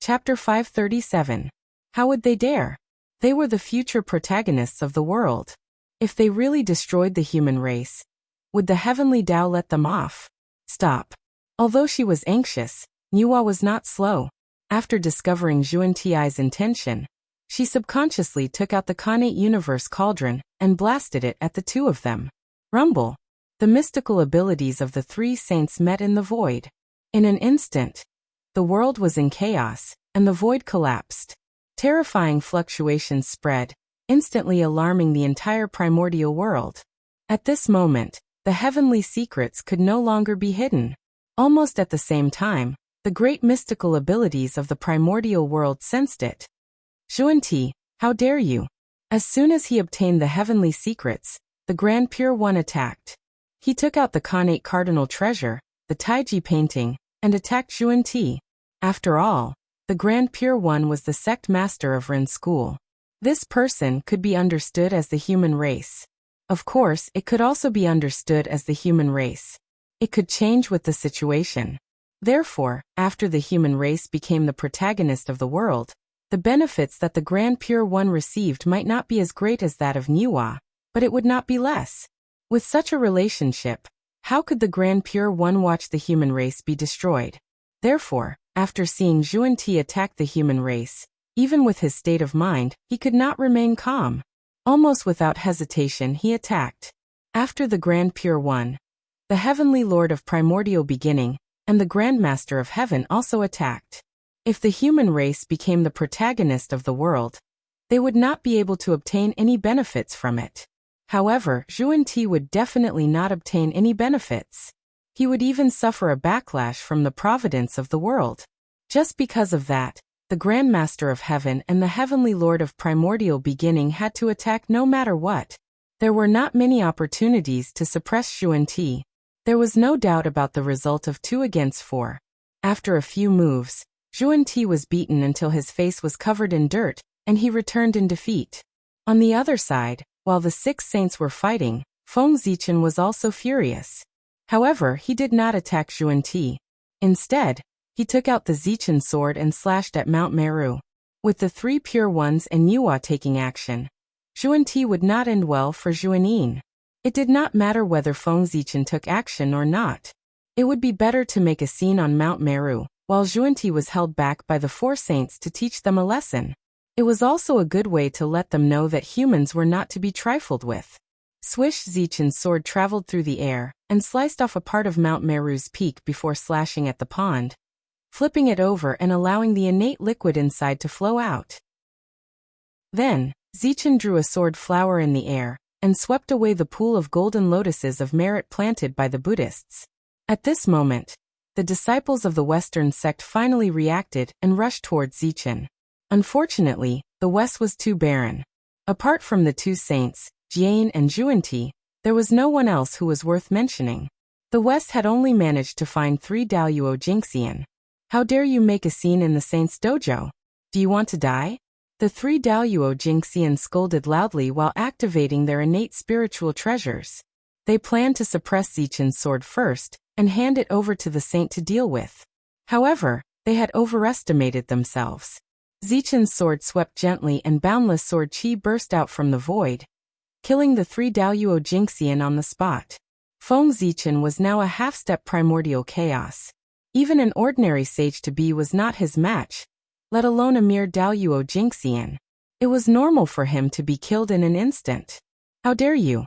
Chapter 537. How would they dare? They were the future protagonists of the world. If they really destroyed the human race, would the heavenly Tao let them off? Stop. Although she was anxious, Nuwa was not slow. After discovering Xuanti's intention, she subconsciously took out the Khanate universe cauldron and blasted it at the two of them. Rumble. The mystical abilities of the three saints met in the void. In an instant, the world was in chaos, and the void collapsed. Terrifying fluctuations spread, instantly alarming the entire primordial world. At this moment, the heavenly secrets could no longer be hidden. Almost at the same time, the great mystical abilities of the primordial world sensed it. Xuanti, how dare you? As soon as he obtained the heavenly secrets, the Grand Pure One attacked. He took out the Khanate Cardinal Treasure, the Taiji painting, and attacked Xuanti. After all, the Grand Pure One was the sect master of Ren school. This person could be understood as the human race. Of course, it could also be understood as the human race. It could change with the situation. Therefore, after the human race became the protagonist of the world, the benefits that the Grand Pure One received might not be as great as that of Nuwa, but it would not be less. With such a relationship, how could the Grand Pure One watch the human race be destroyed? Therefore, after seeing Xuanti attack the human race, even with his state of mind, he could not remain calm. Almost without hesitation he attacked. After the Grand Pure One, the Heavenly Lord of Primordial Beginning, and the Grandmaster of Heaven also attacked. If the human race became the protagonist of the world, they would not be able to obtain any benefits from it. However, Xuanti would definitely not obtain any benefits. He would even suffer a backlash from the providence of the world. Just because of that, the Grandmaster of Heaven and the Heavenly Lord of Primordial Beginning had to attack no matter what. There were not many opportunities to suppress Xuanti. There was no doubt about the result of 2 against 4. After a few moves, Xuanti was beaten until his face was covered in dirt, and he returned in defeat. On the other side, while the 6 saints were fighting, Feng Zichen was also furious. However, he did not attack Xuanti. Instead, he took out the Zichen sword and slashed at Mount Meru. With the 3 pure ones and Nuwa taking action, Xuanti would not end well for Xuanyin. It did not matter whether Feng Zichen took action or not. It would be better to make a scene on Mount Meru, while Xuanti was held back by the 4 saints to teach them a lesson. It was also a good way to let them know that humans were not to be trifled with. Swish. Zichen's sword traveled through the air and sliced off a part of Mount Meru's peak before slashing at the pond, flipping it over and allowing the innate liquid inside to flow out. Then, Zichen drew a sword flower in the air and swept away the pool of golden lotuses of merit planted by the Buddhists. At this moment, the disciples of the Western sect finally reacted and rushed towards Zichen. Unfortunately, the West was too barren. Apart from the 2 saints, Jian and Xuanti, there was no one else who was worth mentioning. The West had only managed to find 3 Daoyuo Jingxian. How dare you make a scene in the saints' dojo? Do you want to die? The 3 Daoyuo Jingxian scolded loudly while activating their innate spiritual treasures. They planned to suppress Zichen's sword first and hand it over to the saint to deal with. However, they had overestimated themselves. Zichen's sword swept gently and boundless sword chi burst out from the void, killing the 3 Daoyuo Jingxian on the spot. Feng Zichen was now a half-step primordial chaos. Even an ordinary sage to be was not his match, let alone a mere Daoyuo Jingxian. It was normal for him to be killed in an instant. How dare you?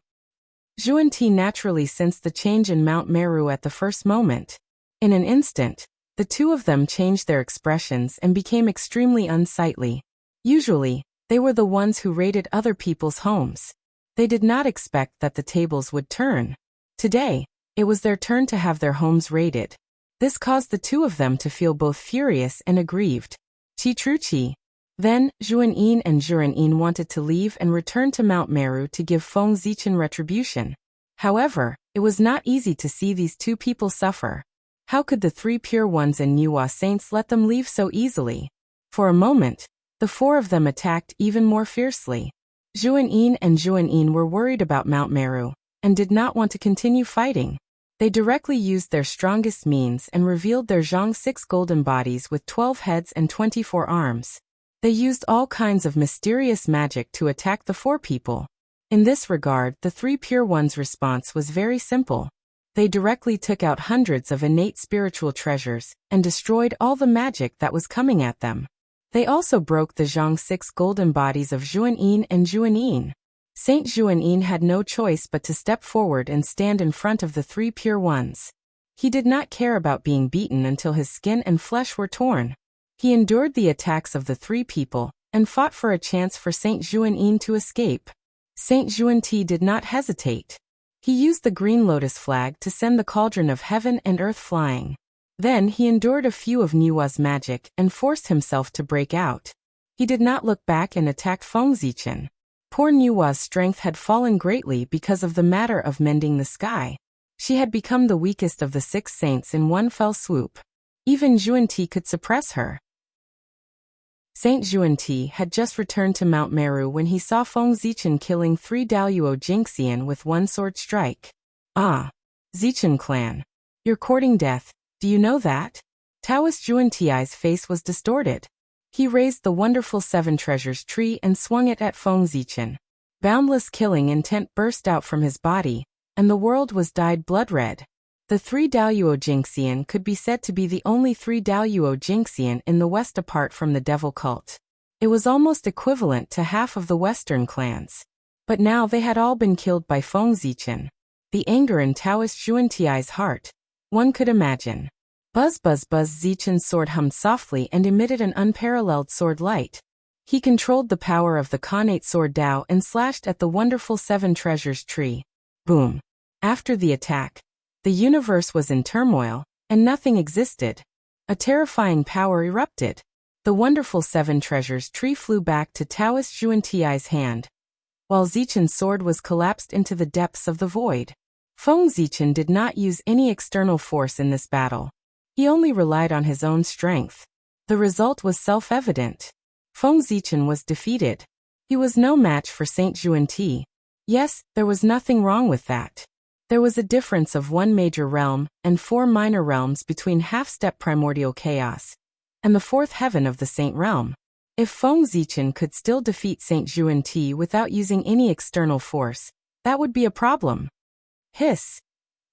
Xuanti naturally sensed the change in Mount Meru at the first moment. In an instant, the 2 of them changed their expressions and became extremely unsightly. Usually, they were the ones who raided other people's homes. They did not expect that the tables would turn. Today, it was their turn to have their homes raided. This caused the 2 of them to feel both furious and aggrieved. Chi. Then, Xuanyin and Zhuanyin wanted to leave and return to Mount Meru to give Feng Zichen retribution. However, it was not easy to see these 2 people suffer. How could the 3 pure ones and Nuwa saints let them leave so easily? For a moment, the 4 of them attacked even more fiercely. Xuanyin and Zhuanyin were worried about Mount Meru and did not want to continue fighting. They directly used their strongest means and revealed their Zhang 6 golden bodies with 12 heads and 24 arms. They used all kinds of mysterious magic to attack the 4 people. In this regard, the 3 Pure Ones' response was very simple. They directly took out hundreds of innate spiritual treasures and destroyed all the magic that was coming at them. They also broke the Zhang 6 golden bodies of Xuanyin and Juanin. Saint Xuanyin had no choice but to step forward and stand in front of the 3 Pure Ones. He did not care about being beaten until his skin and flesh were torn. He endured the attacks of the 3 people and fought for a chance for Saint Xuanyin to escape. Saint Xuanti did not hesitate. He used the green lotus flag to send the cauldron of heaven and earth flying. Then he endured a few of Nuwa's magic and forced himself to break out. He did not look back and attacked Feng Zichen. Poor Nuwa's strength had fallen greatly because of the matter of mending the sky. She had become the weakest of the 6 saints in one fell swoop. Even Xuanti could suppress her. Saint Xuanti had just returned to Mount Meru when he saw Feng Zichen killing 3 Daluo Jingxian with 1 sword strike. Ah! Zichen clan. You're courting death, do you know that? Taoist Xuanti's face was distorted. He raised the wonderful 7 treasures tree and swung it at Feng Zichen. Boundless killing intent burst out from his body, and the world was dyed blood red. The 3 Daluo Jingxian could be said to be the only 3 Daluo Jingxian in the West apart from the devil cult. It was almost equivalent to half of the Western clans. But now they had all been killed by Feng Zichen. The anger in Taoist Xuanti's heart. One could imagine. Buzz buzz buzz. Zichen's sword hummed softly and emitted an unparalleled sword light. He controlled the power of the Khanate sword Dao and slashed at the wonderful 7 treasures tree. Boom. After the attack, the universe was in turmoil, and nothing existed. A terrifying power erupted. The wonderful 7 treasures tree flew back to Taoist Xuanti's hand, while Zichen's sword was collapsed into the depths of the void. Feng Zichen did not use any external force in this battle. He only relied on his own strength. The result was self-evident. Feng Zichen was defeated. He was no match for Saint Xuanti. Yes, there was nothing wrong with that. There was a difference of 1 major realm and 4 minor realms between half-step primordial chaos and the 4th heaven of the Saint realm. If Feng Zichen could still defeat Saint Xuanti without using any external force, that would be a problem. Hiss!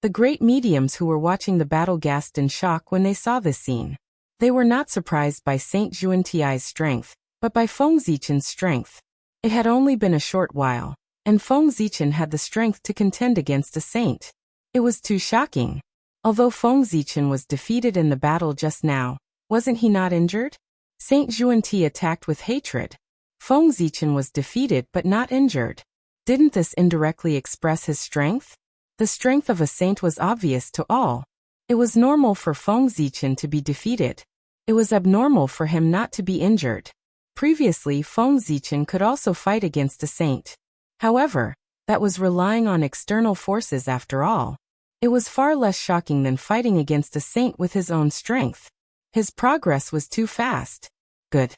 The great mediums who were watching the battle gasped in shock when they saw this scene. They were not surprised by Saint Xuanti's strength, but by Feng Zichen's strength. It had only been a short while, and Feng Zichen had the strength to contend against a saint. It was too shocking. Although Feng Zichen was defeated in the battle just now, wasn't he not injured? Saint Xuanti attacked with hatred. Feng Zichen was defeated but not injured. Didn't this indirectly express his strength? The strength of a saint was obvious to all. It was normal for Feng Zichen to be defeated. It was abnormal for him not to be injured. Previously, Feng Zichen could also fight against a saint. However, that was relying on external forces after all. It was far less shocking than fighting against a saint with his own strength. His progress was too fast. Good.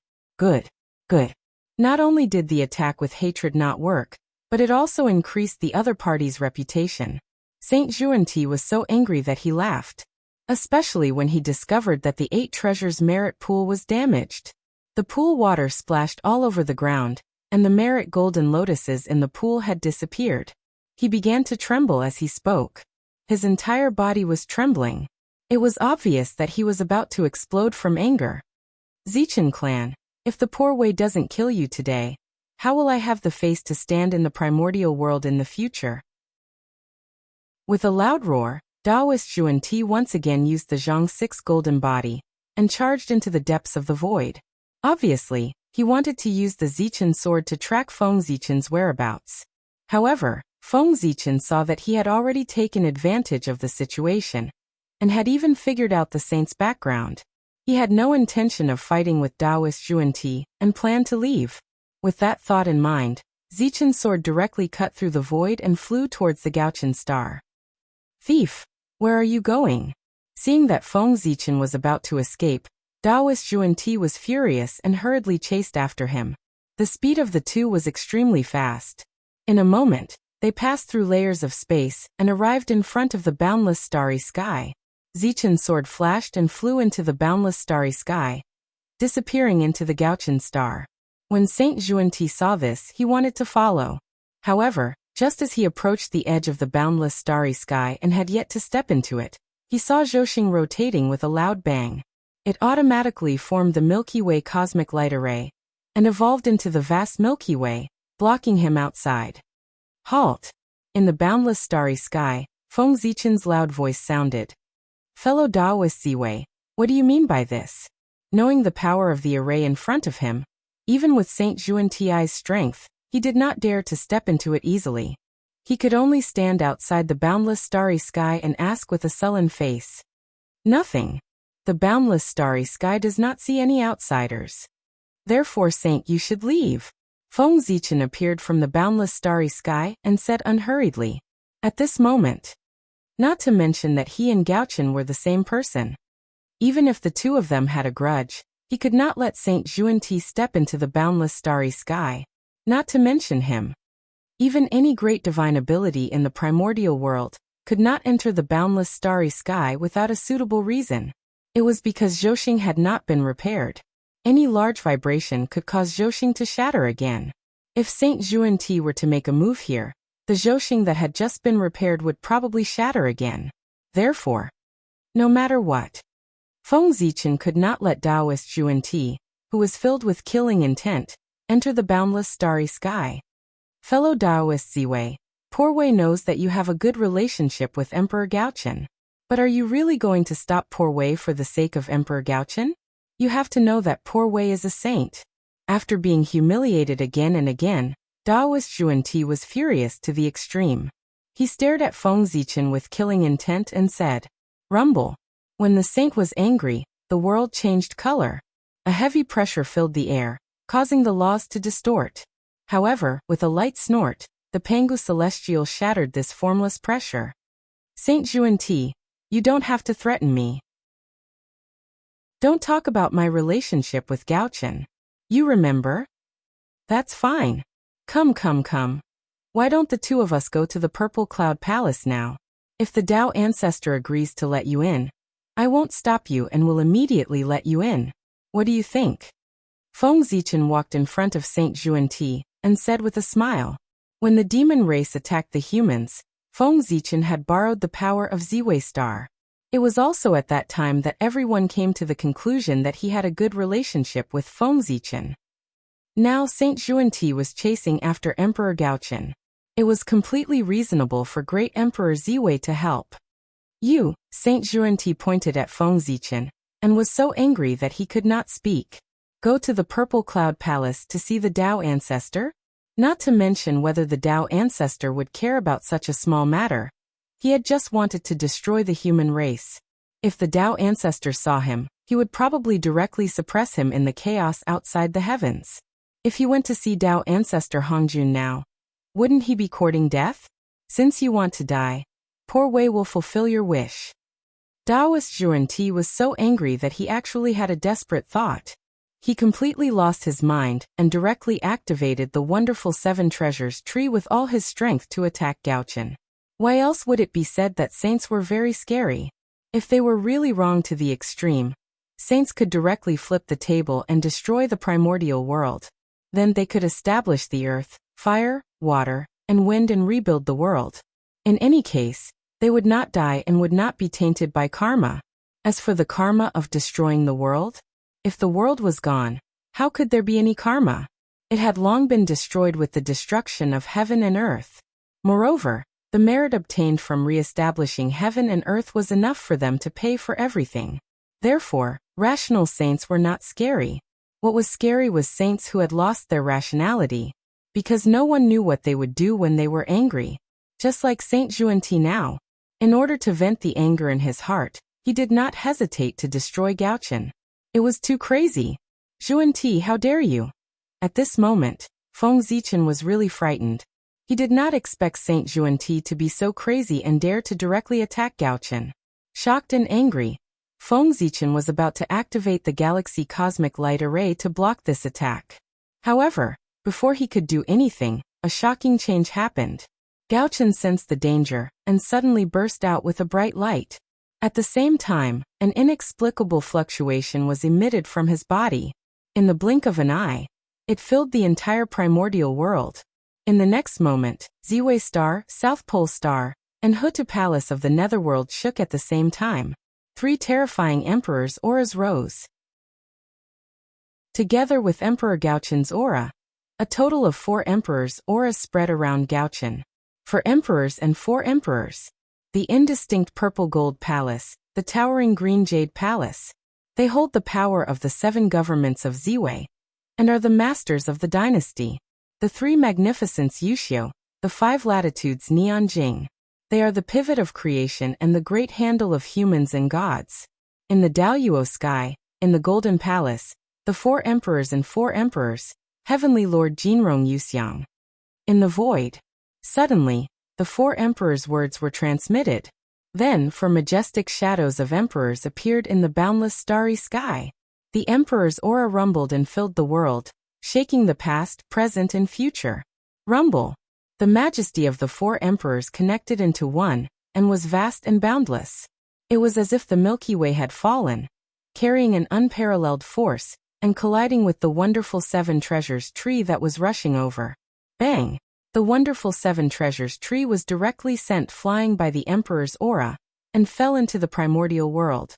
Not only did the attack with hatred not work, but it also increased the other party's reputation. Saint Xuanti was so angry that he laughed. Especially when he discovered that the 8 treasures merit pool was damaged. The pool water splashed all over the ground, and the merit golden lotuses in the pool had disappeared. He began to tremble as he spoke. His entire body was trembling. It was obvious that he was about to explode from anger. Zichen clan, if the poor way doesn't kill you today, how will I have the face to stand in the primordial world in the future? With a loud roar, Taoist Xuanti once again used the Zhang 6 golden body and charged into the depths of the void. Obviously, he wanted to use the Zichen sword to track Feng Zichen's whereabouts. However, Feng Zichen saw that he had already taken advantage of the situation and had even figured out the saint's background. He had no intention of fighting with Taoist Xuanti and planned to leave. With that thought in mind, Zichen's sword directly cut through the void and flew towards the Gauchan star. Thief! Where are you going? Seeing that Feng Zichen was about to escape, Taoist Xuanti was furious and hurriedly chased after him. The speed of the two was extremely fast. In a moment, They passed through layers of space and arrived in front of the boundless starry sky. Zichen's sword flashed and flew into the boundless starry sky, disappearing into the Gauchan star. When Saint Xuanti saw this, he wanted to follow. However, just as he approached the edge of the boundless starry sky and had yet to step into it, he saw Zhoxing rotating with a loud bang. It automatically formed the Milky Way cosmic light array and evolved into the vast Milky Way, blocking him outside. Halt! In the boundless starry sky, Feng Zichen's loud voice sounded. Fellow Taoist Ziwei, what do you mean by this? Knowing the power of the array in front of him, even with Saint Xuanti's strength, he did not dare to step into it easily. He could only stand outside the boundless starry sky and ask with a sullen face. Nothing. The boundless starry sky does not see any outsiders. Therefore, Saint, you should leave. Feng Zichen appeared from the boundless starry sky and said unhurriedly. At this moment. Not to mention that he and Gauchan were the same person. Even if the two of them had a grudge, he could not let Saint Xuanti step into the boundless starry sky. Not to mention him. Even any great divine ability in the primordial world could not enter the boundless starry sky without a suitable reason. It was because Zhoxing had not been repaired. Any large vibration could cause Zhoxing to shatter again. If Saint Xuanti were to make a move here, the Zhoxing that had just been repaired would probably shatter again. Therefore, no matter what, Feng Zichen could not let Taoist Xuanti, who was filled with killing intent, enter the boundless starry sky. Fellow Taoist Ziwei, Poor Wei knows that you have a good relationship with Emperor Gauchan. But are you really going to stop Poor Wei for the sake of Emperor Gauchan? You have to know that Poor Wei is a saint. After being humiliated again and again, Taoist Xuanti was furious to the extreme. He stared at Feng Zichen with killing intent and said, Rumble. When the saint was angry, the world changed color. A heavy pressure filled the air, causing the laws to distort. However, with a light snort, the Pangu Celestial shattered this formless pressure. Saint Xuanti, you don't have to threaten me. Don't talk about my relationship with Gauchan. You remember? That's fine. Come. Why don't the two of us go to the Purple Cloud Palace now? If the Tao ancestor agrees to let you in, I won't stop you and will immediately let you in. What do you think? Feng Zichen walked in front of Saint Xuanti and said with a smile. When the demon race attacked the humans, Feng Zichen had borrowed the power of Ziwei Star. It was also at that time that everyone came to the conclusion that he had a good relationship with Feng Zichen. Now Saint Xuanti was chasing after Emperor Gauchan. It was completely reasonable for Great Emperor Ziwei to help. You, Saint Xuanti pointed at Feng Zichen, and was so angry that he could not speak. Go to the Purple Cloud Palace to see the Tao ancestor? Not to mention whether the Tao ancestor would care about such a small matter. He had just wanted to destroy the human race. If the Tao ancestor saw him, he would probably directly suppress him in the chaos outside the heavens. If he went to see Tao ancestor Hongjun now, wouldn't he be courting death? Since you want to die, Poor Wei will fulfill your wish. Taoist Xuanti was so angry that he actually had a desperate thought. He completely lost his mind and directly activated the wonderful Seven Treasures tree with all his strength to attack Gauchan. Why else would it be said that saints were very scary? If they were really wrong to the extreme, saints could directly flip the table and destroy the primordial world. Then they could establish the earth, fire, water, and wind and rebuild the world. In any case, they would not die and would not be tainted by karma. As for the karma of destroying the world, if the world was gone, how could there be any karma? It had long been destroyed with the destruction of heaven and earth. Moreover, the merit obtained from re-establishing heaven and earth was enough for them to pay for everything. Therefore, rational saints were not scary. What was scary was saints who had lost their rationality, because no one knew what they would do when they were angry. Just like Saint Xuanti now. In order to vent the anger in his heart, he did not hesitate to destroy Gauchan. It was too crazy. Xuanti, how dare you? At this moment, Feng Zichen was really frightened. He did not expect Saint Xuanti to be so crazy and dare to directly attack Gauchan. Shocked and angry, Feng Zichen was about to activate the Galaxy Cosmic Light Array to block this attack. However, before he could do anything, a shocking change happened. Gao-chen sensed the danger and suddenly burst out with a bright light. At the same time, an inexplicable fluctuation was emitted from his body. In the blink of an eye, it filled the entire primordial world. In the next moment, Ziwei Star, South Pole Star, and Hutu Palace of the Netherworld shook at the same time. 3 terrifying Emperor's auras rose. Together with Emperor Gao-chen's aura, a total of 4 Emperor's auras spread around Gao-chen. 4 Emperors and 4 Emperors. The indistinct purple gold palace, the towering green jade palace. They hold the power of the 7 governments of Ziwei, and are the masters of the dynasty. The 3 magnificents Yuxiu, the 5 latitudes Nianjing. They are the pivot of creation and the great handle of humans and gods. In the Daoyuo sky, in the golden palace, the 4 emperors and 4 emperors, Heavenly Lord Jinrong Yuxiang. In the void, suddenly, the 4 emperors' words were transmitted. Then 4 majestic shadows of emperors appeared in the boundless starry sky. The emperor's aura rumbled and filled the world, shaking the past, present, and future. Rumble. The majesty of the 4 emperors connected into one, and was vast and boundless. It was as if the Milky Way had fallen, carrying an unparalleled force, and colliding with the wonderful 7 treasures tree that was rushing over. Bang! The wonderful 7 treasures tree was directly sent flying by the emperor's aura, and fell into the primordial world.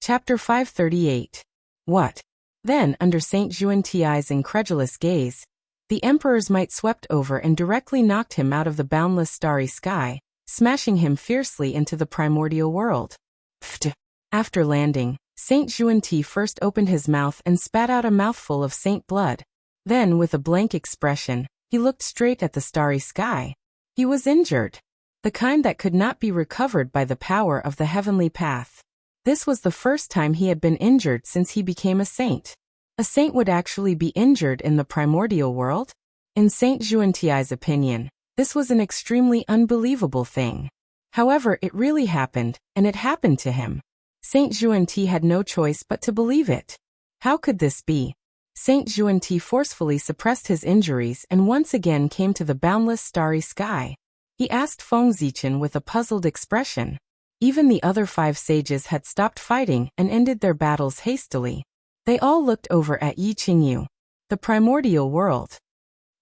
Chapter 538. What? Then, under Saint Xuanti's incredulous gaze, the emperor's might swept over and directly knocked him out of the boundless starry sky, smashing him fiercely into the primordial world. Pfft! After landing, Saint Xuanti first opened his mouth and spat out a mouthful of saint blood. Then, with a blank expression, he looked straight at the starry sky. He was injured. The kind that could not be recovered by the power of the heavenly path. This was the first time he had been injured since he became a saint. A saint would actually be injured in the primordial world? In Saint Xuanti's opinion, this was an extremely unbelievable thing. However, it really happened, and it happened to him. Saint Xuanti had no choice but to believe it. How could this be? Saint Xuanti forcefully suppressed his injuries and once again came to the boundless starry sky. He asked Feng Zichen with a puzzled expression. Even the other 5 sages had stopped fighting and ended their battles hastily. They all looked over at Yi Qingyu. The primordial world.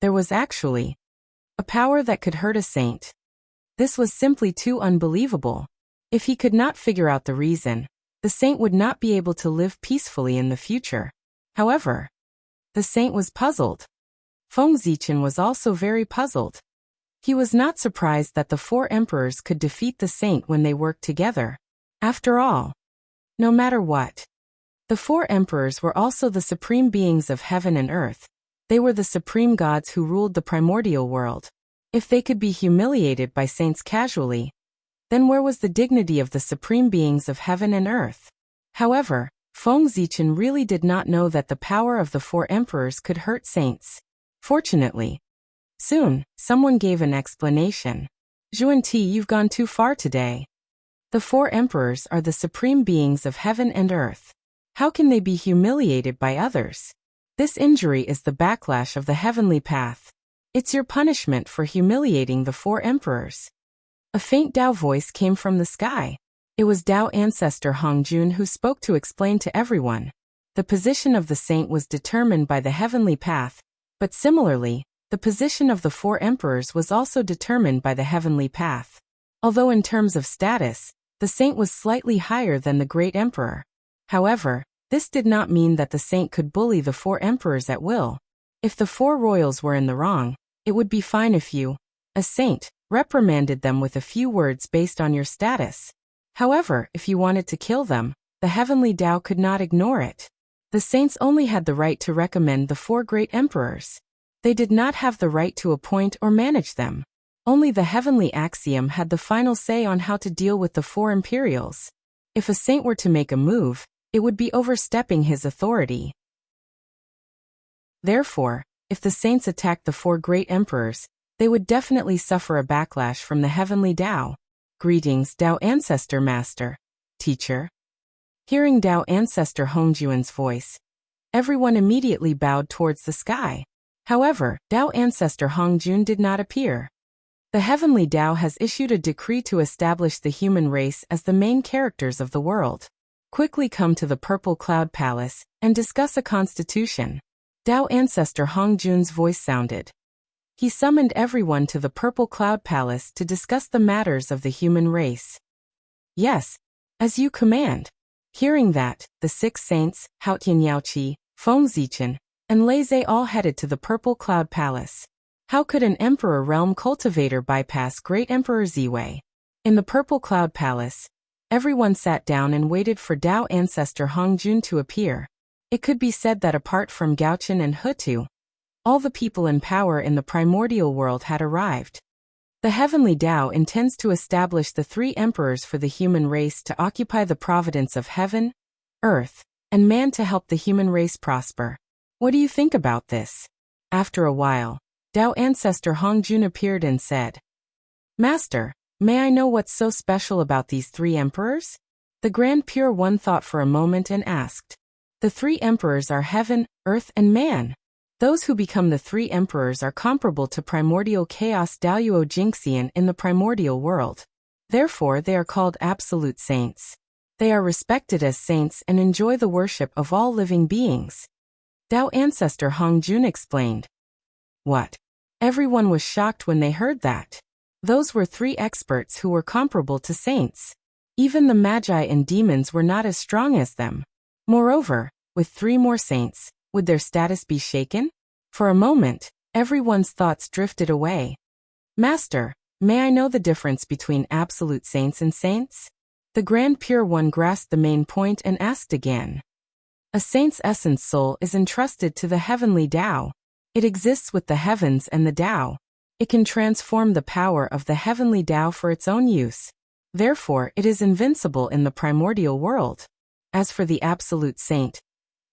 There was actually a power that could hurt a saint. This was simply too unbelievable. If he could not figure out the reason, the saint would not be able to live peacefully in the future. However, the saint was puzzled. Feng Zichen was also very puzzled. He was not surprised that the 4 emperors could defeat the saint when they worked together. After all, no matter what, the 4 emperors were also the supreme beings of heaven and earth. They were the supreme gods who ruled the primordial world. If they could be humiliated by saints casually, then where was the dignity of the supreme beings of heaven and earth? However, Feng Zichen really did not know that the power of the 4 emperors could hurt saints. Fortunately, soon, someone gave an explanation. Xuanti, you've gone too far today. The 4 emperors are the supreme beings of heaven and earth. How can they be humiliated by others? This injury is the backlash of the heavenly path. It's your punishment for humiliating the 4 emperors. A faint Dao voice came from the sky. It was Dao ancestor Hongjun who spoke to explain to everyone. The position of the saint was determined by the heavenly path, but similarly, the position of the 4 emperors was also determined by the heavenly path. Although in terms of status, the saint was slightly higher than the great emperor. However, this did not mean that the saint could bully the 4 emperors at will. If the 4 royals were in the wrong, it would be fine if you, a saint, reprimanded them with a few words based on your status. However, if you wanted to kill them, the heavenly Tao could not ignore it. The saints only had the right to recommend the 4 great emperors. They did not have the right to appoint or manage them. Only the heavenly axiom had the final say on how to deal with the 4 imperials. If a saint were to make a move, it would be overstepping his authority. Therefore, if the saints attacked the 4 great emperors, they would definitely suffer a backlash from the heavenly Tao. Greetings, Tao Ancestor Master, Teacher. Hearing Tao Ancestor Hongjuan's voice, everyone immediately bowed towards the sky. However, Tao ancestor Hongjun did not appear. The heavenly Tao has issued a decree to establish the human race as the main characters of the world. Quickly come to the Purple Cloud Palace and discuss a constitution. Tao ancestor Hongjun's voice sounded. He summoned everyone to the Purple Cloud Palace to discuss the matters of the human race. Yes, as you command. Hearing that, the 6 saints, Haotian Yaoqi, Feng Zichen, and Lei Zhe all headed to the Purple Cloud Palace. How could an Emperor Realm cultivator bypass Great Emperor Ziwei? In the Purple Cloud Palace, everyone sat down and waited for Tao ancestor Hongjun to appear. It could be said that apart from Gaochen and Hutu, all the people in power in the primordial world had arrived. The heavenly Tao intends to establish the 3 emperors for the human race to occupy the providence of heaven, earth, and man to help the human race prosper. What do you think about this? After a while, Tao ancestor Hongjun appeared and said, Master, may I know what's so special about these 3 emperors? The Grand Pure One thought for a moment and asked. The 3 emperors are heaven, earth, and man. Those who become the 3 emperors are comparable to primordial chaos Daoyuo Jingxian in the primordial world. Therefore they are called absolute saints. They are respected as saints and enjoy the worship of all living beings. Tao ancestor Hongjun explained. What? Everyone was shocked when they heard that. Those were 3 experts who were comparable to saints. Even the magi and demons were not as strong as them. Moreover, with 3 more saints, would their status be shaken? For a moment, everyone's thoughts drifted away. Master, may I know the difference between absolute saints and saints? The Grand Pure One grasped the main point and asked again. A saint's essence soul is entrusted to the heavenly Tao. It exists with the heavens and the Tao. It can transform the power of the heavenly Tao for its own use. Therefore, it is invincible in the primordial world. As for the absolute saint,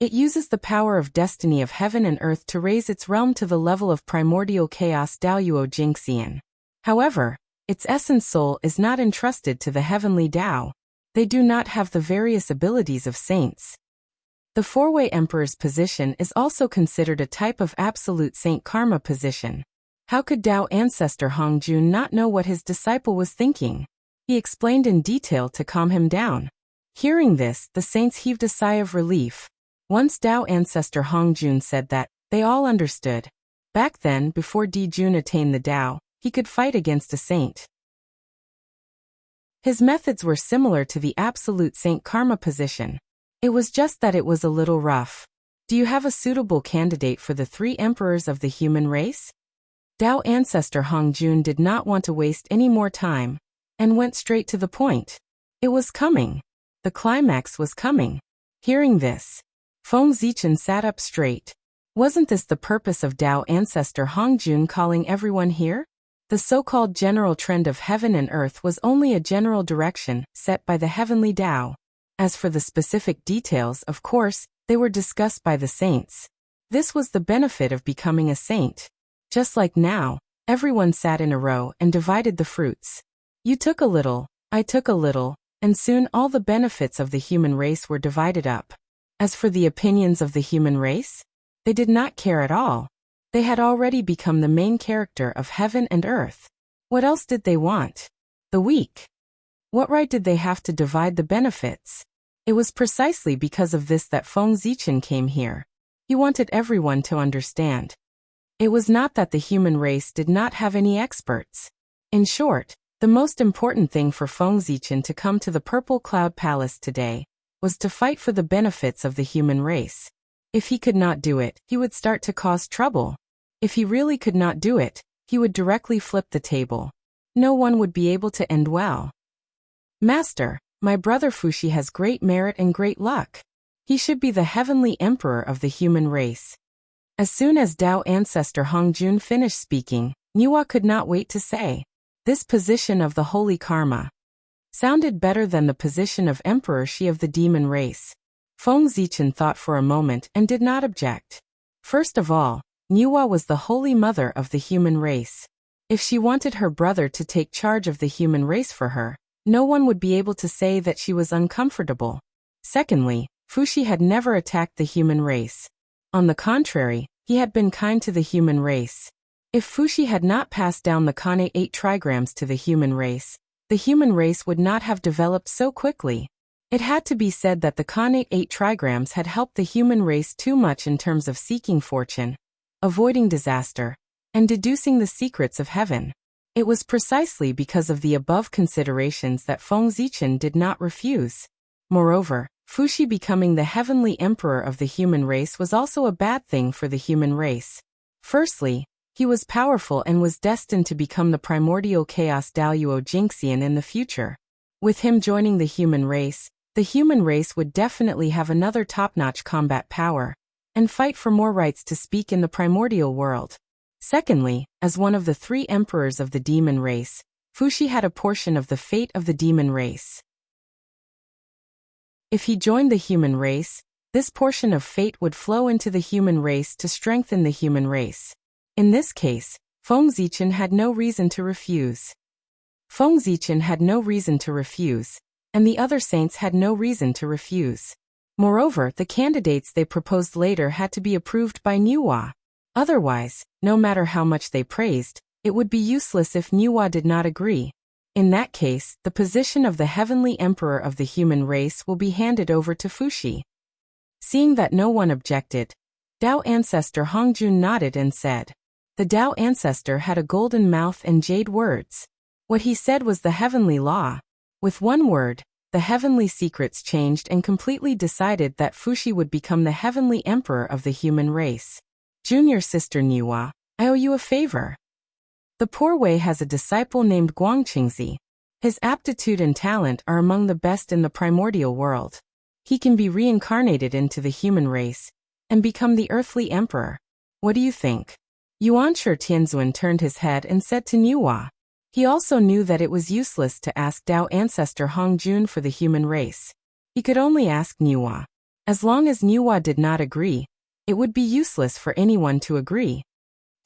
it uses the power of destiny of heaven and earth to raise its realm to the level of primordial chaos Daoyuo Jingxian. However, its essence soul is not entrusted to the heavenly Tao. They do not have the various abilities of saints. The 4-way emperor's position is also considered a type of absolute saint karma position. How could Tao ancestor Hongjun not know what his disciple was thinking? He explained in detail to calm him down. Hearing this, the saints heaved a sigh of relief. Once Tao ancestor Hongjun said that, they all understood. Back then, before Dijun attained the Tao, he could fight against a saint. His methods were similar to the absolute saint karma position. It was just that it was a little rough. Do you have a suitable candidate for the 3 emperors of the human race? Tao ancestor Hongjun did not want to waste any more time, and went straight to the point. It was coming. The climax was coming. Hearing this, Feng Zichen sat up straight. Wasn't this the purpose of Tao ancestor Hongjun calling everyone here? The so-called general trend of heaven and earth was only a general direction set by the heavenly Tao. As for the specific details, of course, they were discussed by the saints. This was the benefit of becoming a saint. Just like now, everyone sat in a row and divided the fruits. You took a little, I took a little, and soon all the benefits of the human race were divided up. As for the opinions of the human race, they did not care at all. They had already become the main character of heaven and earth. What else did they want? The weak. What right did they have to divide the benefits? It was precisely because of this that Feng Zichen came here. He wanted everyone to understand. It was not that the human race did not have any experts. In short, the most important thing for Feng Zichen to come to the Purple Cloud Palace today was to fight for the benefits of the human race. If he could not do it, he would start to cause trouble. If he really could not do it, he would directly flip the table. No one would be able to end well. Master, my brother Fuxi has great merit and great luck. He should be the heavenly emperor of the human race. As soon as Tao ancestor Hongjun finished speaking, Niwa could not wait to say, this position of the holy karma sounded better than the position of Emperor Shi of the demon race. Feng Zichen thought for a moment and did not object. First of all, Niwa was the holy mother of the human race. If she wanted her brother to take charge of the human race for her, no one would be able to say that she was uncomfortable. Secondly, Fuxi had never attacked the human race. On the contrary, He had been kind to the human race. If Fuxi had not passed down the Kane 8 trigrams to the human race would not have developed so quickly. It had to be said that the Kane 8 trigrams had helped the human race too much in terms of seeking fortune, avoiding disaster, and deducing the secrets of heaven. It was precisely because of the above considerations that Feng Zichen did not refuse. Moreover, Fuxi becoming the heavenly emperor of the human race was also a bad thing for the human race. Firstly, he was powerful and was destined to become the primordial chaos Daoyuo Jingxian in the future. With him joining the human race would definitely have another top-notch combat power, and fight for more rights to speak in the primordial world. Secondly, as one of the 3 emperors of the demon race, Fuxi had a portion of the fate of the demon race. If he joined the human race, this portion of fate would flow into the human race to strengthen the human race. In this case, Feng Zichen had no reason to refuse. And the other saints had no reason to refuse. Moreover, the candidates they proposed later had to be approved by Nuwa. Otherwise, no matter how much they praised, it would be useless if Nuwa did not agree. In that case, the position of the heavenly emperor of the human race will be handed over to Fuxi. Seeing that no one objected, Dao ancestor Hongjun nodded and said. The Dao ancestor had a golden mouth and jade words. What he said was the heavenly law. With one word, the heavenly secrets changed and completely decided that Fuxi would become the heavenly emperor of the human race. Junior sister Nuwa, I owe you a favor. The poor Wei has a disciple named Guangqingzi. His aptitude and talent are among the best in the primordial world. He can be reincarnated into the human race and become the earthly emperor. What do you think? Yuanshi Tianzuan turned his head and said to Nuwa. He also knew that it was useless to ask Dao ancestor Hongjun for the human race. He could only ask Nuwa. As long as Nuwa did not agree, it would be useless for anyone to agree.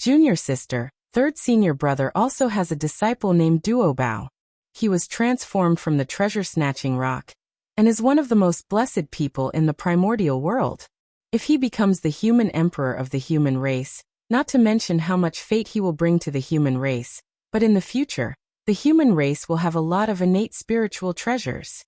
Junior sister, third senior brother also has a disciple named Duobao. He was transformed from the treasure-snatching rock, and is one of the most blessed people in the primordial world. If he becomes the human emperor of the human race, not to mention how much fate he will bring to the human race, but in the future, the human race will have a lot of innate spiritual treasures.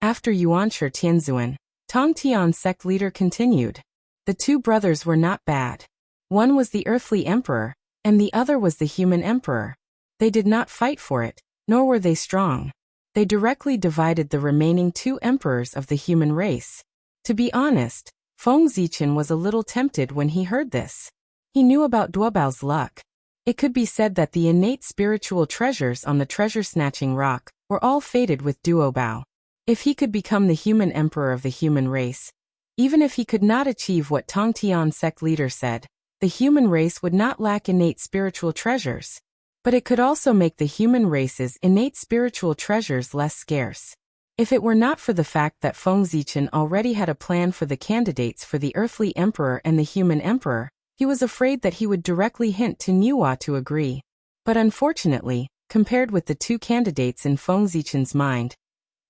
After Yuanshi Tianzuan, Tongtian sect leader continued. The 2 brothers were not bad. One was the earthly emperor, and the other was the human emperor. They did not fight for it, nor were they strong. They directly divided the remaining 2 emperors of the human race. To be honest, Feng Zichen was a little tempted when he heard this. He knew about Duobao's luck. It could be said that the innate spiritual treasures on the treasure-snatching rock were all fated with Duobao. If he could become the human emperor of the human race, even if he could not achieve what Tongtian sect leader said, the human race would not lack innate spiritual treasures. But it could also make the human race's innate spiritual treasures less scarce. If it were not for the fact that Feng Zichen already had a plan for the candidates for the earthly emperor and the human emperor, he was afraid that he would directly hint to Nuwa to agree. But unfortunately, compared with the 2 candidates in Feng Zichen's mind,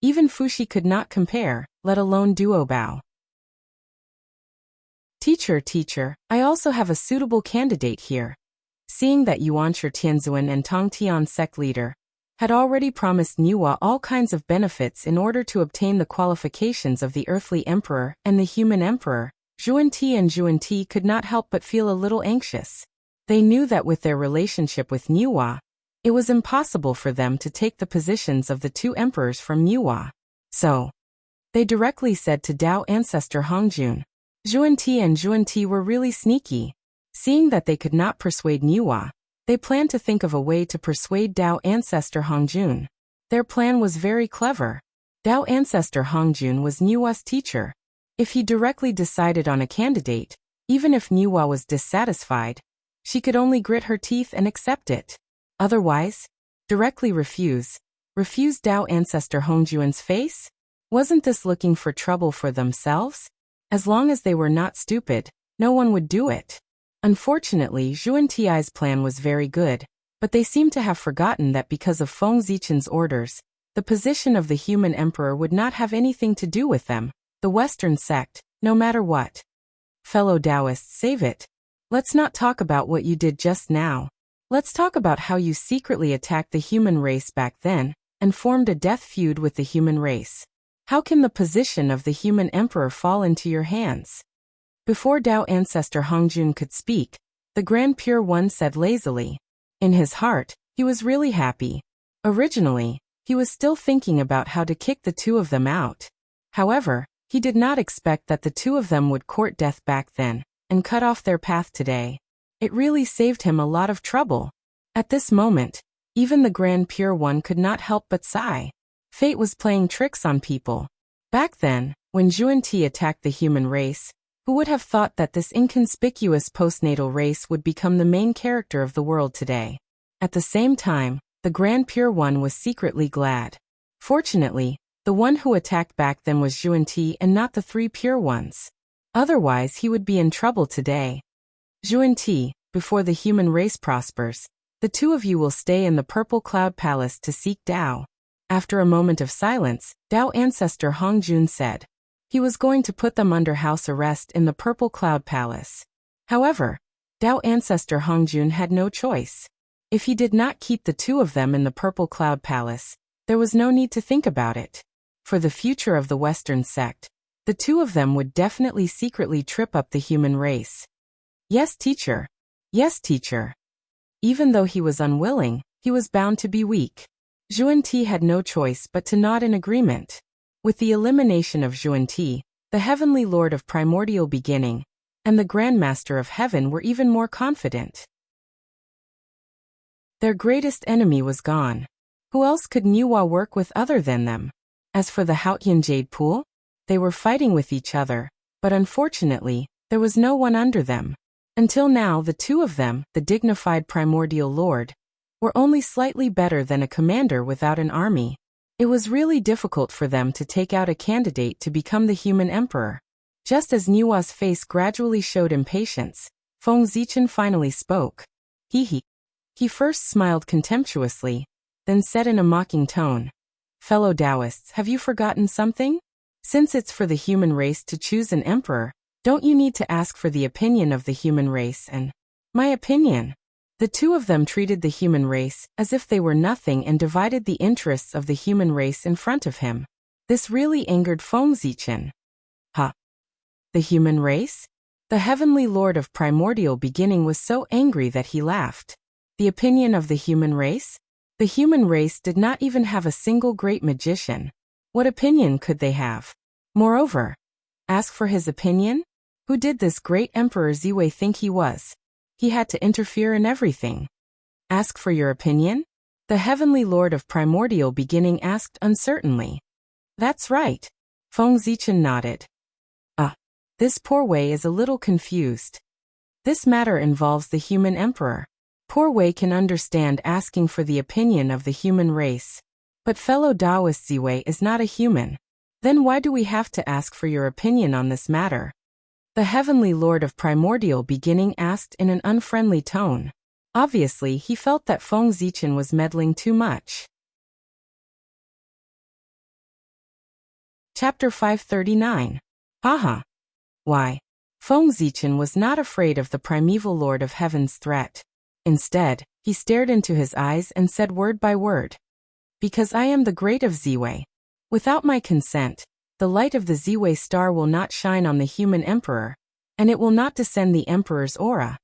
even Fuxi could not compare, let alone Duobao. Teacher, I also have a suitable candidate here. Seeing that Yuanshi Tianzuan and Tongtian sect leader had already promised Nuwa all kinds of benefits in order to obtain the qualifications of the earthly emperor and the human emperor, Zhuan-Ti and Zhuan-Ti could not help but feel a little anxious. They knew that with their relationship with Nuwa, it was impossible for them to take the positions of the 2 emperors from Nuwa. So, they directly said to Dao ancestor Hongjun. Zhuan-Ti and Zhuan-Ti were really sneaky. Seeing that they could not persuade Nuwa, they planned to think of a way to persuade Dao ancestor Hongjun. Their plan was very clever. Dao ancestor Hongjun was Nuwa's teacher. If he directly decided on a candidate, even if Nuwa was dissatisfied, she could only grit her teeth and accept it. Otherwise, directly refuse Dao ancestor Hongjun's face? Wasn't this looking for trouble for themselves? As long as they were not stupid, no one would do it. Unfortunately, Zhuan-Ti's plan was very good, but they seemed to have forgotten that because of Feng Zichen's orders, the position of the human emperor would not have anything to do with them, the Western sect, no matter what. Fellow Taoists, save it. Let's not talk about what you did just now. Let's talk about how you secretly attacked the human race back then and formed a death feud with the human race. How can the position of the human emperor fall into your hands? Before Tao ancestor Hongjun could speak, the Grand Pure One said lazily. In his heart, he was really happy. Originally, he was still thinking about how to kick the two of them out. However, he did not expect that the two of them would court death back then and cut off their path today. It really saved him a lot of trouble. At this moment, even the Grand Pure One could not help but sigh. Fate was playing tricks on people. Back then, when Zhuan-Ti attacked the human race, who would have thought that this inconspicuous postnatal race would become the main character of the world today? At the same time, the Grand Pure One was secretly glad. Fortunately, the one who attacked back then was Zhuan-Ti and not the three Pure Ones. Otherwise he would be in trouble today. Zhuan-Ti, before the human race prospers, the two of you will stay in the Purple Cloud Palace to seek Tao. After a moment of silence, Tao ancestor Hongjun said. He was going to put them under house arrest in the Purple Cloud Palace. However, Tao ancestor Hongjun had no choice. If he did not keep the two of them in the Purple Cloud Palace, there was no need to think about it. For the future of the Western sect, the two of them would definitely secretly trip up the human race. Yes, teacher. Yes, teacher. Even though he was unwilling, he was bound to be weak. Zhuan-Ti had no choice but to nod in agreement. With the elimination of Zhuan-Ti, the Heavenly Lord of Primordial Beginning, and the Grand Master of Heaven were even more confident. Their greatest enemy was gone. Who else could Nuwa work with other than them? As for the Haotian Jade Pool, they were fighting with each other, but unfortunately, there was no one under them. Until now, the two of them, the dignified Primordial Lord, were only slightly better than a commander without an army. It was really difficult for them to take out a candidate to become the human emperor. Just as Nuwa's face gradually showed impatience, Feng Zichen finally spoke. He first smiled contemptuously, then said in a mocking tone, "Fellow Taoists, have you forgotten something? Since it's for the human race to choose an emperor, don't you need to ask for the opinion of the human race and my opinion?" The two of them treated the human race as if they were nothing and divided the interests of the human race in front of him. This really angered Feng Zichen. Ha! The human race? The Heavenly Lord of Primordial Beginning was so angry that he laughed. The opinion of the human race? The human race did not even have a single great magician. What opinion could they have? Moreover, ask for his opinion? Who did this great Emperor Ziwei think he was? He had to interfere in everything. Ask for your opinion? The Heavenly Lord of Primordial Beginning asked uncertainly. That's right. Feng Zichen nodded. This poor Wei is a little confused. This matter involves the human emperor. Poor Wei can understand asking for the opinion of the human race. But fellow Taoist Ziwei is not a human. Then why do we have to ask for your opinion on this matter? The Heavenly Lord of Primordial Beginning asked in an unfriendly tone. Obviously, he felt that Feng Zichen was meddling too much. Chapter 539. Haha. Why? Feng Zichen was not afraid of the primeval Lord of Heaven's threat. Instead, he stared into his eyes and said word by word. Because I am the great of Ziwei. Without my consent, the light of the Ziwei star will not shine on the human emperor, and it will not descend the emperor's aura.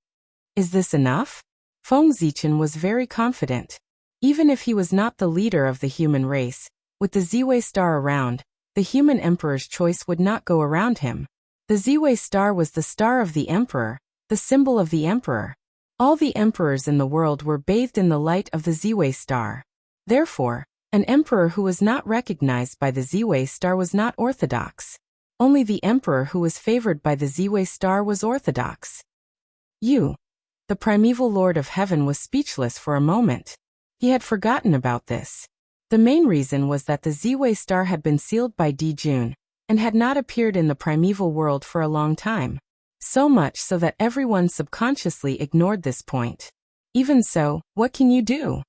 Is this enough? Feng Zichen was very confident. Even if he was not the leader of the human race, with the Ziwei star around, the human emperor's choice would not go around him. The Ziwei star was the star of the emperor, the symbol of the emperor. All the emperors in the world were bathed in the light of the Ziwei star. Therefore, an emperor who was not recognized by the Ziwei star was not orthodox. Only the emperor who was favored by the Ziwei star was orthodox. The primeval Lord of Heaven was speechless for a moment. He had forgotten about this. The main reason was that the Ziwei star had been sealed by Di Jun, and had not appeared in the primeval world for a long time. So much so that everyone subconsciously ignored this point. Even so, what can you do?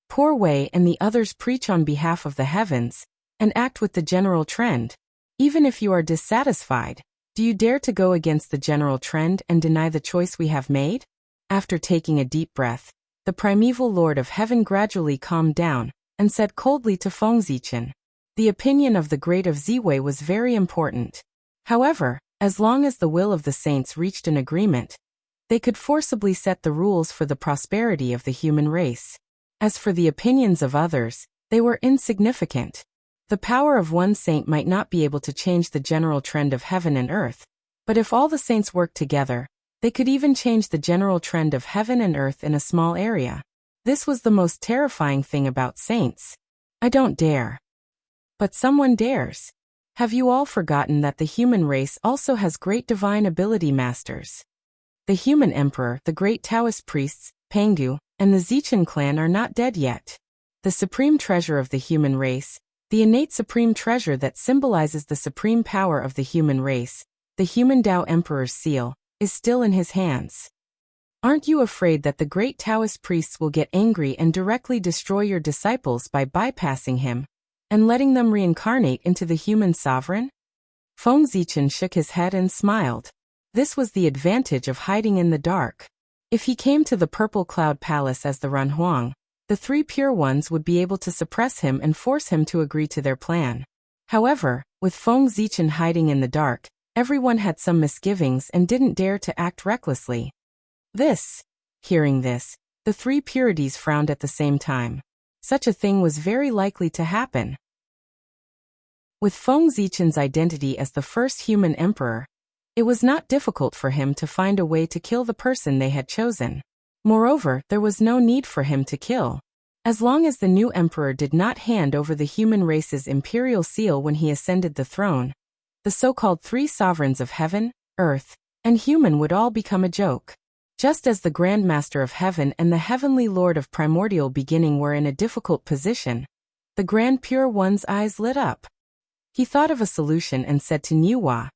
Poor Wei and the others preach on behalf of the heavens, and act with the general trend. Even if you are dissatisfied, Do you dare to go against the general trend and deny the choice we have made? After taking a deep breath, the primeval Lord of Heaven gradually calmed down and said coldly to Feng Zichen. The opinion of the great of Ziwei was very important. However, as long as the will of the saints reached an agreement, they could forcibly set the rules for the prosperity of the human race. As for the opinions of others, they were insignificant. The power of one saint might not be able to change the general trend of heaven and earth, but if all the saints worked together, they could even change the general trend of heaven and earth in a small area. This was the most terrifying thing about saints. I don't dare. But someone dares. Have you all forgotten that the human race also has great divine ability masters? The human emperor, the great Taoist priests, Pengdu, and the Zichen clan are not dead yet. The supreme treasure of the human race, the innate supreme treasure that symbolizes the supreme power of the human race, the human Tao Emperor's seal, is still in his hands. Aren't you afraid that the great Taoist priests will get angry and directly destroy your disciples by bypassing him and letting them reincarnate into the human sovereign? Feng Zichen shook his head and smiled. This was the advantage of hiding in the dark. If he came to the Purple Cloud Palace as the Ranhuang, the three pure ones would be able to suppress him and force him to agree to their plan. However, with Feng Zichen hiding in the dark, everyone had some misgivings and didn't dare to act recklessly. Hearing this, the three purities frowned at the same time. Such a thing was very likely to happen. With Feng Zichen's identity as the first human emperor, it was not difficult for him to find a way to kill the person they had chosen. Moreover, there was no need for him to kill. As long as the new emperor did not hand over the human race's imperial seal when he ascended the throne, the so-called three sovereigns of heaven, earth, and human would all become a joke. Just as the Grand Master of Heaven and the Heavenly Lord of Primordial Beginning were in a difficult position, the Grand Pure One's eyes lit up. He thought of a solution and said to Niwa,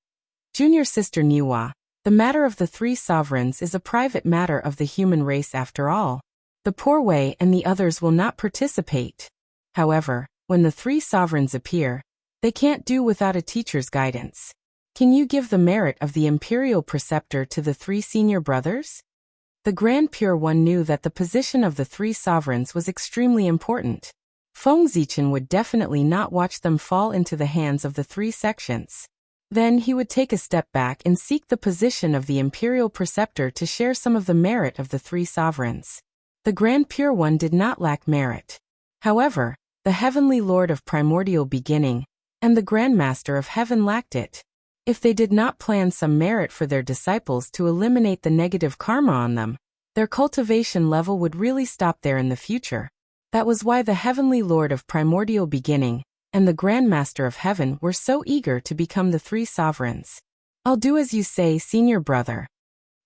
"Junior sister Niwa, the matter of the three sovereigns is a private matter of the human race after all. The Poor Way and the others will not participate. However, when the three sovereigns appear, they can't do without a teacher's guidance. Can you give the merit of the imperial preceptor to the three senior brothers?" The Grand Pure One knew that the position of the three sovereigns was extremely important. Feng Zichen would definitely not watch them fall into the hands of the three sections. Then he would take a step back and seek the position of the imperial preceptor to share some of the merit of the three sovereigns. The Grand Pure One did not lack merit. However, the Heavenly Lord of Primordial Beginning and the Grand Master of Heaven lacked it. If they did not plan some merit for their disciples to eliminate the negative karma on them, their cultivation level would really stop there in the future. That was why the Heavenly Lord of Primordial Beginning and the Grand Master of Heaven were so eager to become the three sovereigns. "I'll do as you say, senior brother."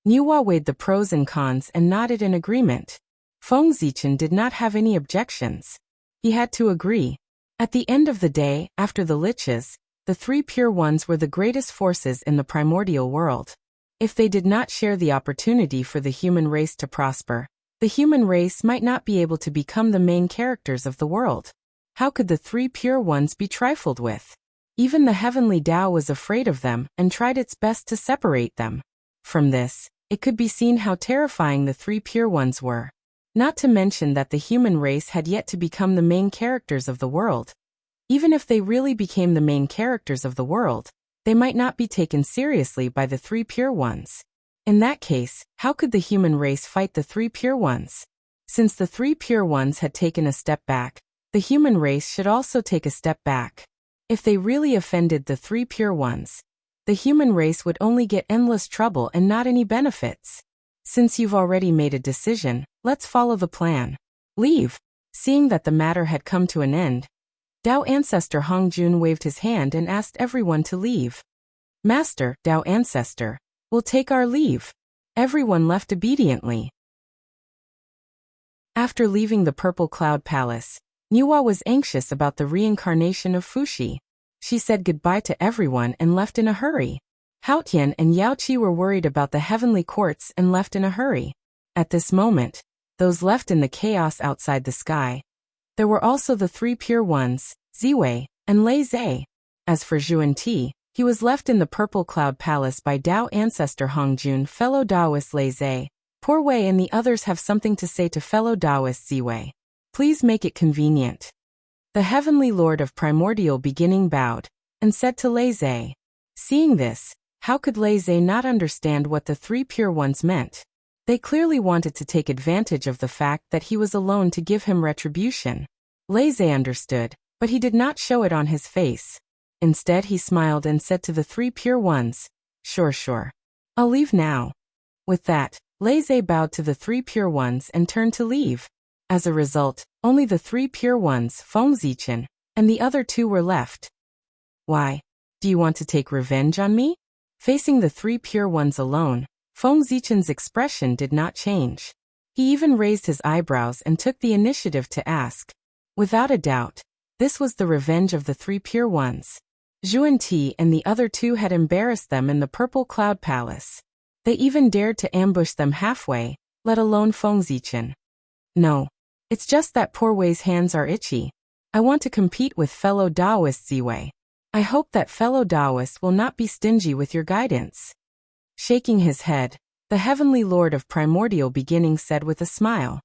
Niwa weighed the pros and cons and nodded in agreement. Feng Zichen did not have any objections. He had to agree. At the end of the day, after the liches, the three pure ones were the greatest forces in the primordial world. If they did not share the opportunity for the human race to prosper, the human race might not be able to become the main characters of the world. How could the three pure ones be trifled with? Even the heavenly Tao was afraid of them and tried its best to separate them. From this, it could be seen how terrifying the three pure ones were. Not to mention that the human race had yet to become the main characters of the world. Even if they really became the main characters of the world, they might not be taken seriously by the three pure ones. In that case, how could the human race fight the three pure ones? Since the three pure ones had taken a step back, the human race should also take a step back. If they really offended the three pure ones, the human race would only get endless trouble and not any benefits. Since you've already made a decision, let's follow the plan. Leave. Seeing that the matter had come to an end, Tao Ancestor Hongjun waved his hand and asked everyone to leave. "Master, Tao Ancestor, we'll take our leave." Everyone left obediently. After leaving the Purple Cloud Palace, Niwa was anxious about the reincarnation of Fuxi. She said goodbye to everyone and left in a hurry. Haotian and Yaoqi were worried about the heavenly courts and left in a hurry. At this moment, those left in the chaos outside the sky, there were also the three pure ones, Ziwei and Lei Zhe. As for Zhuan Ti, He was left in the Purple Cloud Palace by Tao ancestor Hongjun, fellow Taoist Lei Zhe. Poor Wei and the others have something to say to fellow Taoist Ziwei. Please make it convenient. The Heavenly Lord of Primordial Beginning bowed and said to Lei Zhe. Seeing this, how could Lei Zhe not understand what the three pure ones meant? They clearly wanted to take advantage of the fact that he was alone to give him retribution. Lei Zhe understood, but he did not show it on his face. Instead, he smiled and said to the three pure ones, Sure. I'll leave now. With that, Lei Zhe bowed to the three pure ones and turned to leave. As a result, only the three pure ones, Feng Zichen, and the other two were left. Why? Do you want to take revenge on me? Facing the three pure ones alone, Feng Zichen's expression did not change. He even raised his eyebrows and took the initiative to ask. Without a doubt, this was the revenge of the three pure ones. Zhuan Ti and the other two had embarrassed them in the Purple Cloud Palace. They even dared to ambush them halfway, let alone Feng Zichen. No. It's just that poor Wei's hands are itchy. I want to compete with fellow Taoist Ziwei. I hope that fellow Taoist will not be stingy with your guidance. Shaking his head, the Heavenly Lord of Primordial Beginning said with a smile.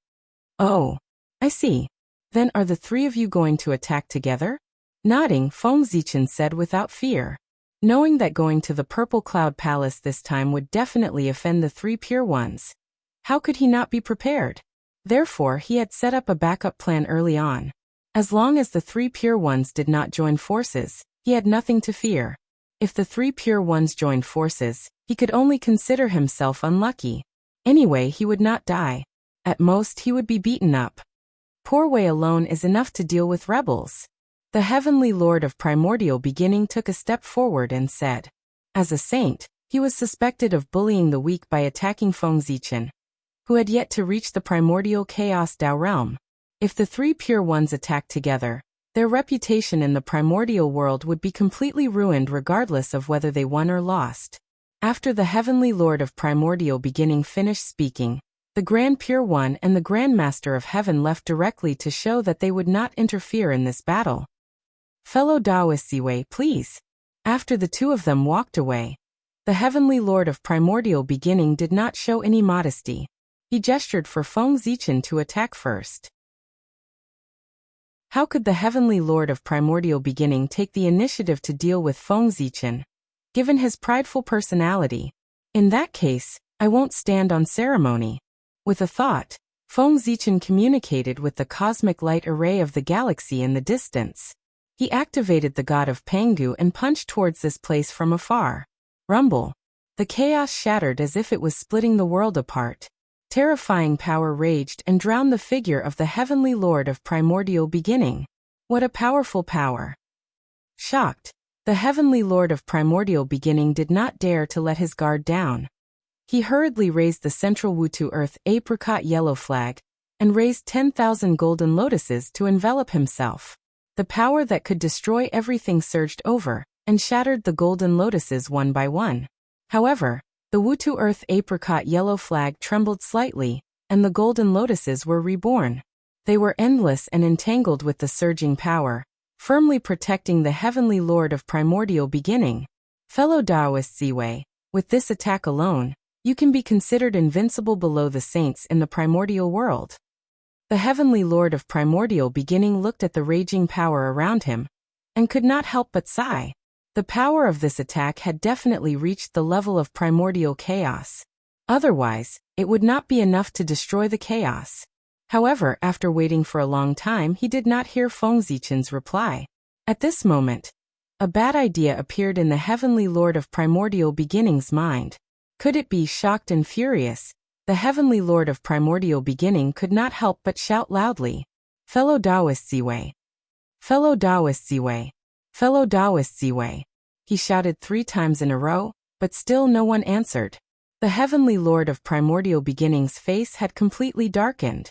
Oh, I see. Then are the three of you going to attack together? Nodding, Feng Zichen said without fear. Knowing that going to the Purple Cloud Palace this time would definitely offend the three pure ones. How could he not be prepared? Therefore, he had set up a backup plan early on. As long as the three pure ones did not join forces, he had nothing to fear. If the three pure ones joined forces, he could only consider himself unlucky. Anyway, he would not die. At most, he would be beaten up. Poor Wei alone is enough to deal with rebels. The Heavenly Lord of Primordial Beginning took a step forward and said. As a saint, he was suspected of bullying the weak by attacking Feng Zichen, who had yet to reach the primordial chaos Tao realm. If the three pure ones attacked together, their reputation in the primordial world would be completely ruined regardless of whether they won or lost. After the Heavenly Lord of Primordial Beginning finished speaking, the Grand Pure One and the Grand Master of Heaven left directly to show that they would not interfere in this battle. Fellow Taoist Ziwei, please. After the two of them walked away, the Heavenly Lord of Primordial Beginning did not show any modesty. He gestured for Feng Zichen to attack first. How could the Heavenly Lord of Primordial Beginning take the initiative to deal with Feng Zichen, given his prideful personality? In that case, I won't stand on ceremony. With a thought, Feng Zichen communicated with the cosmic light array of the galaxy in the distance. He activated the god of Pangu and punched towards this place from afar. Rumble. The chaos shattered as if it was splitting the world apart. Terrifying power raged and drowned the figure of the Heavenly Lord of Primordial Beginning. What a powerful power! Shocked, the Heavenly Lord of Primordial Beginning did not dare to let his guard down. He hurriedly raised the central Wutu Earth apricot yellow flag, and raised 10,000 golden lotuses to envelop himself. The power that could destroy everything surged over, and shattered the golden lotuses one by one. However, the Wutu Earth apricot yellow flag trembled slightly, and the golden lotuses were reborn. They were endless and entangled with the surging power, firmly protecting the Heavenly Lord of Primordial Beginning. Fellow Taoist Ziwei, with this attack alone, you can be considered invincible below the saints in the primordial world. The Heavenly Lord of Primordial Beginning looked at the raging power around him, and could not help but sigh. The power of this attack had definitely reached the level of primordial chaos. Otherwise, it would not be enough to destroy the chaos. However, after waiting for a long time, he did not hear Feng Zichen's reply. At this moment, a bad idea appeared in the Heavenly Lord of Primordial Beginning's mind. Could it be? Shocked and furious, the Heavenly Lord of Primordial Beginning could not help but shout loudly, Fellow Taoist Ziwei! Fellow Taoist Ziwei! Fellow Taoist Ziwei! He shouted 3 times in a row, but still no one answered. The Heavenly Lord of Primordial Beginning's face had completely darkened.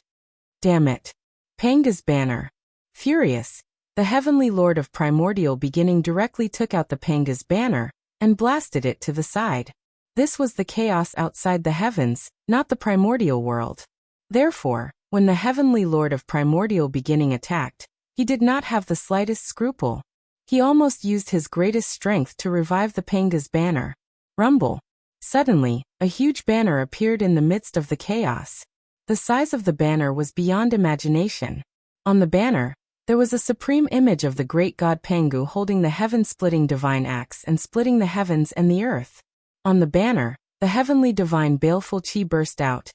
Damn it! Panga's banner! Furious, the Heavenly Lord of Primordial Beginning directly took out the Panga's banner, and blasted it to the side. This was the chaos outside the heavens, not the primordial world. Therefore, when the Heavenly Lord of Primordial Beginning attacked, he did not have the slightest scruple. He almost used his greatest strength to revive the Panga's banner. Rumble. Suddenly, a huge banner appeared in the midst of the chaos. The size of the banner was beyond imagination. On the banner, there was a supreme image of the great god Pangu holding the heaven-splitting divine axe and splitting the heavens and the earth. On the banner, the heavenly divine baleful chi burst out,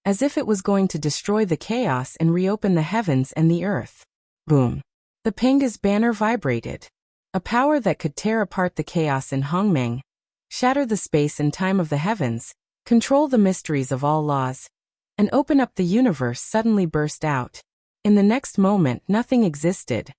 as if it was going to destroy the chaos and reopen the heavens and the earth. Boom. The Panga's banner vibrated. A power that could tear apart the chaos in Hongmeng, shatter the space and time of the heavens, control the mysteries of all laws, and open up the universe suddenly burst out. In the next moment, nothing existed.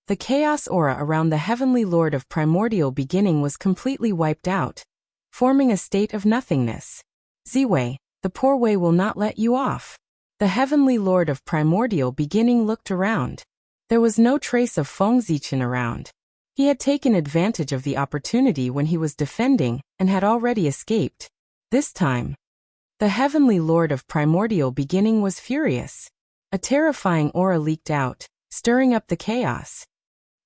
The chaos aura around the heavenly lord of primordial beginning was completely wiped out, forming a state of nothingness. Ziwei, the poor way will not let you off. The heavenly lord of primordial beginning looked around. There was no trace of Feng Zichen around. He had taken advantage of the opportunity when he was defending and had already escaped. This time, the heavenly lord of primordial beginning was furious. A terrifying aura leaked out, stirring up the chaos.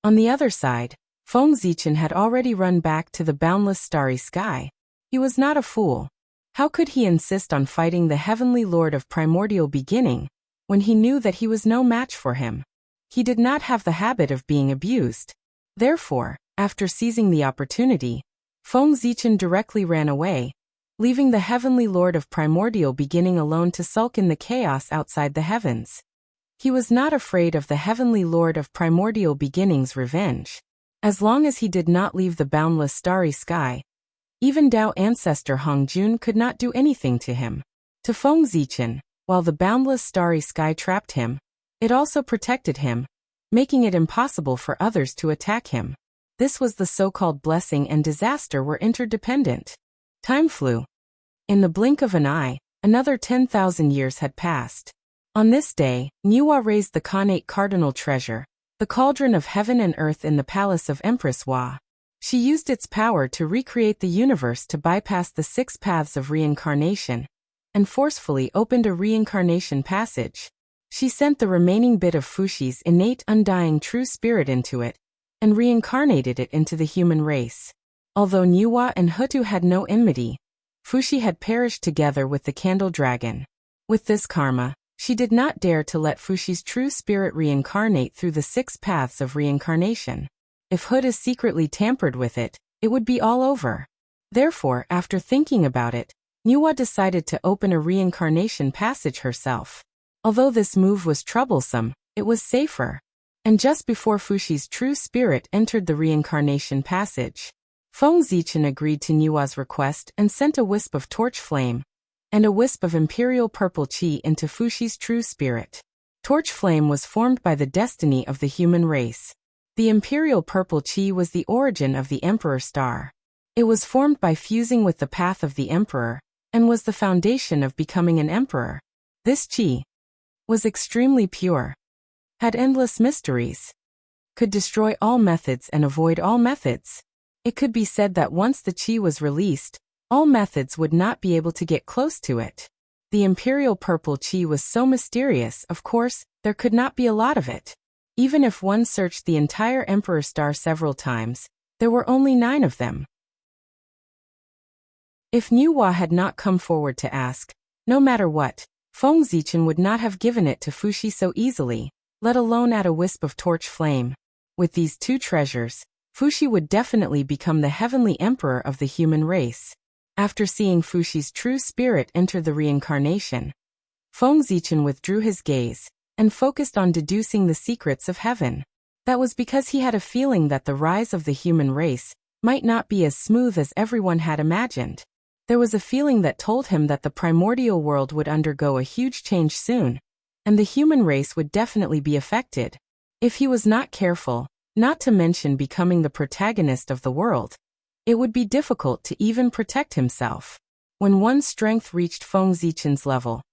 On the other side, Feng Zichen had already run back to the boundless starry sky. He was not a fool. How could he insist on fighting the heavenly lord of primordial beginning when he knew that he was no match for him? He did not have the habit of being abused. Therefore, after seizing the opportunity, Feng Zichen directly ran away, leaving the heavenly lord of primordial beginning alone to sulk in the chaos outside the heavens. He was not afraid of the heavenly lord of primordial beginning's revenge. As long as he did not leave the boundless starry sky, even Dao ancestor Hong Jun could not do anything to him. To Feng Zichen, while the boundless starry sky trapped him, it also protected him, making it impossible for others to attack him. This was the so-called blessing and disaster were interdependent. Time flew. In the blink of an eye, another 10,000 years had passed. On this day, Niwa raised the Khanate cardinal treasure, the cauldron of heaven and earth in the palace of Empress Hua. She used its power to recreate the universe to bypass the 6 paths of reincarnation, and forcefully opened a reincarnation passage. She sent the remaining bit of Fushi's innate undying true spirit into it, and reincarnated it into the human race. Although Niwa and Hutu had no enmity, Fushi had perished together with the candle dragon. With this karma, she did not dare to let Fushi's true spirit reincarnate through the 6 paths of reincarnation. If Hutu secretly tampered with it, it would be all over. Therefore, after thinking about it, Niwa decided to open a reincarnation passage herself. Although this move was troublesome, it was safer. And just before Fushi's true spirit entered the reincarnation passage, Feng Zichen agreed to Niwa's request and sent a wisp of torch flame and a wisp of imperial purple chi into Fushi's true spirit. Torch flame was formed by the destiny of the human race. The imperial purple chi was the origin of the Emperor Star. It was formed by fusing with the path of the Emperor, and was the foundation of becoming an emperor. This chi was extremely pure, had endless mysteries, could destroy all methods and avoid all methods. It could be said that once the chi was released, all methods would not be able to get close to it. The imperial purple chi was so mysterious, of course, there could not be a lot of it. Even if one searched the entire Emperor Star several times, there were only 9 of them. If Niwa had not come forward to ask, no matter what, Feng Zichen would not have given it to Fushi so easily, let alone add a wisp of torch flame. With these 2 treasures, Fushi would definitely become the heavenly emperor of the human race. After seeing Fushi's true spirit enter the reincarnation, Feng Zichen withdrew his gaze and focused on deducing the secrets of heaven. That was because he had a feeling that the rise of the human race might not be as smooth as everyone had imagined. There was a feeling that told him that the primordial world would undergo a huge change soon, and the human race would definitely be affected. If he was not careful, not to mention becoming the protagonist of the world, it would be difficult to even protect himself. When one's strength reached Feng Zichen's level,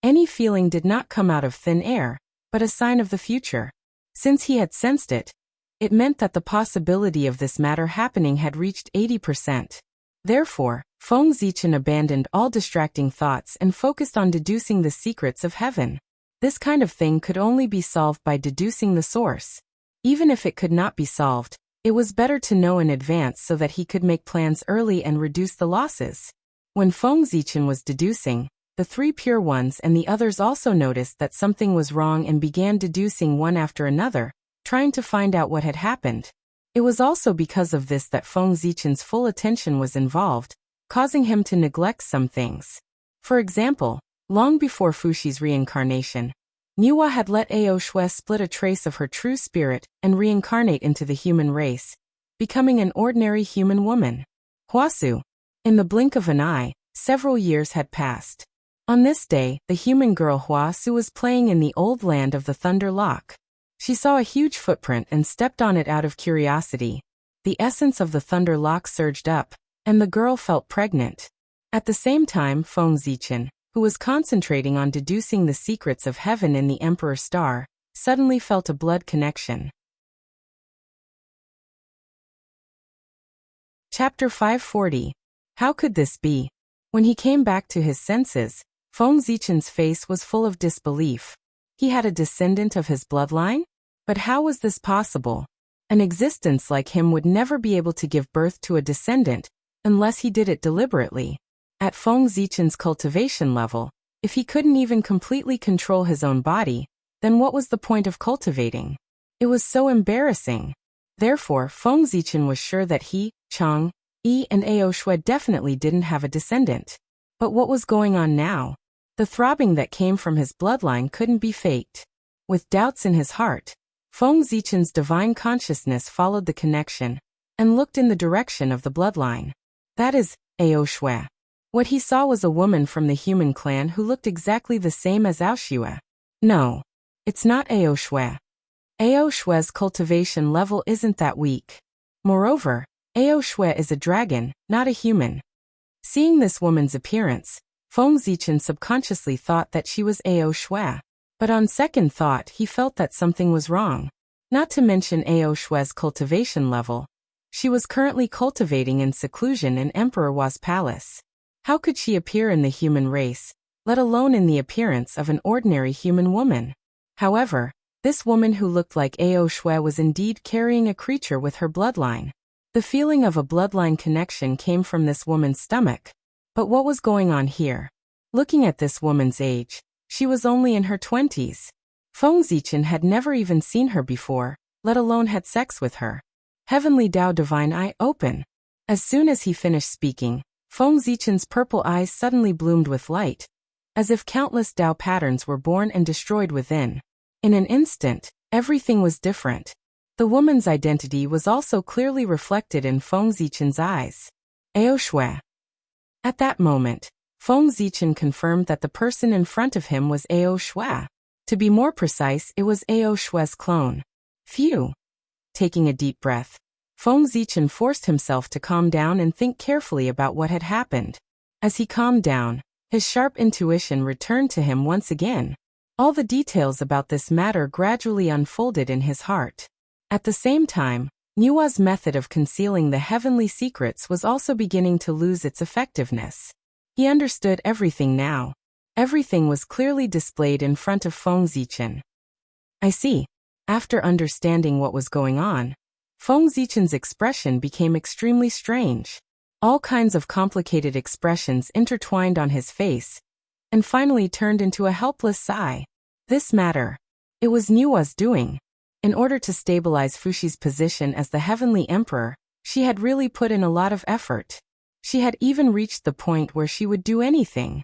any feeling did not come out of thin air, but a sign of the future. Since he had sensed it, it meant that the possibility of this matter happening had reached 80%. Therefore, Feng Zichen abandoned all distracting thoughts and focused on deducing the secrets of heaven. This kind of thing could only be solved by deducing the source. Even if it could not be solved, it was better to know in advance so that he could make plans early and reduce the losses. When Feng Zichen was deducing, the three pure ones and the others also noticed that something was wrong and began deducing one after another, trying to find out what had happened. It was also because of this that Feng Zichen's full attention was involved, causing him to neglect some things. For example, long before Fushi's reincarnation, Niwa had let Ao Shui split a trace of her true spirit and reincarnate into the human race, becoming an ordinary human woman. Huasu. In the blink of an eye, several years had passed. On this day, the human girl Huasu was playing in the old land of the Thunder Lock. She saw a huge footprint and stepped on it out of curiosity. The essence of the Thunder Lock surged up, and the girl felt pregnant. At the same time, Feng Zichen, who was concentrating on deducing the secrets of heaven in the Emperor Star, suddenly felt a blood connection. Chapter 540. How could this be? When he came back to his senses, Feng Zichen's face was full of disbelief. He had a descendant of his bloodline? But how was this possible? An existence like him would never be able to give birth to a descendant, unless he did it deliberately. At Feng Zichen's cultivation level, if he couldn't even completely control his own body, then what was the point of cultivating? It was so embarrassing. Therefore, Feng Zichen was sure that he, Chang, Yi and Ao Shui definitely didn't have a descendant. But what was going on now? The throbbing that came from his bloodline couldn't be faked. With doubts in his heart, Feng Zichen's divine consciousness followed the connection and looked in the direction of the bloodline. That is, Ao Shui. What he saw was a woman from the human clan who looked exactly the same as Ao Shui. No, it's not Ao Shui. Ao Shui's cultivation level isn't that weak. Moreover, Ao Shui is a dragon, not a human. Seeing this woman's appearance, Feng Zichen subconsciously thought that she was Ao Shui. But on second thought he felt that something was wrong. Not to mention Ao Shui's cultivation level. She was currently cultivating in seclusion in Emperor Hua's palace. How could she appear in the human race, let alone in the appearance of an ordinary human woman? However, this woman who looked like Ao Shui was indeed carrying a creature with her bloodline. The feeling of a bloodline connection came from this woman's stomach. But what was going on here? Looking at this woman's age, she was only in her 20s. Feng Zichen had never even seen her before, let alone had sex with her. Heavenly Tao Divine Eye open. As soon as he finished speaking, Feng Zichen's purple eyes suddenly bloomed with light, as if countless Tao patterns were born and destroyed within. In an instant, everything was different. The woman's identity was also clearly reflected in Feng Zichen's eyes. Ao Shui. At that moment, Feng Zichen confirmed that the person in front of him was Ao Shui. To be more precise, it was Ao Shui's clone. Phew. Taking a deep breath, Feng Zichen forced himself to calm down and think carefully about what had happened. As he calmed down, his sharp intuition returned to him once again. All the details about this matter gradually unfolded in his heart. At the same time, Niwa's method of concealing the heavenly secrets was also beginning to lose its effectiveness. He understood everything now. Everything was clearly displayed in front of Feng Zichen. I see. After understanding what was going on, Feng Zichen's expression became extremely strange. All kinds of complicated expressions intertwined on his face, and finally turned into a helpless sigh. This matter. It was Niwa's doing. In order to stabilize Fushi's position as the Heavenly Emperor, she had really put in a lot of effort. She had even reached the point where she would do anything.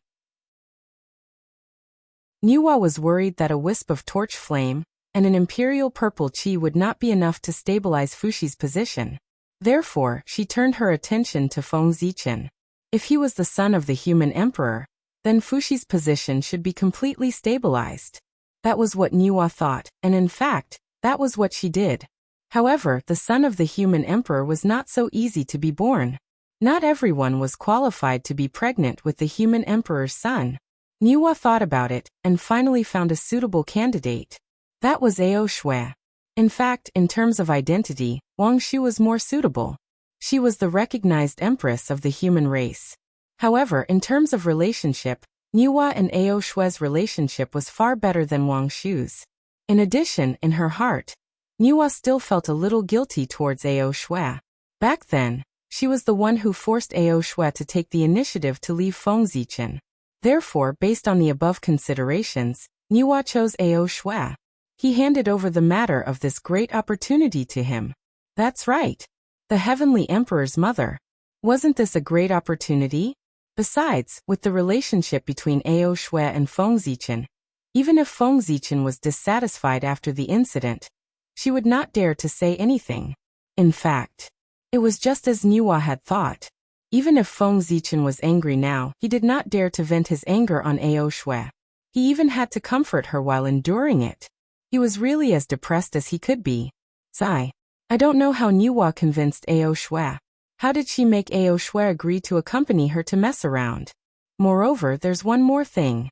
Niwa was worried that a wisp of torch flame and an imperial purple chi would not be enough to stabilize Fushi's position. Therefore, she turned her attention to Feng Zichen. If he was the son of the human emperor, then Fushi's position should be completely stabilized. That was what Niwa thought, and in fact, that was what she did. However, the son of the human emperor was not so easy to be born. Not everyone was qualified to be pregnant with the human emperor's son. Niwa thought about it and finally found a suitable candidate. That was Ao Shui. In fact, in terms of identity, Wang Shu was more suitable. She was the recognized empress of the human race. However, in terms of relationship, Niwa and Ao Shui's relationship was far better than Wang Shu's. In addition, in her heart, Niwa still felt a little guilty towards Ao Shui. Back then, she was the one who forced Ao Shui to take the initiative to leave Feng Zichen. Therefore, based on the above considerations, Niwa chose Ao Shui. He handed over the matter of this great opportunity to him. That's right. The Heavenly Emperor's mother. Wasn't this a great opportunity? Besides, with the relationship between Ao Shui and Feng Zichen, even if Feng Zichen was dissatisfied after the incident, she would not dare to say anything. In fact, it was just as Niwa had thought. Even if Feng Zichen was angry now, he did not dare to vent his anger on Ao Shui. He even had to comfort her while enduring it. He was really as depressed as he could be. Sigh. I don't know how Niwa convinced Ao Shui. How did she make Ao Shui agree to accompany her to mess around? Moreover, there's one more thing.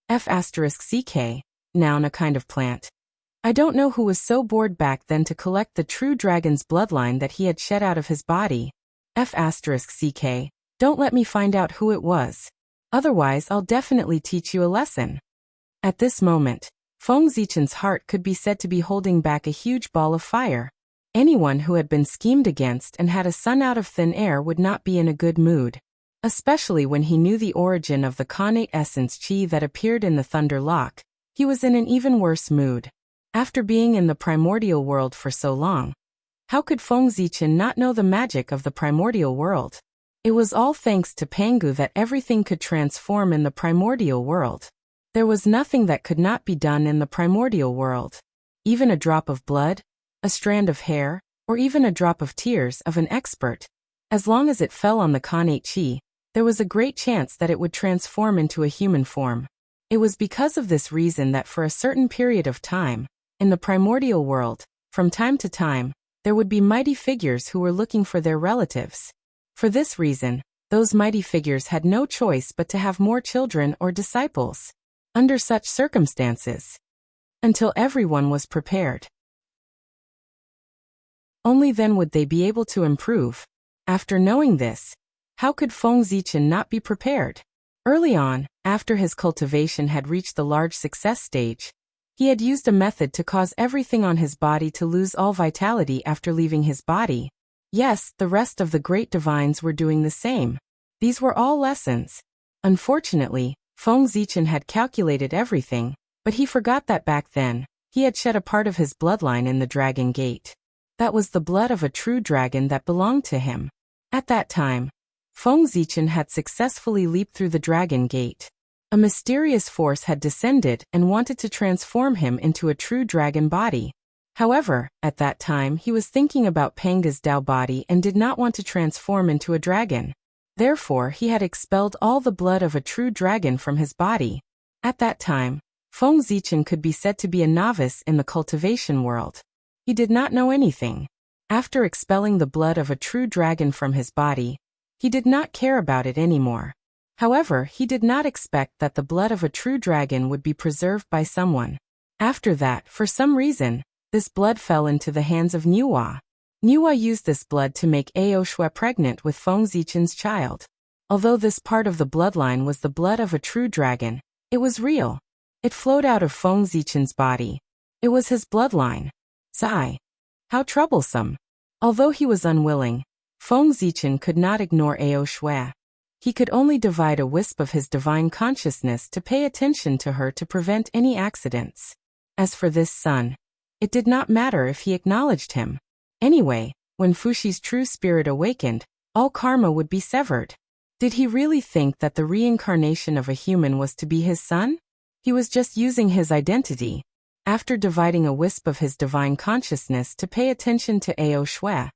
F*ck, noun, a kind of plant. I don't know who was so bored back then to collect the true dragon's bloodline that he had shed out of his body. F*ck, don't let me find out who it was. Otherwise I'll definitely teach you a lesson. At this moment, Feng Zichen's heart could be said to be holding back a huge ball of fire. Anyone who had been schemed against and had a son out of thin air would not be in a good mood. Especially when he knew the origin of the Khanate essence chi that appeared in the Thunder Lock, he was in an even worse mood. After being in the primordial world for so long, how could Feng Zichen not know the magic of the primordial world? It was all thanks to Pangu that everything could transform in the primordial world. There was nothing that could not be done in the primordial world. Even a drop of blood, a strand of hair, or even a drop of tears of an expert. As long as it fell on the Khanate chi, there was a great chance that it would transform into a human form. It was because of this reason that for a certain period of time, in the primordial world, from time to time, there would be mighty figures who were looking for their relatives. For this reason, those mighty figures had no choice but to have more children or disciples. Under such circumstances, until everyone was prepared, only then would they be able to improve. After knowing this, how could Feng Zichen not be prepared? Early on, after his cultivation had reached the large success stage, he had used a method to cause everything on his body to lose all vitality after leaving his body. Yes, the rest of the great divines were doing the same. These were all lessons. Unfortunately, Feng Zichen had calculated everything, but he forgot that back then, he had shed a part of his bloodline in the Dragon Gate. That was the blood of a true dragon that belonged to him. At that time, Feng Zichen had successfully leaped through the Dragon Gate. A mysterious force had descended and wanted to transform him into a true dragon body. However, at that time he was thinking about Panga's Dao body and did not want to transform into a dragon. Therefore, he had expelled all the blood of a true dragon from his body. At that time, Feng Zichen could be said to be a novice in the cultivation world. He did not know anything. After expelling the blood of a true dragon from his body, he did not care about it anymore. However, he did not expect that the blood of a true dragon would be preserved by someone. After that, for some reason, this blood fell into the hands of Niwa. Niwa used this blood to make Ao Shui pregnant with Feng Zichen's child. Although this part of the bloodline was the blood of a true dragon, it was real. It flowed out of Feng Zichen's body. It was his bloodline. Sigh. How troublesome. Although he was unwilling, Feng Zichen could not ignore Ao Shui. He could only divide a wisp of his divine consciousness to pay attention to her to prevent any accidents. As for this son, it did not matter if he acknowledged him. Anyway, when Fushi's true spirit awakened, all karma would be severed. Did he really think that the reincarnation of a human was to be his son? He was just using his identity. After dividing a wisp of his divine consciousness to pay attention to Ao Shui,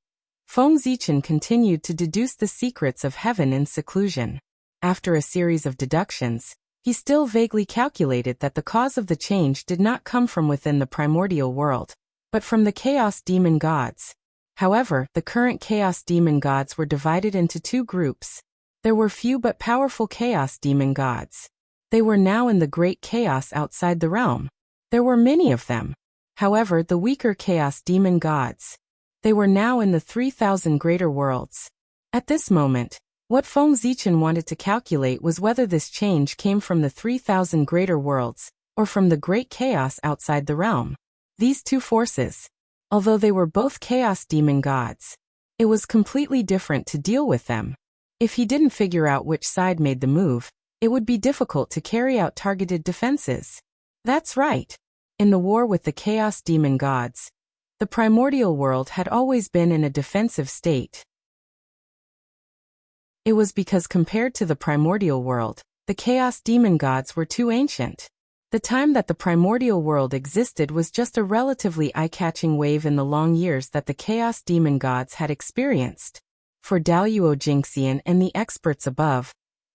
Feng Zichen continued to deduce the secrets of heaven in seclusion. After a series of deductions, he still vaguely calculated that the cause of the change did not come from within the primordial world, but from the chaos demon gods. However, the current chaos demon gods were divided into two groups. There were few but powerful chaos demon gods. They were now in the great chaos outside the realm. There were many of them. However, the weaker chaos demon gods, they were now in the 3,000 greater worlds. At this moment, what Feng Zichen wanted to calculate was whether this change came from the 3,000 greater worlds, or from the great chaos outside the realm. These two forces, Although they were both chaos demon gods, it was completely different to deal with them. If he didn't figure out which side made the move, it would be difficult to carry out targeted defenses. That's right. In the war with the chaos demon gods, the primordial world had always been in a defensive state. It was because compared to the primordial world, the chaos demon gods were too ancient. The time that the primordial world existed was just a relatively eye-catching wave in the long years that the chaos demon gods had experienced. For Daluo Jinxian and the experts above,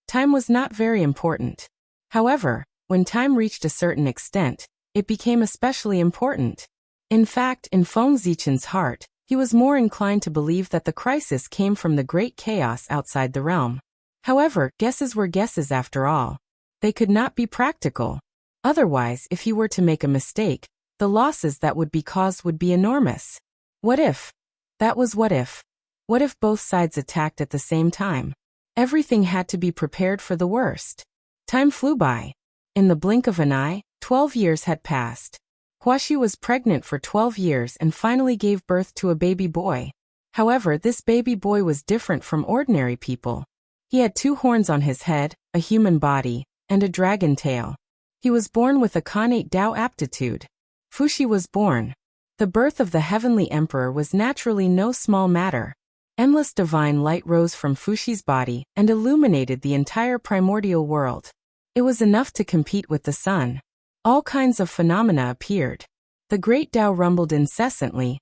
time was not very important. However, when time reached a certain extent, it became especially important. In fact, in Feng Zichen's heart, he was more inclined to believe that the crisis came from the great chaos outside the realm. However, guesses were guesses after all. They could not be practical. Otherwise, if he were to make a mistake, the losses that would be caused would be enormous. What if? That was what if. What if both sides attacked at the same time? Everything had to be prepared for the worst. Time flew by. In the blink of an eye, 12 years had passed. Huaxi was pregnant for 12 years and finally gave birth to a baby boy. However, this baby boy was different from ordinary people. He had 2 horns on his head, a human body, and a dragon tail. He was born with a connate Dao aptitude. Fuxi was born. The birth of the heavenly emperor was naturally no small matter. Endless divine light rose from Fuxi's body and illuminated the entire primordial world. It was enough to compete with the sun. All kinds of phenomena appeared. The great Tao rumbled incessantly,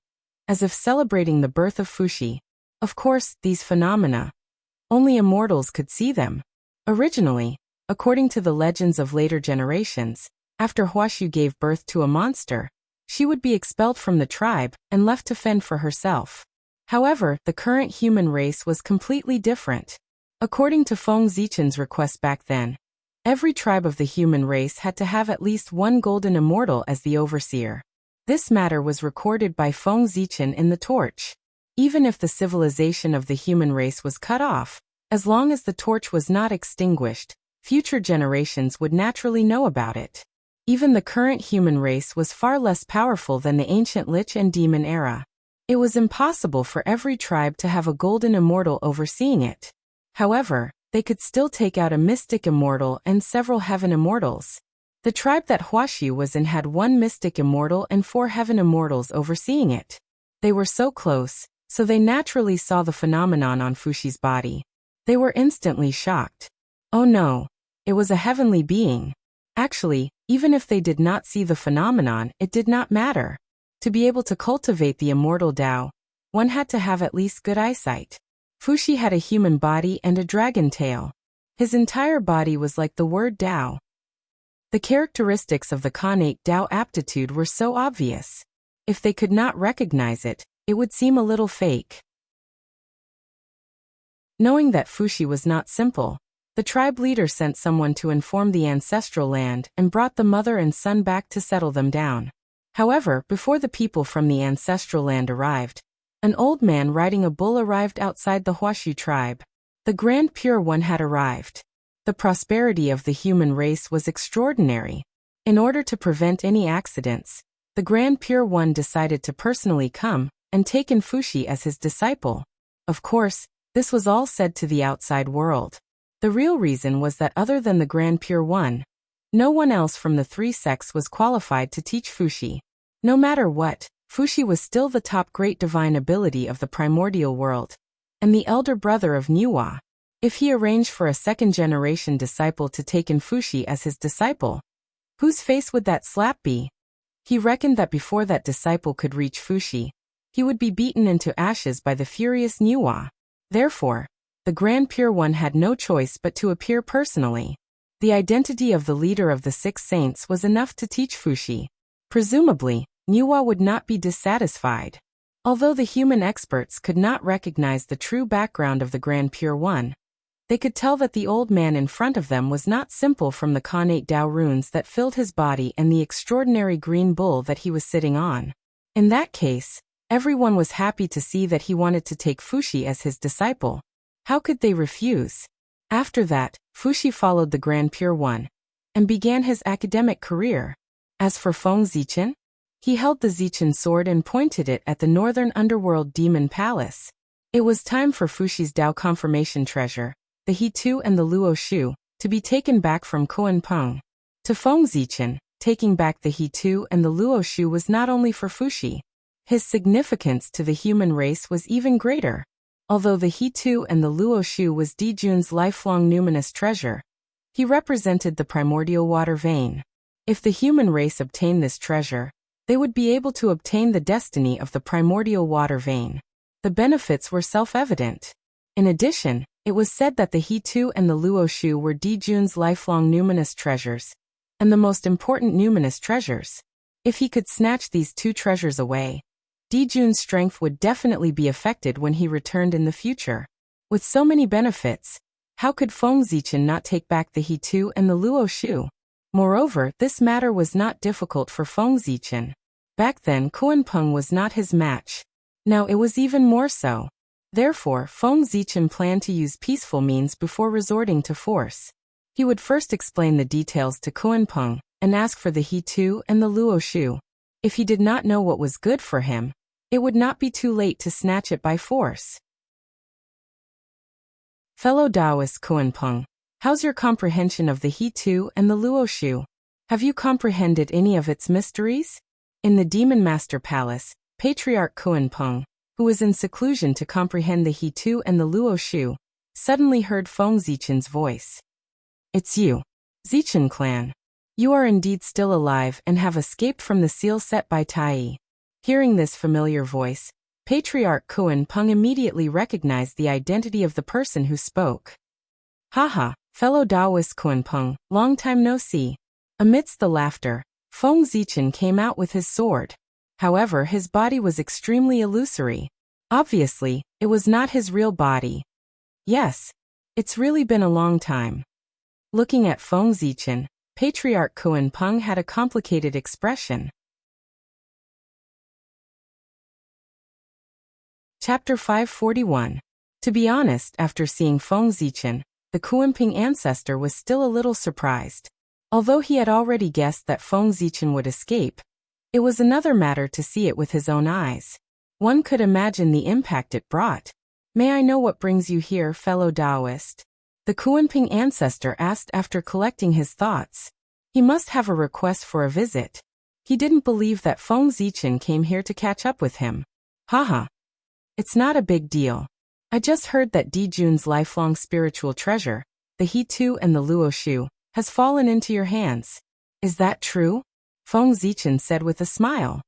as if celebrating the birth of Fuxi. Of course, these phenomena, only immortals could see them. Originally, according to the legends of later generations, after Huaxu gave birth to a monster, she would be expelled from the tribe and left to fend for herself. However, the current human race was completely different. According to Feng Zichen's request back then, every tribe of the human race had to have at least one golden immortal as the overseer. This matter was recorded by Feng Zichen in the torch. Even if the civilization of the human race was cut off, as long as the torch was not extinguished, future generations would naturally know about it. Even the current human race was far less powerful than the ancient Lich and Demon era. It was impossible for every tribe to have a golden immortal overseeing it. However, they could still take out a mystic immortal and several heaven immortals. The tribe that Huaxu was in had 1 mystic immortal and 4 heaven immortals overseeing it. They were so close, so they naturally saw the phenomenon on Fuxi's body. They were instantly shocked. Oh no, it was a heavenly being. Actually, even if they did not see the phenomenon, it did not matter. To be able to cultivate the immortal Tao, one had to have at least good eyesight. Fuxi had a human body and a dragon tail. His entire body was like the word Tao. The characteristics of the connate Tao aptitude were so obvious. If they could not recognize it, it would seem a little fake. Knowing that Fuxi was not simple, the tribe leader sent someone to inform the ancestral land and brought the mother and son back to settle them down. However, before the people from the ancestral land arrived, an old man riding a bull arrived outside the Huaxu tribe. The Grand Pure One had arrived. The prosperity of the human race was extraordinary. In order to prevent any accidents, the Grand Pure One decided to personally come and take in Fuxi as his disciple. Of course, this was all said to the outside world. The real reason was that other than the Grand Pure One, no one else from the 3 sects was qualified to teach Fuxi. No matter what, Fuxi was still the top great divine ability of the primordial world, and the elder brother of Nuwa. If he arranged for a second-generation disciple to take in Fuxi as his disciple, whose face would that slap be? He reckoned that before that disciple could reach Fuxi, he would be beaten into ashes by the furious Nuwa. Therefore, the Grand Pure One had no choice but to appear personally. The identity of the leader of the 6 saints was enough to teach Fuxi. Presumably, Nuwa would not be dissatisfied. Although the human experts could not recognize the true background of the Grand Pure One, they could tell that the old man in front of them was not simple from the connate Tao runes that filled his body and the extraordinary green bull that he was sitting on. In that case, everyone was happy to see that he wanted to take Fuxi as his disciple. How could they refuse? After that, Fuxi followed the Grand Pure One and began his academic career. As for Feng Zichen, He held the Zichen sword and pointed it at the northern underworld demon palace. It was time for Fushi's Dao confirmation treasure, the He-Tu and the Luo Shu, to be taken back from Kuan Peng. To Feng Zichen, taking back the He-Tu and the Luo Shu was not only for Fushi. His significance to the human race was even greater. Although the He-Tu and the Luo Shu was Dijun's lifelong numinous treasure, he represented the primordial water vein. If the human race obtained this treasure, they would be able to obtain the destiny of the primordial water vein. The benefits were self-evident. In addition, it was said that the He-Tu and the Luo Shu were Dijun's lifelong numinous treasures, and the most important numinous treasures. If he could snatch these two treasures away, Dijun's strength would definitely be affected when he returned in the future. With so many benefits, how could Feng Zichen not take back the He-Tu and the Luo Shu? Moreover, this matter was not difficult for Feng Zichen. Back then, Kuan Peng was not his match. Now it was even more so. Therefore, Feng Zichen planned to use peaceful means before resorting to force. He would first explain the details to Kuan Peng and ask for the He-Tu and the Luo Shu. If he did not know what was good for him, it would not be too late to snatch it by force. Fellow Taoist Kuan Peng, how's your comprehension of the He-Tu and the Luo Shu? Have you comprehended any of its mysteries? In the Demon Master Palace, Patriarch Kuan Peng, who was in seclusion to comprehend the He-Tu and the Luo Shu, suddenly heard Feng Zichen's voice. It's you, Zichen clan. You are indeed still alive and have escaped from the seal set by Tai. Hearing this familiar voice, Patriarch Kuan Peng immediately recognized the identity of the person who spoke. Haha, fellow Taoist Kuan Peng, long time no see. Amidst the laughter, Feng Zichen came out with his sword. However, his body was extremely illusory. Obviously, it was not his real body. Yes, it's really been a long time. Looking at Feng Zichen, Patriarch Kuan Peng had a complicated expression. Chapter 541. To be honest, after seeing Feng Zichen, the Kuanping ancestor was still a little surprised. Although he had already guessed that Feng Zichen would escape, it was another matter to see it with his own eyes. One could imagine the impact it brought. May I know what brings you here, fellow Taoist? The Kuanping ancestor asked after collecting his thoughts. He must have a request for a visit. He didn't believe that Feng Zichen came here to catch up with him. Haha. It's not a big deal. I just heard that Dijun's lifelong spiritual treasure, the He-Tu and the Luo Shu, has fallen into your hands. Is that true? Feng Zichen said with a smile.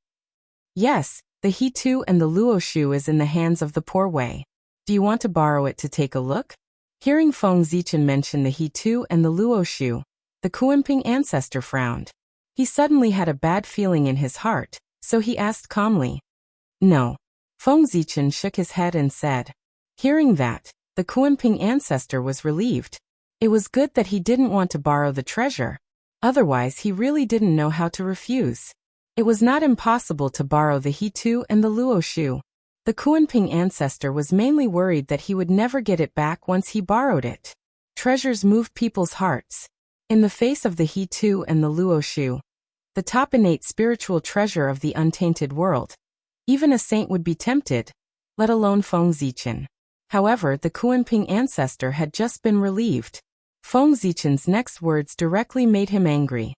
Yes, the He-Tu and the Luo Shu is in the hands of the poor Wei. Do you want to borrow it to take a look? Hearing Feng Zichen mention the He-Tu and the Luo Shu, the Kuanping ancestor frowned. He suddenly had a bad feeling in his heart, so he asked calmly. No. Feng Zichen shook his head and said. Hearing that, the Kuanping ancestor was relieved. It was good that he didn't want to borrow the treasure. Otherwise, he really didn't know how to refuse. It was not impossible to borrow the He-Tu and the Luo Shu. The Kuanping ancestor was mainly worried that he would never get it back once he borrowed it. Treasures move people's hearts. In the face of the He-Tu and the Luo Shu, the top innate spiritual treasure of the untainted world, even a saint would be tempted, let alone Feng Zichen. However, the Kuanping ancestor had just been relieved. Feng Zichen's next words directly made him angry.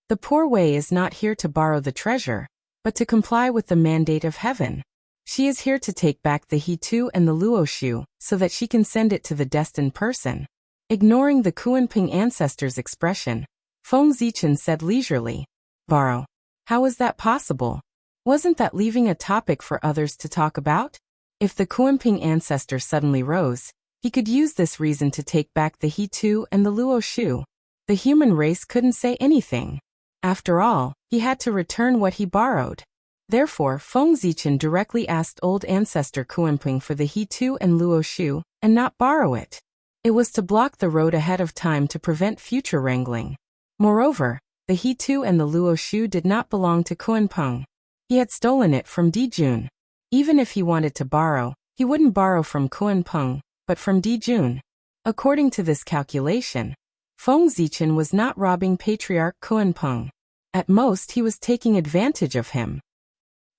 The poor Wei is not here to borrow the treasure, but to comply with the mandate of heaven. She is here to take back the He-Tu and the Luo Shu, so that she can send it to the destined person. Ignoring the Kuanping ancestor's expression, Feng Zichen said leisurely, Borrow. How is that possible? Wasn't that leaving a topic for others to talk about? If the Kuanping ancestor suddenly rose, he could use this reason to take back the He-Tu and the Luo Shu. The human race couldn't say anything. After all, he had to return what he borrowed. Therefore, Feng Zichen directly asked old ancestor Kuanping for the He-Tu and Luo Shu, and not borrow it. It was to block the road ahead of time to prevent future wrangling. Moreover, the He-Tu and the Luo Shu did not belong to Kuanping. He had stolen it from Dijun. Even if he wanted to borrow, he wouldn't borrow from Kuanping, but from Dijun. According to this calculation, Feng Zichen was not robbing Patriarch Kuanping. At most, he was taking advantage of him.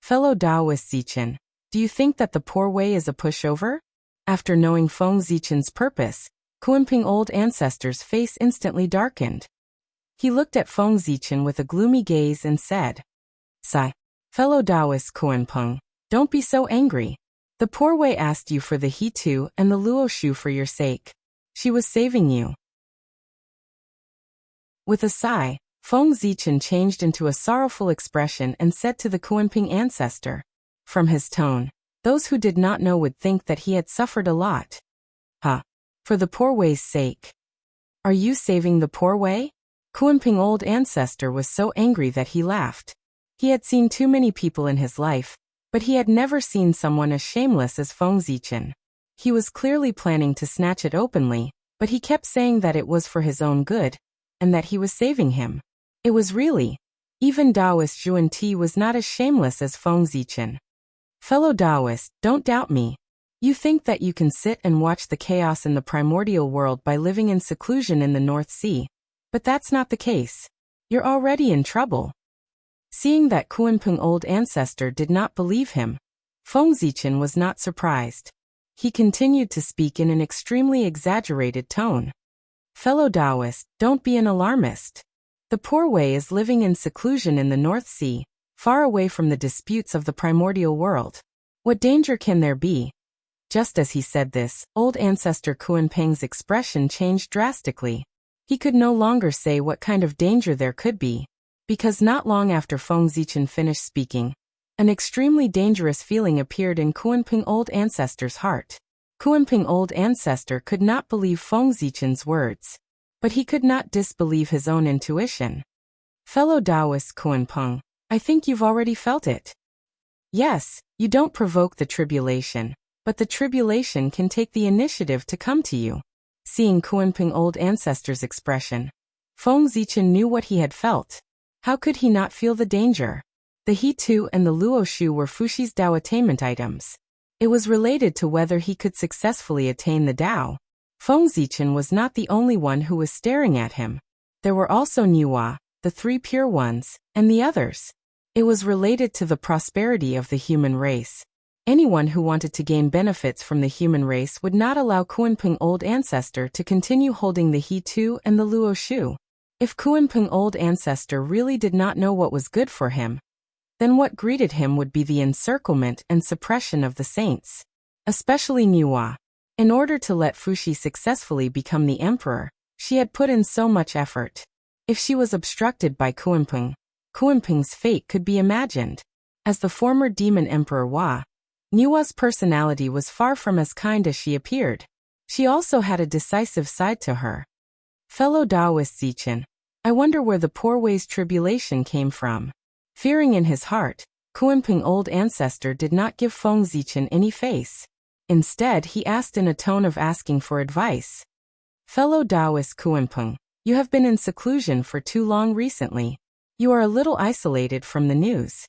Fellow Taoist Zichen, do you think that the poor way is a pushover? After knowing Feng Zichen's purpose, Kuanping old ancestor's face instantly darkened. He looked at Feng Zichen with a gloomy gaze and said, Sigh. Fellow Taoist Kuanping, don't be so angry. The poor way asked you for the He Tu and the Luo Shu for your sake. She was saving you. With a sigh, Feng Zichen changed into a sorrowful expression and said to the Kuanping ancestor. From his tone, those who did not know would think that he had suffered a lot. Huh. For the poor way's sake. Are you saving the poor way? Kuanping old ancestor was so angry that he laughed. He had seen too many people in his life, but he had never seen someone as shameless as Feng Zichen. He was clearly planning to snatch it openly, but he kept saying that it was for his own good, and that he was saving him. It was really. Even Taoist Zhuan Ti was not as shameless as Feng Zichen. Fellow Taoist, don't doubt me. You think that you can sit and watch the chaos in the primordial world by living in seclusion in the North Sea. But that's not the case. You're already in trouble. Seeing that Kuanping old ancestor did not believe him, Feng Zichen was not surprised. He continued to speak in an extremely exaggerated tone. Fellow Taoist, don't be an alarmist. The poor way is living in seclusion in the North Sea, far away from the disputes of the primordial world. What danger can there be? Just as he said this, old ancestor Kuanping's expression changed drastically. He could no longer say what kind of danger there could be, because not long after Feng Zichen finished speaking, an extremely dangerous feeling appeared in Kuanping old ancestor's heart. Kuanping old ancestor could not believe Feng Zichen's words, but he could not disbelieve his own intuition. Fellow Taoist Kuanping, I think you've already felt it. Yes, you don't provoke the tribulation, but the tribulation can take the initiative to come to you. Seeing Kuanping old ancestor's expression, Feng Zichen knew what he had felt. How could he not feel the danger? The He Tu and the Luo Shu were Fushi's Dao attainment items. It was related to whether he could successfully attain the Dao. Feng Zichen was not the only one who was staring at him. There were also Niwa, the three pure ones, and the others. It was related to the prosperity of the human race. Anyone who wanted to gain benefits from the human race would not allow Kuanping old ancestor to continue holding the He Tu and the Luo Shu. If Kuanping old ancestor really did not know what was good for him, then what greeted him would be the encirclement and suppression of the saints, especially Niwa. In order to let Fushi successfully become the emperor, she had put in so much effort. If she was obstructed by Kuanping, Kuanping's fate could be imagined. As the former demon emperor Hua, Niwa's personality was far from as kind as she appeared. She also had a decisive side to her. Fellow Taoist Zichen, I wonder where the poor way's tribulation came from. Fearing in his heart, Kuanping old ancestor did not give Feng Zichen any face. Instead, he asked in a tone of asking for advice. Fellow Taoist Kuanping, you have been in seclusion for too long recently. You are a little isolated from the news.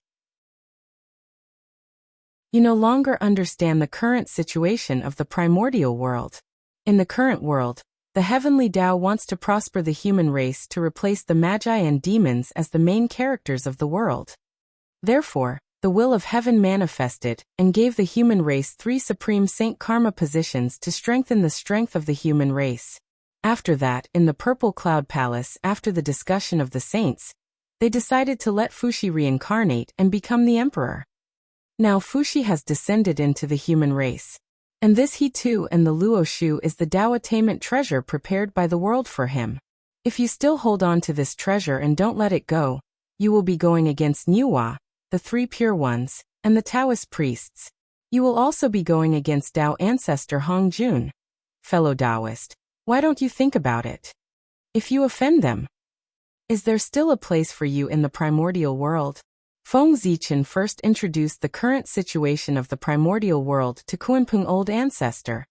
You no longer understand the current situation of the primordial world. In the current world, the heavenly Tao wants to prosper the human race to replace the magi and demons as the main characters of the world. Therefore, the will of heaven manifested and gave the human race 3 supreme saint karma positions to strengthen the strength of the human race. After that, in the Purple Cloud Palace, after the discussion of the saints, they decided to let Fushi reincarnate and become the emperor. Now Fushi has descended into the human race. And this He Tu and the Luo Shu is the Dao attainment treasure prepared by the world for him. If you still hold on to this treasure and don't let it go, you will be going against Niwa, the 3 pure ones, and the Taoist priests. You will also be going against Dao ancestor Hong Jun. Fellow Taoist, why don't you think about it? If you offend them, is there still a place for you in the primordial world? Feng Zichen first introduced the current situation of the primordial world to Kuanping old ancestor,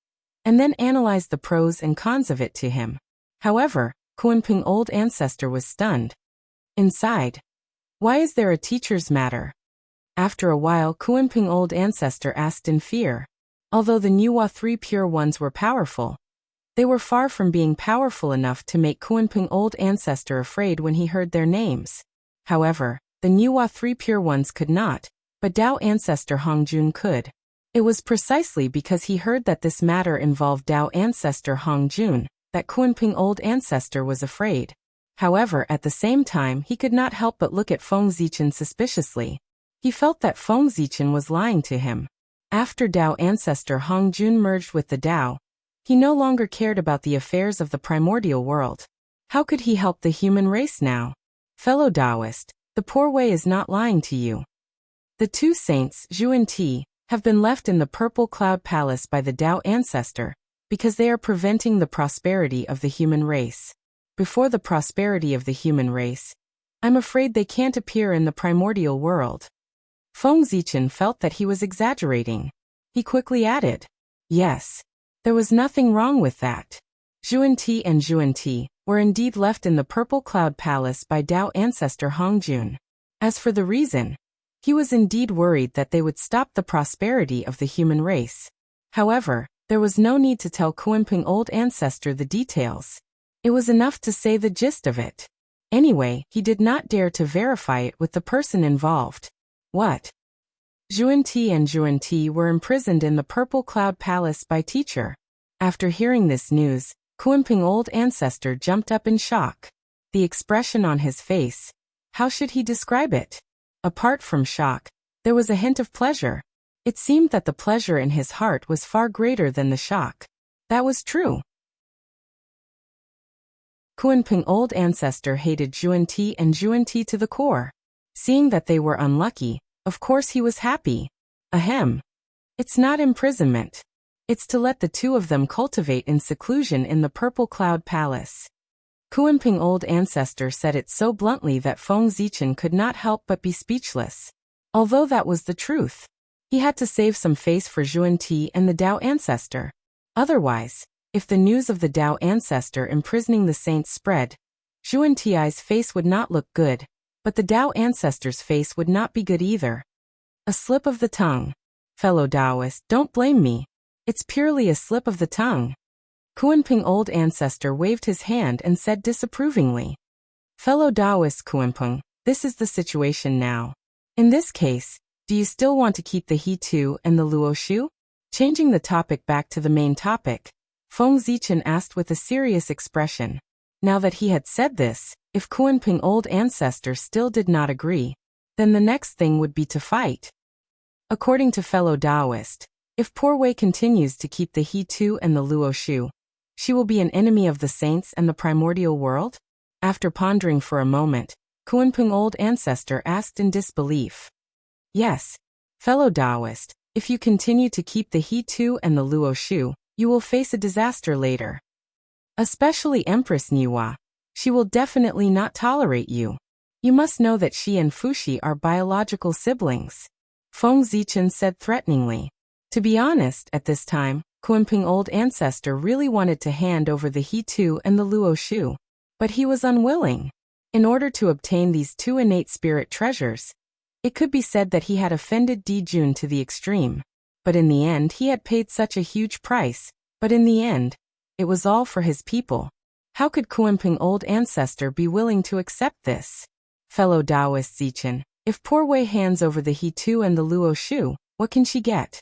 and then analyzed the pros and cons of it to him. However, Kuanping old ancestor was stunned. Inside, why is there a teacher's matter? After a while, Kuanping old ancestor asked in fear. Although the Niwa 3 pure ones were powerful, they were far from being powerful enough to make Kuanping old ancestor afraid when he heard their names. However, the Niwa 3 pure ones could not, but Tao ancestor Hongjun could. It was precisely because he heard that this matter involved Tao ancestor Hongjun that Kunping old ancestor was afraid. However, at the same time he could not help but look at Feng Zichen suspiciously. He felt that Feng Zichen was lying to him. After Tao ancestor Hongjun merged with the Tao, he no longer cared about the affairs of the primordial world. How could he help the human race now? Fellow Taoist, the poor way is not lying to you. The two saints, Zhu and Ti, have been left in the purple cloud palace by the Tao ancestor, because they are preventing the prosperity of the human race. Before the prosperity of the human race, I'm afraid they can't appear in the primordial world. Feng Zichen felt that he was exaggerating. He quickly added, yes. There was nothing wrong with that. Zhuan-Ti and Zhuan-Ti were indeed left in the purple cloud palace by Tao ancestor Hongjun. As for the reason, he was indeed worried that they would stop the prosperity of the human race. However, there was no need to tell Kunping old ancestor the details. It was enough to say the gist of it. Anyway, he did not dare to verify it with the person involved. What? Zhuan-Ti and Zhuan-Ti were imprisoned in the purple cloud palace by teacher. After hearing this news, Kunping old ancestor jumped up in shock. The expression on his face, how should he describe it? Apart from shock, there was a hint of pleasure. It seemed that the pleasure in his heart was far greater than the shock. That was true. Kunping old ancestor hated Zhuan-Ti and Zhuan-Ti to the core. Seeing that they were unlucky, of course he was happy. Ahem. It's not imprisonment. It's to let the two of them cultivate in seclusion in the purple cloud palace. Kunping old ancestor said it so bluntly that Feng Zichen could not help but be speechless. Although that was the truth, he had to save some face for Zhuan-Ti and the Tao ancestor. Otherwise, if the news of the Tao ancestor imprisoning the saints spread, Zhuan-Ti's face would not look good, but the Tao ancestor's face would not be good either. A slip of the tongue. Fellow Taoist, don't blame me. It's purely a slip of the tongue. Kunping old ancestor waved his hand and said disapprovingly. Fellow Taoist Kunping, this is the situation now. In this case, do you still want to keep the He-Tu and the Luoshu? Changing the topic back to the main topic, Feng Zichen asked with a serious expression. Now that he had said this, if Kunping old ancestor still did not agree, then the next thing would be to fight. According to fellow Taoist, if Poor Wei continues to keep the He-Tu and the Luoshu, she will be an enemy of the saints and the primordial world? After pondering for a moment, Kunping old ancestor asked in disbelief. Yes, fellow Taoist, if you continue to keep the He-Tu and the Luoshu, you will face a disaster later. Especially Empress Niwa. She will definitely not tolerate you. You must know that she and Fuxi are biological siblings. Feng Zichen said threateningly. To be honest, at this time, Kunping old ancestor really wanted to hand over the He-Tu and the Luoshu, but he was unwilling. In order to obtain these two innate spirit treasures, it could be said that he had offended Di Jun to the extreme. But in the end he had paid such a huge price, but in the end, it was all for his people. How could Kunping old ancestor be willing to accept this? Fellow Taoist Zichen, if Poor Wei hands over the He-Tu and the Luoshu, what can she get?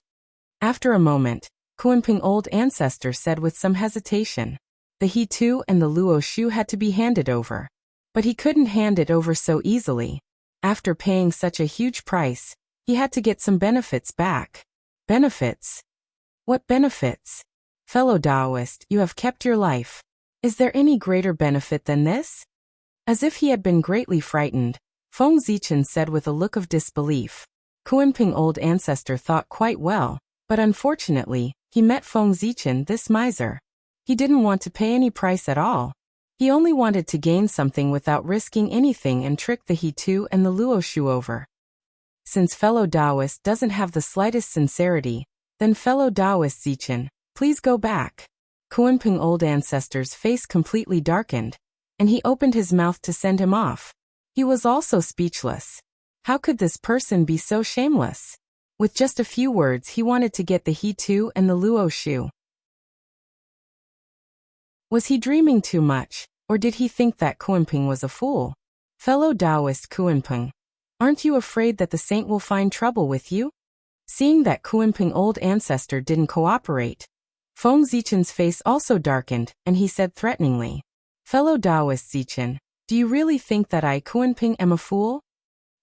After a moment, Kunping old ancestor said with some hesitation. The He-Tu and the Luoshu had to be handed over. But he couldn't hand it over so easily. After paying such a huge price, he had to get some benefits back. Benefits? What benefits? Fellow Taoist, you have kept your life. Is there any greater benefit than this? As if he had been greatly frightened, Feng Zichen said with a look of disbelief. Kunping old ancestor thought quite well, but unfortunately, he met Feng Zichen, this miser. He didn't want to pay any price at all. He only wanted to gain something without risking anything and trick the He-Tu and the Luoshu over. Since fellow Taoist doesn't have the slightest sincerity, then fellow Taoist Zichen, please go back. Kunping old ancestor's face completely darkened, and he opened his mouth to send him off. He was also speechless. How could this person be so shameless? With just a few words he wanted to get the He-Tu and the Luoshu. Was he dreaming too much, or did he think that Kunping was a fool? Fellow Taoist Kunping, Aren't you afraid that the saint will find trouble with you? Seeing that Kunpeng old ancestor didn't cooperate, Feng Zichen's face also darkened, and he said threateningly, "Fellow Taoist Zichen, do you really think that I Kunpeng am a fool?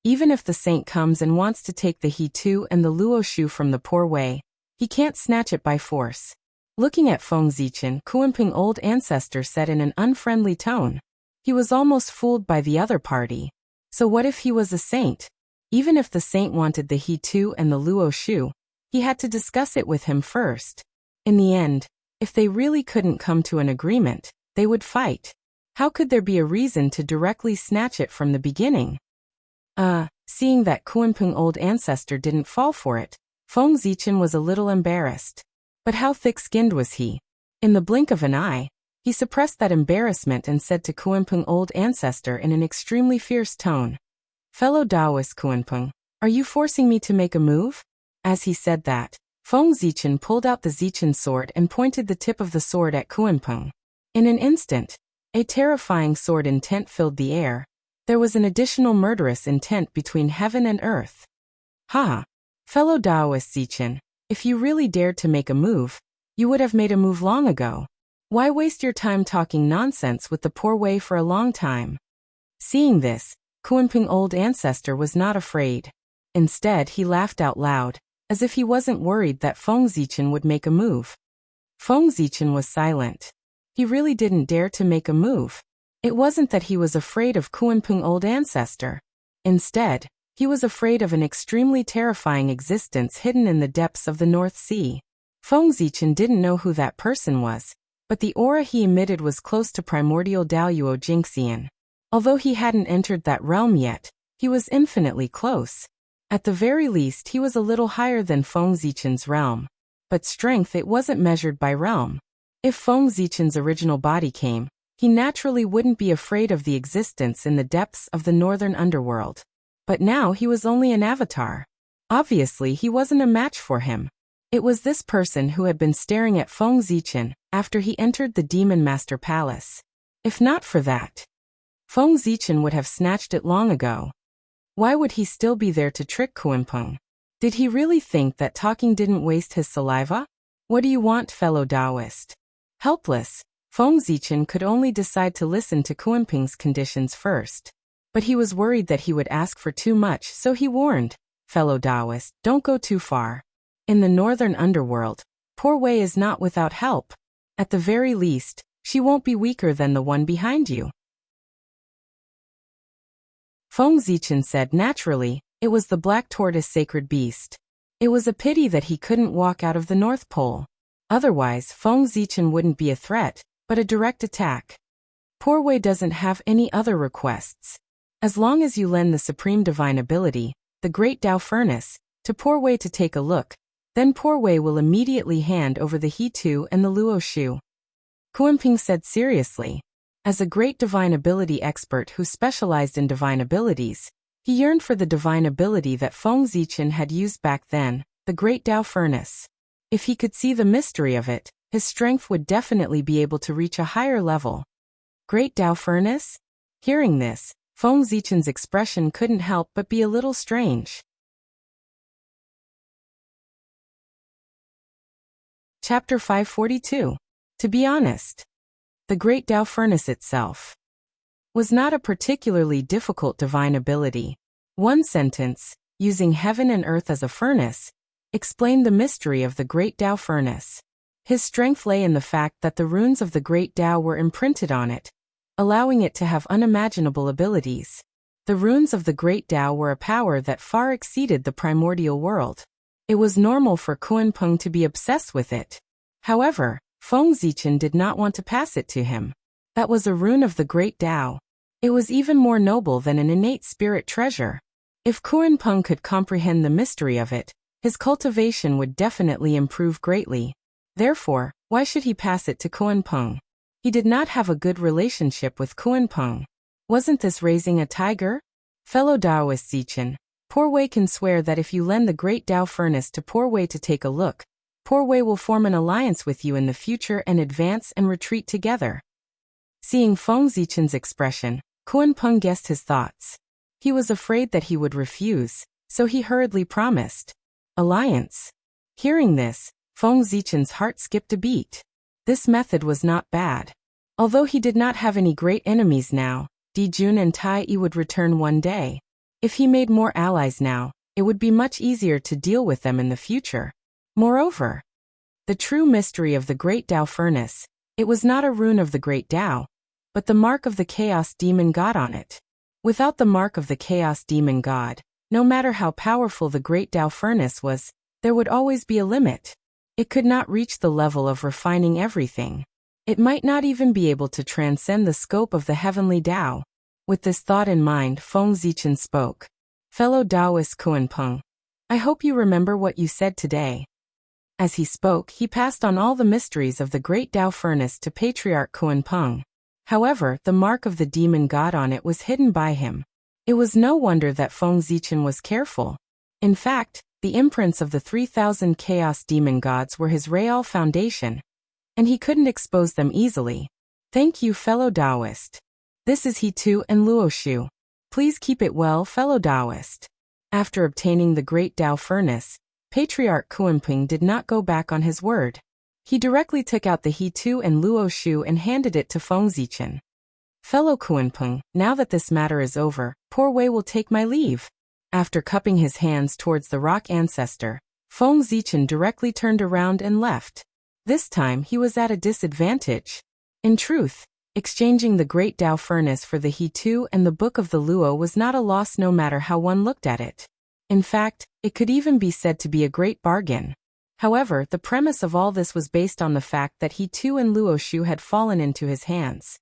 Even if the saint comes and wants to take the He Tu and the Luo Shu from the poor Wei, he can't snatch it by force." Looking at Feng Zichen, Kunpeng old ancestor said in an unfriendly tone. He was almost fooled by the other party. So what if he was a saint? Even if the saint wanted the He Tu and the Luo Shu, he had to discuss it with him first. In the end, if they really couldn't come to an agreement, they would fight. How could there be a reason to directly snatch it from the beginning? Seeing that Kunpeng old ancestor didn't fall for it, Feng Zichen was a little embarrassed. But how thick-skinned was he? In the blink of an eye, he suppressed that embarrassment and said to Kunpeng old ancestor in an extremely fierce tone, "Fellow Taoist Kunpeng, are you forcing me to make a move?" As he said that, Feng Zichen pulled out the Zichen sword and pointed the tip of the sword at Kunpeng. In an instant, a terrifying sword intent filled the air. There was an additional murderous intent between heaven and earth. "Ha! Fellow Taoist Zichen, if you really dared to make a move, you would have made a move long ago. Why waste your time talking nonsense with the poor Wei for a long time?" Seeing this, Kunpeng old ancestor was not afraid. Instead, he laughed out loud, as if he wasn't worried that Feng Zichen would make a move. Feng Zichen was silent. He really didn't dare to make a move. It wasn't that he was afraid of Kunpeng old ancestor. Instead, he was afraid of an extremely terrifying existence hidden in the depths of the North Sea. Feng Zichen didn't know who that person was, but the aura he emitted was close to primordial Daoyuo Jingxian. Although he hadn't entered that realm yet, he was infinitely close. At the very least, he was a little higher than Feng Zichen's realm. But strength, it wasn't measured by realm. If Feng Zichen's original body came, he naturally wouldn't be afraid of the existence in the depths of the northern underworld. But now he was only an avatar. Obviously, he wasn't a match for him. It was this person who had been staring at Feng Zichen after he entered the Demon Master Palace. If not for that, Feng Zichen would have snatched it long ago. Why would he still be there to trick Kunpeng? Did he really think that talking didn't waste his saliva? What do you want, fellow Taoist? Helpless, Feng Zichen could only decide to listen to Kunpeng's conditions first. But he was worried that he would ask for too much, so he warned, "Fellow Taoist, don't go too far. In the northern underworld, poor Wei is not without help. At the very least, she won't be weaker than the one behind you." Feng Zichen said naturally, it was the black tortoise sacred beast. It was a pity that he couldn't walk out of the North Pole. Otherwise, Feng Zichen wouldn't be a threat, but a direct attack. Poor Wei doesn't have any other requests. As long as you lend the supreme divine ability, the great Tao furnace, to poor Wei to take a look, then poor Wei will immediately hand over the He Tu and the Luo Shu. Kunpeng said seriously. As a great divine ability expert who specialized in divine abilities, he yearned for the divine ability that Feng Zichen had used back then, the great Tao furnace. If he could see the mystery of it, his strength would definitely be able to reach a higher level. Great Tao furnace? Hearing this, Feng Zichen's expression couldn't help but be a little strange. Chapter 542. To be honest, the Great Tao Furnace itself was not a particularly difficult divine ability. One sentence, using heaven and earth as a furnace, explained the mystery of the Great Tao Furnace. His strength lay in the fact that the runes of the Great Tao were imprinted on it, allowing it to have unimaginable abilities. The runes of the Great Tao were a power that far exceeded the primordial world. It was normal for Kunpeng to be obsessed with it. However, Feng Zichen did not want to pass it to him. That was a rune of the Great Tao. It was even more noble than an innate spirit treasure. If Kunpeng could comprehend the mystery of it, his cultivation would definitely improve greatly. Therefore, why should he pass it to Kunpeng? He did not have a good relationship with Kunpeng. Wasn't this raising a tiger? Fellow Taoist Zichen, poor Wei can swear that if you lend the Great Tao Furnace to poor Wei to take a look, poor Wei will form an alliance with you in the future and advance and retreat together. Seeing Feng Zichen's expression, Kunpeng guessed his thoughts. He was afraid that he would refuse, so he hurriedly promised alliance. Hearing this, Feng Zichen's heart skipped a beat. This method was not bad. Although he did not have any great enemies now, Dijun and Tai Yi would return one day. If he made more allies now, it would be much easier to deal with them in the future. Moreover, the true mystery of the Great Tao Furnace, it was not a rune of the Great Tao, but the mark of the Chaos Demon God on it. Without the mark of the Chaos Demon God, no matter how powerful the Great Tao Furnace was, there would always be a limit. It could not reach the level of refining everything. It might not even be able to transcend the scope of the heavenly Tao. With this thought in mind, Feng Zichen spoke. Fellow Taoist Kuan-peng, I hope you remember what you said today. As he spoke, he passed on all the mysteries of the Great Tao Furnace to Patriarch Kuan-peng. However, the mark of the demon god on it was hidden by him. It was no wonder that Feng Zichen was careful. In fact, the imprints of the 3,000 chaos demon gods were his real foundation, and he couldn't expose them easily. Thank you, fellow Taoist. This is He Tu and Luoshu. Please keep it well, fellow Taoist. After obtaining the Great Tao Furnace, Patriarch Kuan-peng did not go back on his word. He directly took out the He Tu and Luoshu and handed it to Feng Zichen. Fellow Kuan-peng, now that this matter is over, poor Wei will take my leave. After cupping his hands towards the rock ancestor, Feng Zichen directly turned around and left. This time he was at a disadvantage. In truth, exchanging the Great Tao Furnace for the He Tu and the Book of the Luo was not a loss no matter how one looked at it. In fact, it could even be said to be a great bargain. However, the premise of all this was based on the fact that He Tu and Luoshu had fallen into his hands.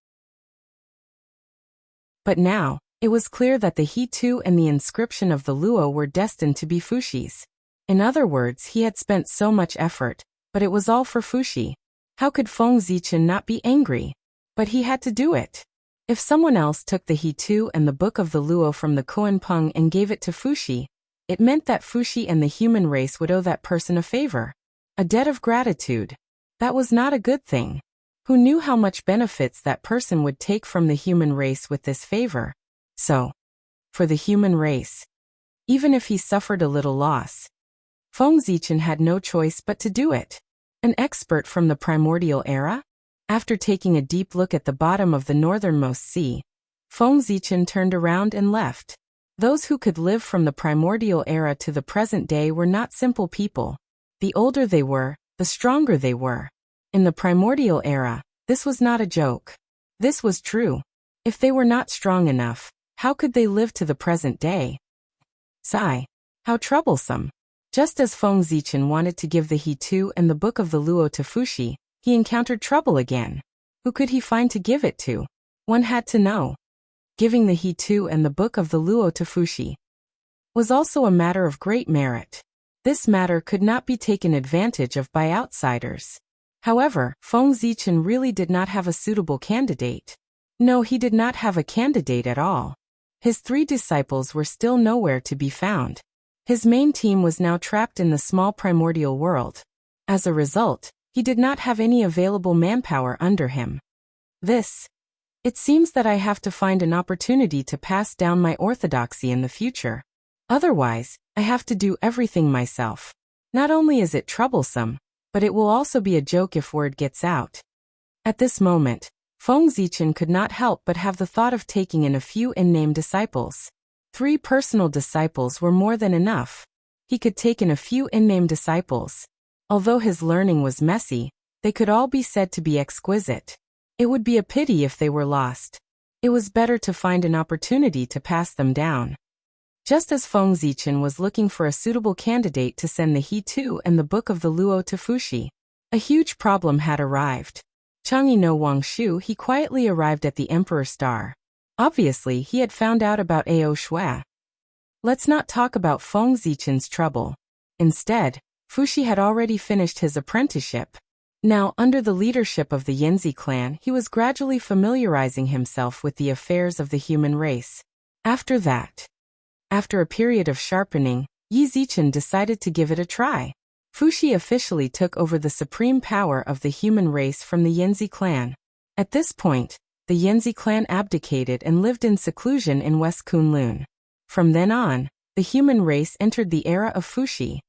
But now, it was clear that the He Tu and the inscription of the Luo were destined to be Fushi's. In other words, he had spent so much effort, but it was all for Fushi. How could Feng Zichen not be angry? But he had to do it. If someone else took the He Tu and the Book of the Luo from the Kuan-peng and gave it to Fushi, it meant that Fushi and the human race would owe that person a favor. A debt of gratitude. That was not a good thing. Who knew how much benefits that person would take from the human race with this favor? So, for the human race, even if he suffered a little loss, Feng Zichen had no choice but to do it. An expert from the primordial era? After taking a deep look at the bottom of the northernmost sea, Feng Zichen turned around and left. Those who could live from the primordial era to the present day were not simple people. The older they were, the stronger they were. In the primordial era, this was not a joke. This was true. If they were not strong enough, how could they live to the present day? Sigh. How troublesome. Just as Feng Zichen wanted to give the He Tu and the Book of the Luo to Fushi, he encountered trouble again. Who could he find to give it to? One had to know. Giving the He Tu and the Book of the Luo to Fushi was also a matter of great merit. This matter could not be taken advantage of by outsiders. However, Feng Zichen really did not have a suitable candidate. No, he did not have a candidate at all. His 3 disciples were still nowhere to be found. His main team was now trapped in the small primordial world. As a result, he did not have any available manpower under him. It seems that I have to find an opportunity to pass down my orthodoxy in the future. Otherwise, I have to do everything myself. Not only is it troublesome, but it will also be a joke if word gets out. At this moment, Feng Zichen could not help but have the thought of taking in a few in-name disciples. 3 personal disciples were more than enough. He could take in a few in-name disciples. Although his learning was messy, they could all be said to be exquisite. It would be a pity if they were lost. It was better to find an opportunity to pass them down. Just as Feng Zichen was looking for a suitable candidate to send the He Tu and the Book of the Luo to Fushi, a huge problem had arrived. Chang'e no Wangshu, he quietly arrived at the Emperor Star. Obviously, he had found out about Ao Shui. Let's not talk about Feng Zichen's trouble. Instead, Fushi had already finished his apprenticeship. Now, under the leadership of the Yanzi clan, he was gradually familiarizing himself with the affairs of the human race. After a period of sharpening, Yi Zichen decided to give it a try. Fushi officially took over the supreme power of the human race from the Yanzi clan. At this point, the Yanzi clan abdicated and lived in seclusion in West Kunlun. From then on, the human race entered the era of Fuxi.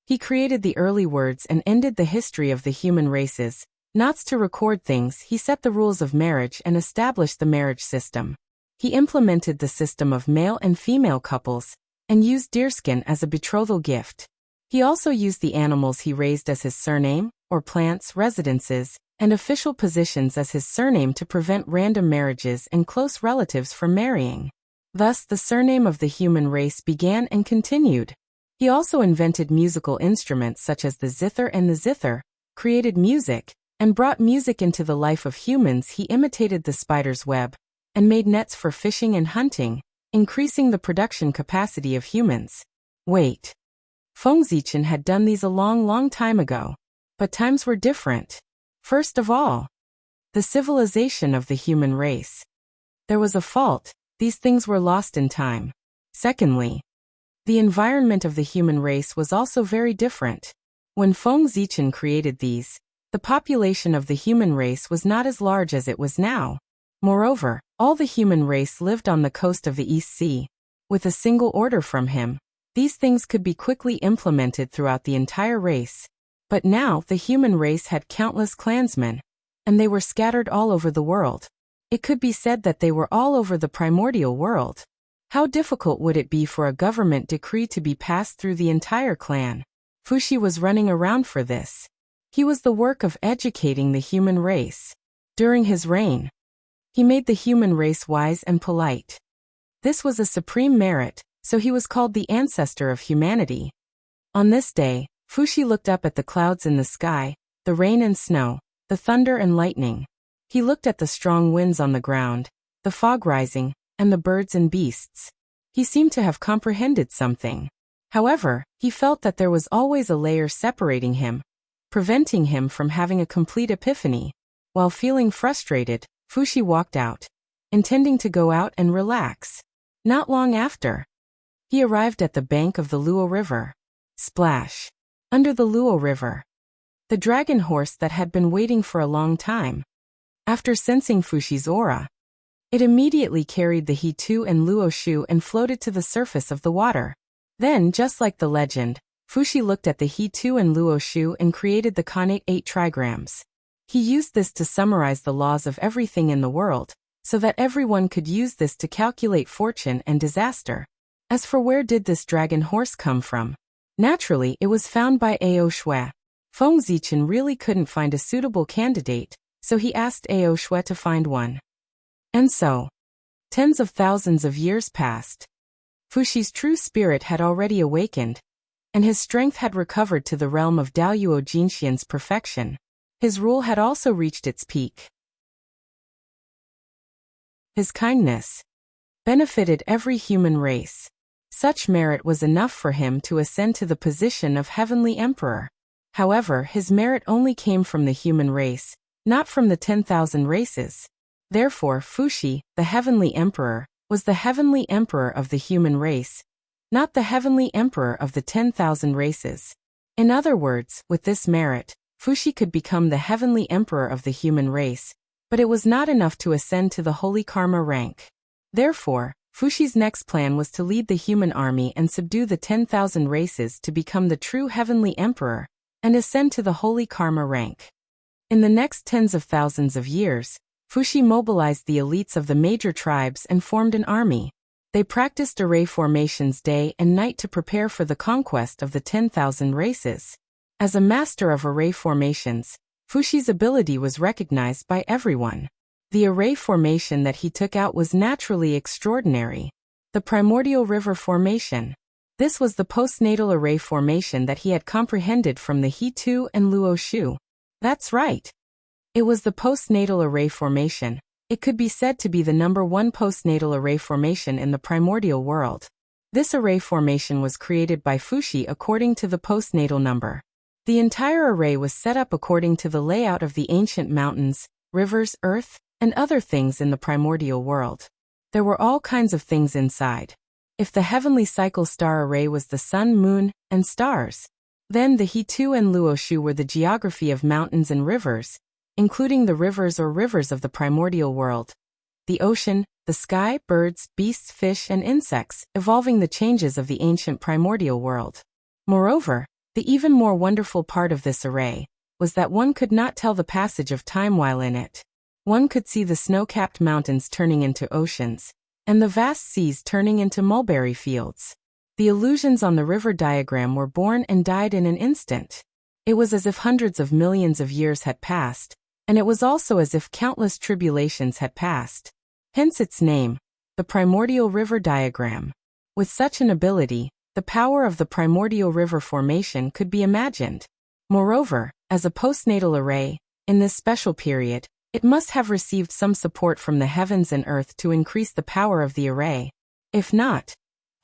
He created the early words and ended the history of the human races. Not to record things, he set the rules of marriage and established the marriage system. He implemented the system of male and female couples, and used deerskin as a betrothal gift. He also used the animals he raised as his surname, or plants, residences, and official positions as his surname to prevent random marriages and close relatives from marrying. Thus, the surname of the human race began and continued. He also invented musical instruments such as the zither and the zither, created music, and brought music into the life of humans. He imitated the spider's web, and made nets for fishing and hunting, increasing the production capacity of humans. Wait. Fengzichen had done these a long time ago. But times were different. First of all, the civilization of the human race. There was a fault, these things were lost in time. Secondly, the environment of the human race was also very different. When Fengzichen created these, the population of the human race was not as large as it was now. Moreover, all the human race lived on the coast of the East Sea. With a single order from him, these things could be quickly implemented throughout the entire race. But now the human race had countless clansmen, and they were scattered all over the world. It could be said that they were all over the primordial world. How difficult would it be for a government decree to be passed through the entire clan? Fuxi was running around for this. He was the work of educating the human race. During his reign, he made the human race wise and polite. This was a supreme merit, so he was called the ancestor of humanity. On this day, Fuxi looked up at the clouds in the sky, the rain and snow, the thunder and lightning. He looked at the strong winds on the ground, the fog rising, and the birds and beasts. He seemed to have comprehended something. However, he felt that there was always a layer separating him, preventing him from having a complete epiphany. While feeling frustrated, Fuxi walked out, intending to go out and relax. Not long after, he arrived at the bank of the Luo River. Splash! Under the Luo River, the dragon horse that had been waiting for a long time. After sensing Fuxi's aura, it immediately carried the He2 and Luo Shu and floated to the surface of the water. Then, just like the legend, Fuxi looked at the He2 and Luo Shu and created the Khanate 8 trigrams. He used this to summarize the laws of everything in the world, so that everyone could use this to calculate fortune and disaster. As for where did this dragon horse come from? Naturally, it was found by Ao Shui. Fengzichen really couldn't find a suitable candidate, so he asked Ao Shui to find one. And so, tens of thousands of years passed. Fuxi's true spirit had already awakened, and his strength had recovered to the realm of Daoyuo Jinxian's perfection. His rule had also reached its peak. His kindness benefited every human race. Such merit was enough for him to ascend to the position of Heavenly Emperor. However, his merit only came from the human race, not from the 10,000 races. Therefore, Fuxi, the Heavenly Emperor, was the Heavenly Emperor of the human race, not the Heavenly Emperor of the 10,000 races. In other words, with this merit, Fuxi could become the Heavenly Emperor of the human race, but it was not enough to ascend to the Holy Karma rank. Therefore, Fuxi's next plan was to lead the human army and subdue the 10,000 races to become the true Heavenly Emperor, and ascend to the Holy Karma rank. In the next tens of thousands of years, Fuxi mobilized the elites of the major tribes and formed an army. They practiced array formations day and night to prepare for the conquest of the 10,000 races. As a master of array formations, Fuxi's ability was recognized by everyone. The array formation that he took out was naturally extraordinary. The primordial river formation. This was the postnatal array formation that he had comprehended from the He2 and Luo Shu. That's right. It was the postnatal array formation. It could be said to be the number one postnatal array formation in the primordial world. This array formation was created by Fuxi according to the postnatal number. The entire array was set up according to the layout of the ancient mountains, rivers, earth, and other things in the primordial world. There were all kinds of things inside. If the heavenly cycle star array was the sun, moon, and stars, then the He2 and Luo Shu were the geography of mountains and rivers, including the rivers or rivers of the primordial world. the ocean, the sky, birds, beasts, fish, and insects, evolving the changes of the ancient primordial world. Moreover, the even more wonderful part of this array was that one could not tell the passage of time while in it. One could see the snow-capped mountains turning into oceans, and the vast seas turning into mulberry fields. The illusions on the river diagram were born and died in an instant. It was as if hundreds of millions of years had passed, and it was also as if countless tribulations had passed. Hence its name, the primordial river diagram. With such an ability, the power of the primordial river formation could be imagined. Moreover, as a postnatal array, in this special period, it must have received some support from the heavens and earth to increase the power of the array. If not,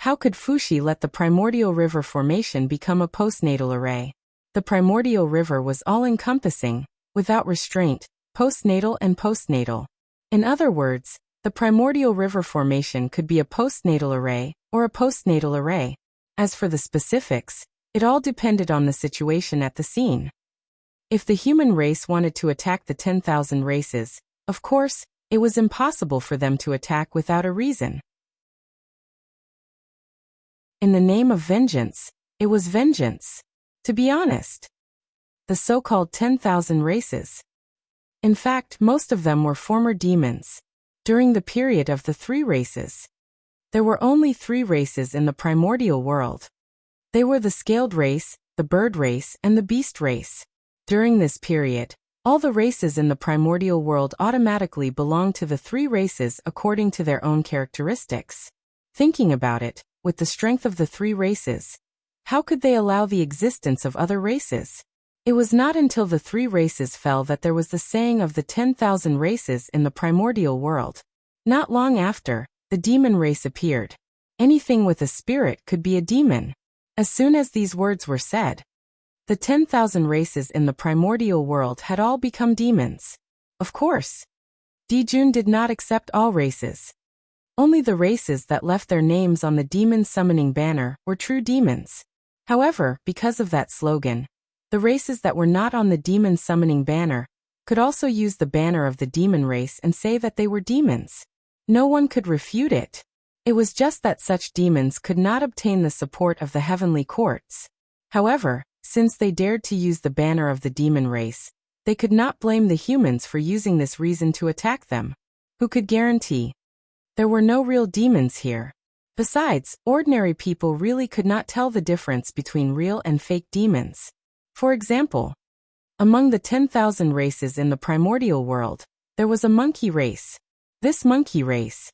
how could Fuxi let the primordial river formation become a postnatal array? The primordial river was all-encompassing, without restraint, postnatal and postnatal. In other words, the primordial river formation could be a postnatal array or a postnatal array. As for the specifics, it all depended on the situation at the scene. If the human race wanted to attack the 10,000 races, of course, it was impossible for them to attack without a reason. In the name of vengeance, it was vengeance. To be honest, the so-called 10,000 races. In fact, most of them were former demons. During the period of the 3 races, there were only 3 races in the primordial world. They were the scaled race, the bird race, and the beast race. During this period, all the races in the primordial world automatically belonged to the 3 races according to their own characteristics. Thinking about it, with the strength of the 3 races, how could they allow the existence of other races? It was not until the 3 races fell that there was the saying of the 10,000 races in the primordial world. Not long after, the demon race appeared. Anything with a spirit could be a demon. As soon as these words were said, the 10,000 races in the primordial world had all become demons. Of course, Dijun did not accept all races. Only the races that left their names on the demon summoning banner were true demons. However, because of that slogan, the races that were not on the demon summoning banner could also use the banner of the demon race and say that they were demons. No one could refute it. It was just that such demons could not obtain the support of the heavenly courts. However, since they dared to use the banner of the demon race, they could not blame the humans for using this reason to attack them. Who could guarantee? There were no real demons here. Besides, ordinary people really could not tell the difference between real and fake demons. For example, among the 10,000 races in the primordial world, there was a monkey race. This monkey race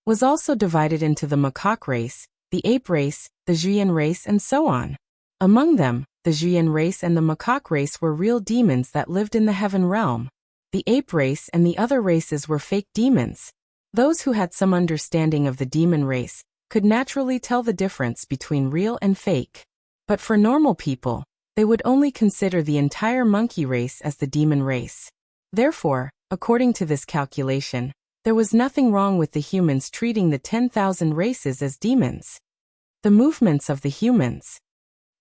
was also divided into the macaque race, the ape race, the Zhuyan race, and so on. Among them, the Zhuyan race and the macaque race were real demons that lived in the heaven realm. The ape race and the other races were fake demons. Those who had some understanding of the demon race could naturally tell the difference between real and fake. But for normal people, they would only consider the entire monkey race as the demon race. Therefore, according to this calculation, there was nothing wrong with the humans treating the 10,000 races as demons. The movements of the humans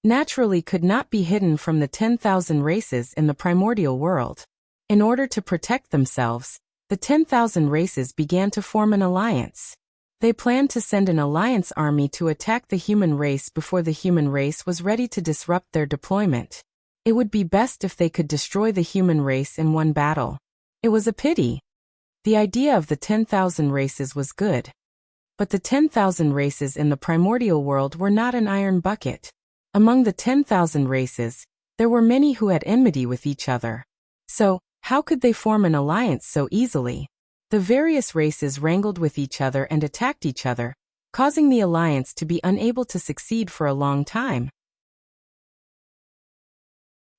naturally could not be hidden from the 10,000 races in the primordial world. In order to protect themselves, the 10,000 races began to form an alliance. They planned to send an alliance army to attack the human race before the human race was ready to disrupt their deployment. It would be best if they could destroy the human race in one battle. It was a pity. The idea of the 10,000 races was good. But the 10,000 races in the primordial world were not an iron bucket. Among the 10,000 races, there were many who had enmity with each other. So, how could they form an alliance so easily? The various races wrangled with each other and attacked each other, causing the alliance to be unable to succeed for a long time.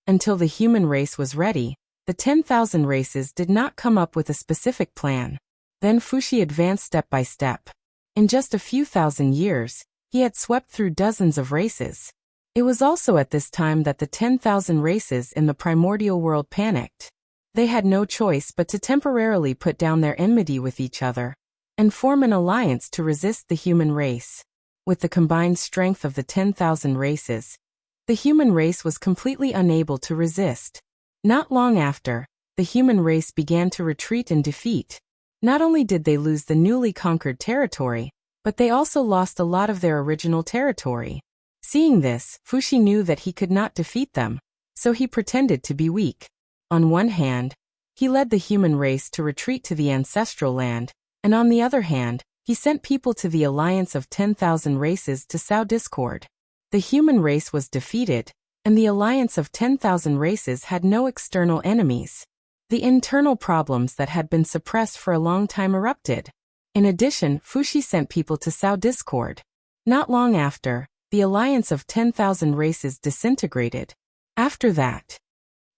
Until the human race was ready, the 10,000 races did not come up with a specific plan. Then Fuxi advanced step by step. In just a few thousand years, he had swept through dozens of races. It was also at this time that the 10,000 races in the primordial world panicked. They had no choice but to temporarily put down their enmity with each other and form an alliance to resist the human race. With the combined strength of the 10,000 races, the human race was completely unable to resist. Not long after, the human race began to retreat in defeat. Not only did they lose the newly conquered territory, but they also lost a lot of their original territory. Seeing this, Fuxi knew that he could not defeat them, so he pretended to be weak. On one hand, he led the human race to retreat to the ancestral land, and on the other hand, he sent people to the alliance of 10,000 races to sow discord. The human race was defeated, and the alliance of 10,000 races had no external enemies. The internal problems that had been suppressed for a long time erupted. In addition, Fuxi sent people to sow discord. Not long after, the alliance of 10,000 races disintegrated. After that,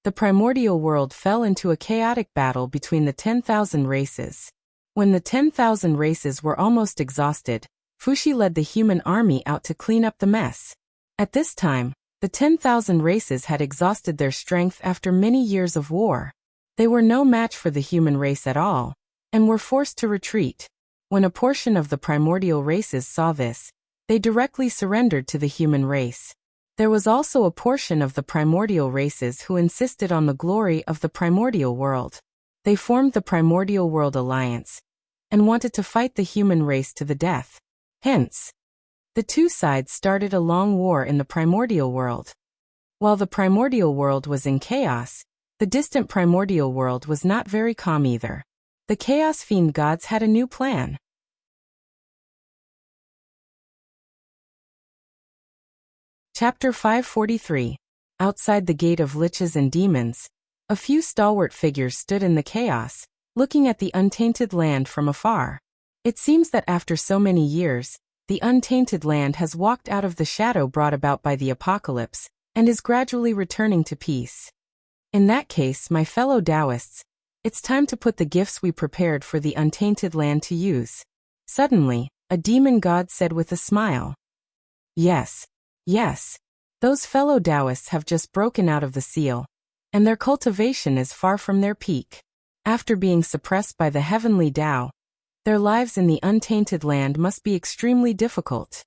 the primordial world fell into a chaotic battle between the 10,000 races. When the 10,000 races were almost exhausted, Fuxi led the human army out to clean up the mess. At this time, the 10,000 races had exhausted their strength after many years of war. They were no match for the human race at all, and were forced to retreat. When a portion of the primordial races saw this, they directly surrendered to the human race. There was also a portion of the primordial races who insisted on the glory of the primordial world. They formed the Primordial World Alliance, and wanted to fight the human race to the death. Hence, the two sides started a long war in the primordial world. While the primordial world was in chaos, the distant primordial world was not very calm either. The Chaos Fiend gods had a new plan. Chapter 543. Outside the Gate of Liches and Demons, a few stalwart figures stood in the chaos, looking at the untainted land from afar. It seems that after so many years, the untainted land has walked out of the shadow brought about by the apocalypse, and is gradually returning to peace. In that case, my fellow Taoists, it's time to put the gifts we prepared for the untainted land to use. Suddenly, a demon god said with a smile. Yes, those fellow Taoists have just broken out of the seal, and their cultivation is far from their peak. After being suppressed by the heavenly Tao, their lives in the untainted land must be extremely difficult.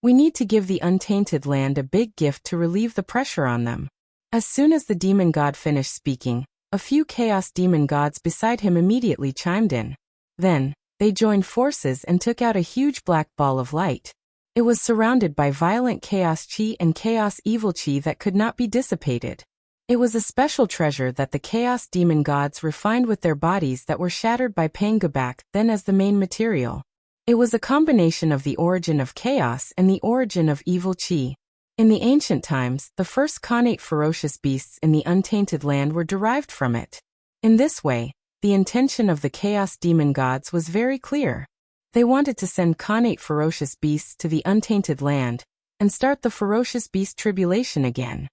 We need to give the untainted land a big gift to relieve the pressure on them. As soon as the demon god finished speaking, a few chaos demon gods beside him immediately chimed in. Then, they joined forces and took out a huge black ball of light. It was surrounded by violent chaos chi and chaos evil chi that could not be dissipated. It was a special treasure that the chaos demon gods refined with their bodies that were shattered by Pangabak, then as the main material. It was a combination of the origin of chaos and the origin of evil chi. In the ancient times, the first connate ferocious beasts in the untainted land were derived from it. In this way, the intention of the chaos demon gods was very clear. They wanted to send connate ferocious beasts to the untainted land, and start the ferocious beast tribulation again.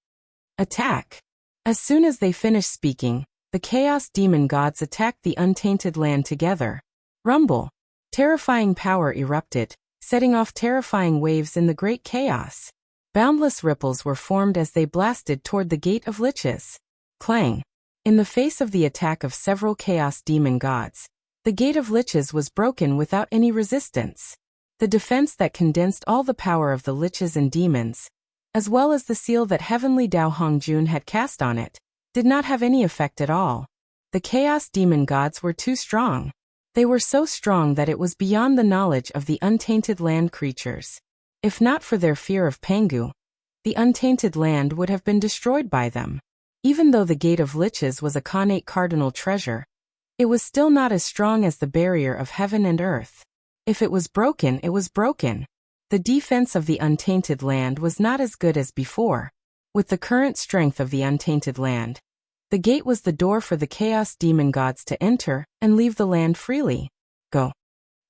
Attack! As soon as they finished speaking, the chaos demon gods attacked the untainted land together. Rumble! Terrifying power erupted, setting off terrifying waves in the great chaos. Boundless ripples were formed as they blasted toward the Gate of Liches. Clang! In the face of the attack of several chaos demon gods, the Gate of Liches was broken without any resistance. The defense that condensed all the power of the liches and demons, as well as the seal that heavenly Tao Hongjun had cast on it, did not have any effect at all. The chaos demon gods were too strong. They were so strong that it was beyond the knowledge of the untainted land creatures. If not for their fear of Pangu, the untainted land would have been destroyed by them. Even though the Gate of Liches was a connate cardinal treasure, it was still not as strong as the barrier of heaven and earth. If it was broken, it was broken. The defense of the untainted land was not as good as before. With the current strength of the untainted land, the gate was the door for the chaos demon gods to enter and leave the land freely. Go.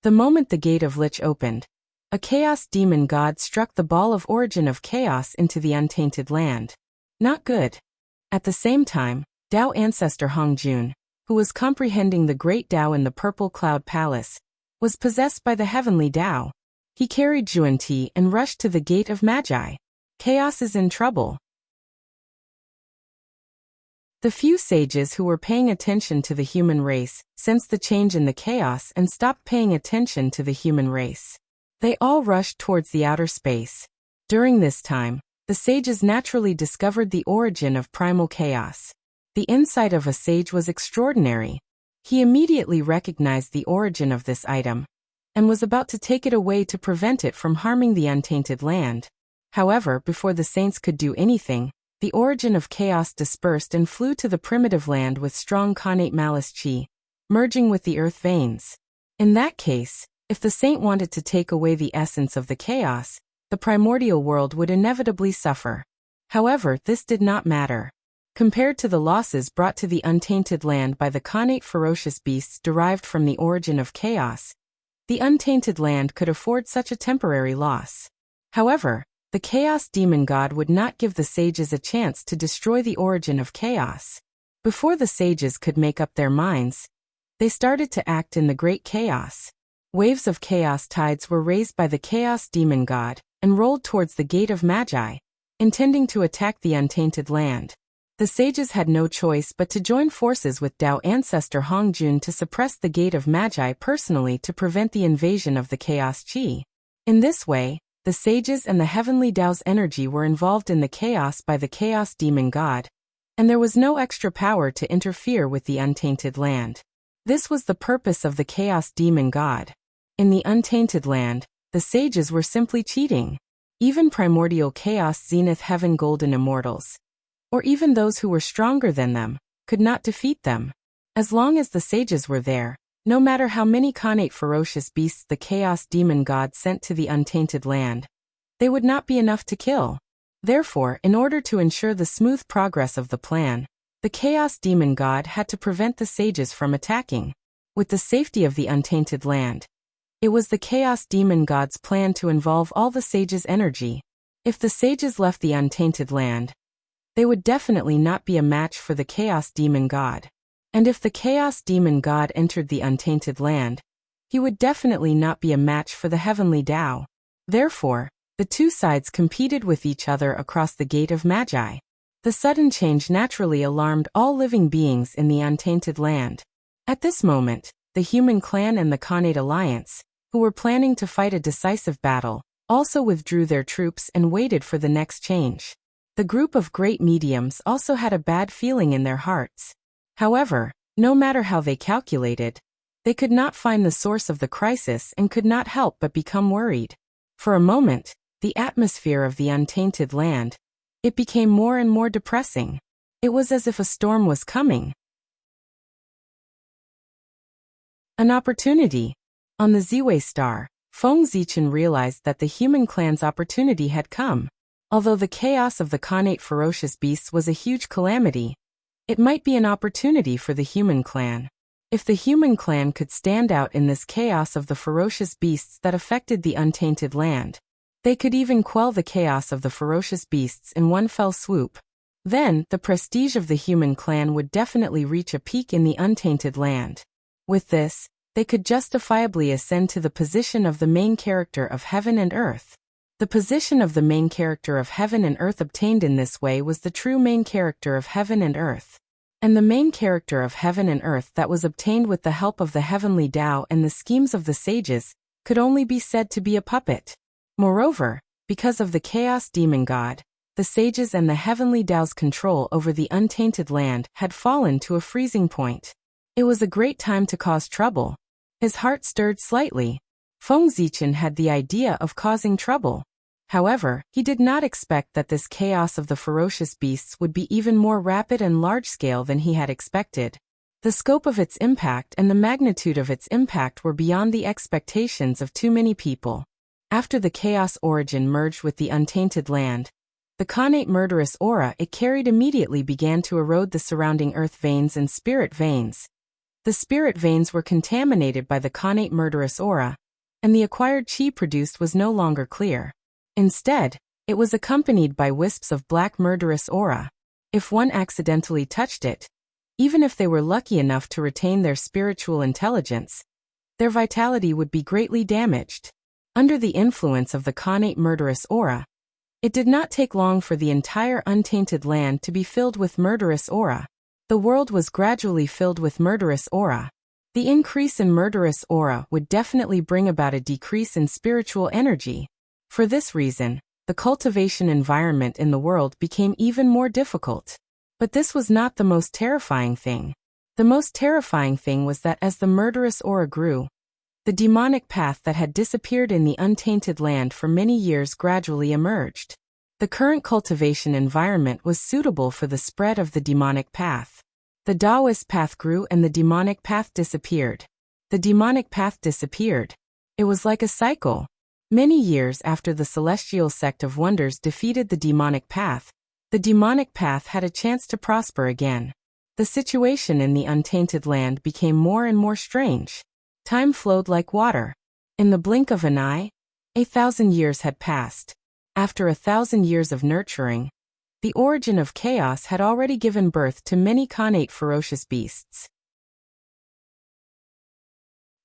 The moment the Gate of Lich opened, a chaos demon god struck the ball of origin of chaos into the untainted land. Not good. At the same time, Tao ancestor Hongjun, who was comprehending the great Tao in the purple cloud palace, was possessed by the heavenly Tao. He carried Zhuanti and rushed to the Gate of Magi. Chaos is in trouble. The few sages who were paying attention to the human race sensed the change in the chaos and stopped paying attention to the human race. They all rushed towards the outer space. During this time, the sages naturally discovered the origin of primal chaos. The insight of a sage was extraordinary. He immediately recognized the origin of this item and was about to take it away to prevent it from harming the untainted land. However, before the saints could do anything, the origin of chaos dispersed and flew to the primitive land with strong connate malice chi, merging with the earth veins. In that case, if the saint wanted to take away the essence of the chaos, the primordial world would inevitably suffer. However, this did not matter. Compared to the losses brought to the untainted land by the connate ferocious beasts derived from the origin of chaos, the untainted land could afford such a temporary loss. However, the chaos demon god would not give the sages a chance to destroy the origin of chaos. Before the sages could make up their minds, they started to act in the great chaos. Waves of chaos tides were raised by the chaos demon god and rolled towards the gate of Magi, intending to attack the untainted land. The sages had no choice but to join forces with Tao ancestor Hongjun to suppress the gate of Magi personally to prevent the invasion of the chaos chi. In this way, the sages and the heavenly Tao's energy were involved in the chaos by the chaos demon god, and there was no extra power to interfere with the untainted land. This was the purpose of the chaos demon god. In the untainted land, the sages were simply cheating. Even primordial chaos zenith heaven golden immortals, or even those who were stronger than them, could not defeat them. As long as the sages were there, no matter how many connate ferocious beasts the chaos demon god sent to the untainted land, they would not be enough to kill. Therefore, in order to ensure the smooth progress of the plan, the chaos demon god had to prevent the sages from attacking. With the safety of the untainted land, it was the chaos demon god's plan to involve all the sages' energy. If the sages left the untainted land, they would definitely not be a match for the chaos demon god. And if the chaos demon god entered the untainted land, he would definitely not be a match for the heavenly Tao. Therefore, the two sides competed with each other across the gate of Magi. The sudden change naturally alarmed all living beings in the untainted land. At this moment, the human clan and the connate alliance, who were planning to fight a decisive battle, also withdrew their troops and waited for the next change. The group of great mediums also had a bad feeling in their hearts. However, no matter how they calculated, they could not find the source of the crisis and could not help but become worried. For a moment, the atmosphere of the untainted land, it became more and more depressing. It was as if a storm was coming. An opportunity. On the Ziwei star, Feng Zichen realized that the human clan's opportunity had come. Although the chaos of the connate ferocious beasts was a huge calamity, it might be an opportunity for the human clan. If the human clan could stand out in this chaos of the ferocious beasts that affected the untainted land, they could even quell the chaos of the ferocious beasts in one fell swoop. Then, the prestige of the human clan would definitely reach a peak in the untainted land. With this, they could justifiably ascend to the position of the main character of heaven and earth. The position of the main character of heaven and earth obtained in this way was the true main character of heaven and earth. And the main character of heaven and earth that was obtained with the help of the heavenly Tao and the schemes of the sages could only be said to be a puppet. Moreover, because of the chaos demon god, the sages and the heavenly Tao's control over the untainted land had fallen to a freezing point. It was a great time to cause trouble. His heart stirred slightly. Feng Zichen had the idea of causing trouble. However, he did not expect that this chaos of the ferocious beasts would be even more rapid and large-scale than he had expected. The scope of its impact and the magnitude of its impact were beyond the expectations of too many people. After the chaos origin merged with the untainted land, the connate murderous aura it carried immediately began to erode the surrounding earth veins and spirit veins. The spirit veins were contaminated by the connate murderous aura, and the acquired chi produced was no longer clear. Instead, it was accompanied by wisps of black murderous aura. If one accidentally touched it, even if they were lucky enough to retain their spiritual intelligence, their vitality would be greatly damaged. Under the influence of the connate murderous aura, it did not take long for the entire untainted land to be filled with murderous aura. The world was gradually filled with murderous aura. The increase in murderous aura would definitely bring about a decrease in spiritual energy. For this reason, the cultivation environment in the world became even more difficult. But this was not the most terrifying thing. The most terrifying thing was that as the murderous aura grew, the demonic path that had disappeared in the untainted land for many years gradually emerged. The current cultivation environment was suitable for the spread of the demonic path. The Taoist path grew and the demonic path disappeared. The demonic path disappeared. It was like a cycle. Many years after the celestial sect of wonders defeated the demonic path, the demonic path had a chance to prosper again. The situation in the untainted land became more and more strange. Time flowed like water. In the blink of an eye, 1,000 years had passed. After 1,000 years of nurturing, the origin of chaos had already given birth to many connate ferocious beasts.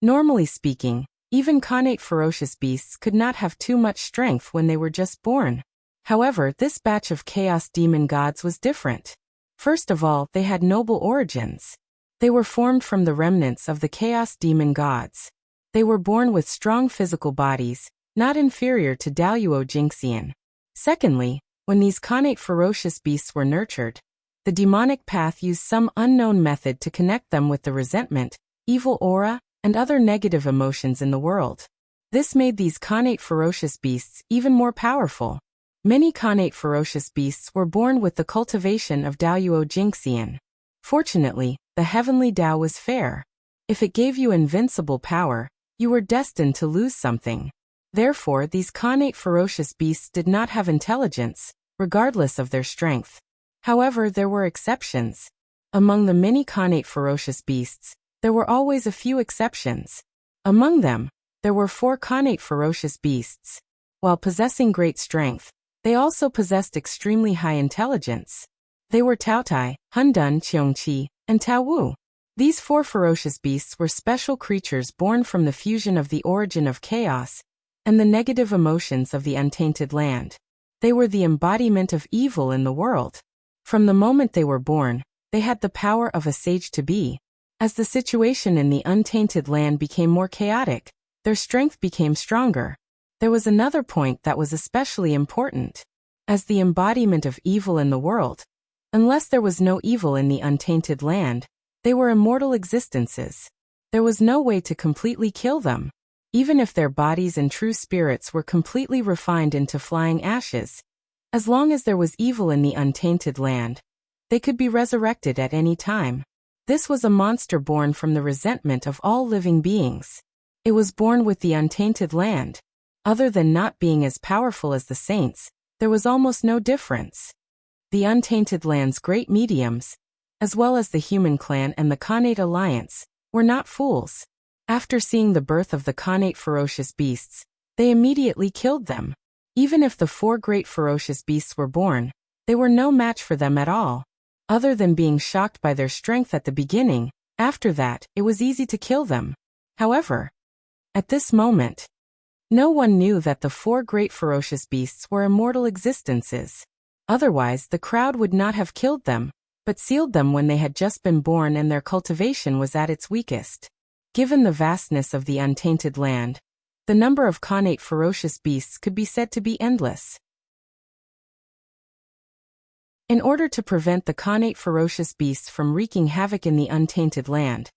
Normally speaking, even connate ferocious beasts could not have too much strength when they were just born. However, this batch of chaos demon gods was different. First of all, they had noble origins. They were formed from the remnants of the chaos demon gods. They were born with strong physical bodies, not inferior to Daluo Jinxian. Secondly, when these connate ferocious beasts were nurtured, the demonic path used some unknown method to connect them with the resentment, evil aura, and other negative emotions in the world. This made these connate ferocious beasts even more powerful. Many connate ferocious beasts were born with the cultivation of Daluo Jinxian. Fortunately, the heavenly Tao was fair. If it gave you invincible power, you were destined to lose something. Therefore, these connate ferocious beasts did not have intelligence, regardless of their strength. However, there were exceptions. Among the many connate ferocious beasts, there were always a few exceptions. Among them, there were 4 connate ferocious beasts. While possessing great strength, they also possessed extremely high intelligence. They were Taotai, Hundun Cheongqi, and Taowu. These 4 ferocious beasts were special creatures born from the fusion of the origin of chaos and the negative emotions of the untainted land. They were the embodiment of evil in the world. From the moment they were born, they had the power of a sage-to-be. As the situation in the untainted land became more chaotic, their strength became stronger. There was another point that was especially important. As the embodiment of evil in the world, unless there was no evil in the untainted land, they were immortal existences. There was no way to completely kill them. Even if their bodies and true spirits were completely refined into flying ashes, as long as there was evil in the untainted land, they could be resurrected at any time. This was a monster born from the resentment of all living beings. It was born with the untainted land. Other than not being as powerful as the saints, there was almost no difference. The untainted land's great mediums, as well as the human clan and the connate alliance, were not fools. After seeing the birth of the connate ferocious beasts, they immediately killed them. Even if the 4 great ferocious beasts were born, they were no match for them at all. Other than being shocked by their strength at the beginning, after that, it was easy to kill them. However, at this moment, no one knew that the 4 great ferocious beasts were immortal existences. Otherwise, the crowd would not have killed them, but sealed them when they had just been born and their cultivation was at its weakest. Given the vastness of the untainted land, the number of connate ferocious beasts could be said to be endless. In order to prevent the connate ferocious beasts from wreaking havoc in the untainted land,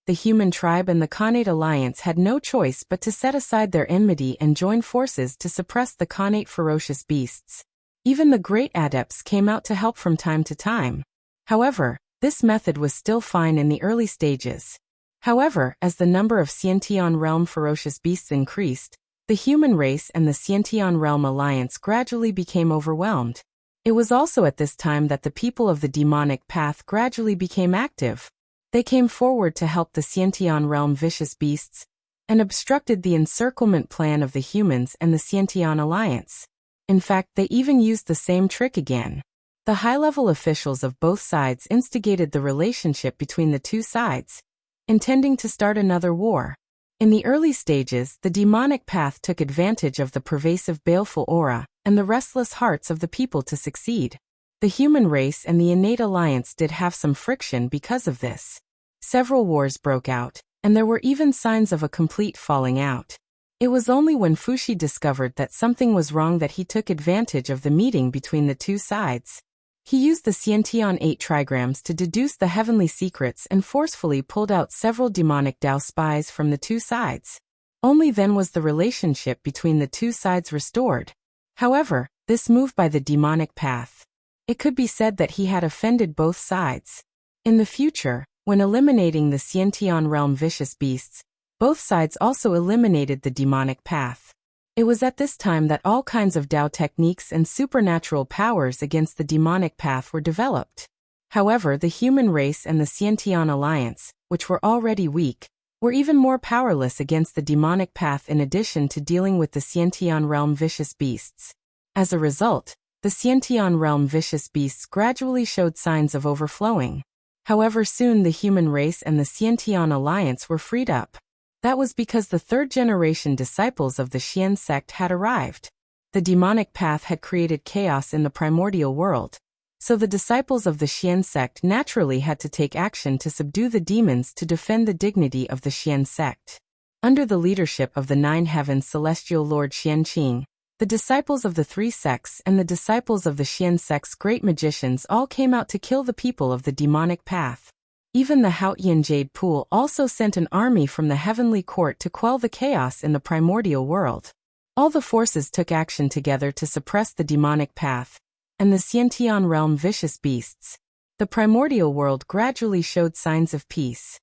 the human tribe and the connate alliance had no choice but to set aside their enmity and join forces to suppress the connate ferocious beasts. Even the great adepts came out to help from time to time. However, this method was still fine in the early stages. However, as the number of Xiantian realm ferocious beasts increased, the human race and the Xiantian realm alliance gradually became overwhelmed. It was also at this time that the people of the demonic path gradually became active. They came forward to help the Xiantian realm vicious beasts, and obstructed the encirclement plan of the humans and the Xiantian alliance. In fact, they even used the same trick again. The high-level officials of both sides instigated the relationship between the two sides, intending to start another war. In the early stages, the demonic path took advantage of the pervasive baleful aura and the restless hearts of the people to succeed. The human race and the innate alliance did have some friction because of this. Several wars broke out, and there were even signs of a complete falling out. It was only when Fuxi discovered that something was wrong that he took advantage of the meeting between the two sides. He used the Xiantian 8 trigrams to deduce the heavenly secrets and forcefully pulled out several demonic Tao spies from the two sides. Only then was the relationship between the two sides restored. However, this move by the demonic path, it could be said that he had offended both sides. In the future, when eliminating the Xiantian realm vicious beasts, both sides also eliminated the demonic path. It was at this time that all kinds of Tao techniques and supernatural powers against the demonic path were developed. However, the human race and the Xiantian alliance, which were already weak, were even more powerless against the demonic path in addition to dealing with the Xiantian realm vicious beasts. As a result, the Xiantian realm vicious beasts gradually showed signs of overflowing. However, soon the human race and the Xiantian alliance were freed up. That was because the third-generation disciples of the Xian sect had arrived. The demonic path had created chaos in the primordial world, so the disciples of the Xian sect naturally had to take action to subdue the demons to defend the dignity of the Xian sect. Under the leadership of the Nine Heavens Celestial Lord Xianqing, the disciples of the three sects and the disciples of the Xian sect's great magicians all came out to kill the people of the demonic path. Even the Haotian Jade Pool also sent an army from the heavenly court to quell the chaos in the primordial world. All the forces took action together to suppress the demonic path and the Xiantian realm vicious beasts. The primordial world gradually showed signs of peace.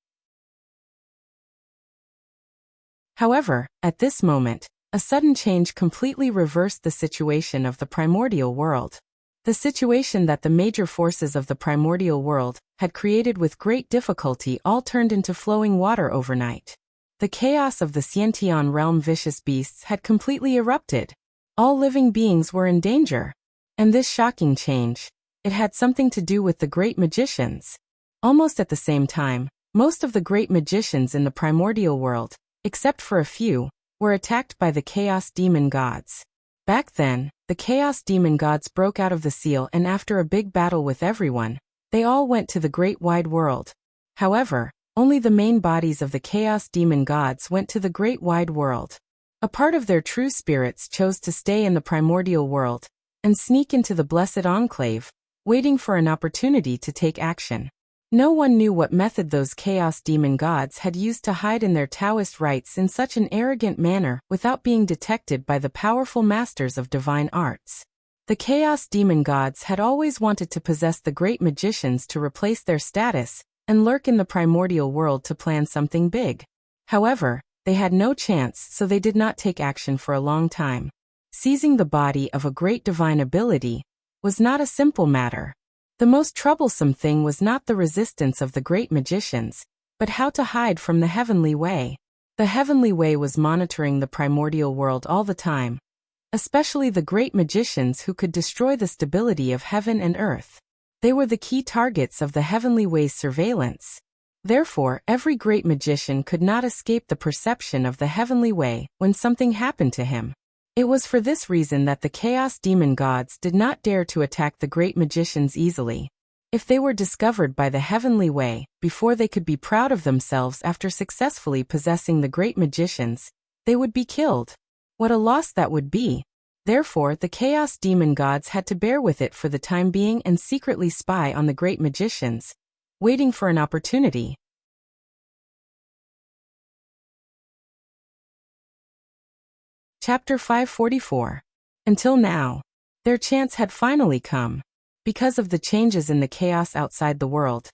However, at this moment, a sudden change completely reversed the situation of the primordial world. The situation that the major forces of the primordial world had created with great difficulty all turned into flowing water overnight. The chaos of the Xiantian realm vicious beasts had completely erupted. All living beings were in danger. And this shocking change, it had something to do with the great magicians. Almost at the same time, most of the great magicians in the primordial world, except for a few, were attacked by the chaos demon gods. Back then, the chaos demon gods broke out of the seal, and after a big battle with everyone, they all went to the great wide world. However, only the main bodies of the chaos demon gods went to the great wide world. A part of their true spirits chose to stay in the primordial world and sneak into the blessed enclave, waiting for an opportunity to take action. No one knew what method those chaos demon gods had used to hide in their Taoist rites in such an arrogant manner without being detected by the powerful masters of divine arts. The chaos demon gods had always wanted to possess the great magicians to replace their status and lurk in the primordial world to plan something big. However, they had no chance, so they did not take action for a long time. Seizing the body of a great divine ability was not a simple matter. The most troublesome thing was not the resistance of the great magicians, but how to hide from the heavenly way. The heavenly way was monitoring the primordial world all the time, especially the great magicians who could destroy the stability of heaven and earth. They were the key targets of the heavenly way's surveillance. Therefore, every great magician could not escape the perception of the heavenly way when something happened to him. It was for this reason that the chaos demon gods did not dare to attack the great magicians easily. If they were discovered by the heavenly way, before they could be proud of themselves after successfully possessing the great magicians, they would be killed. What a loss that would be! Therefore, the chaos demon gods had to bear with it for the time being and secretly spy on the great magicians, waiting for an opportunity. Chapter 544. Until now, their chance had finally come. Because of the changes in the chaos outside the world,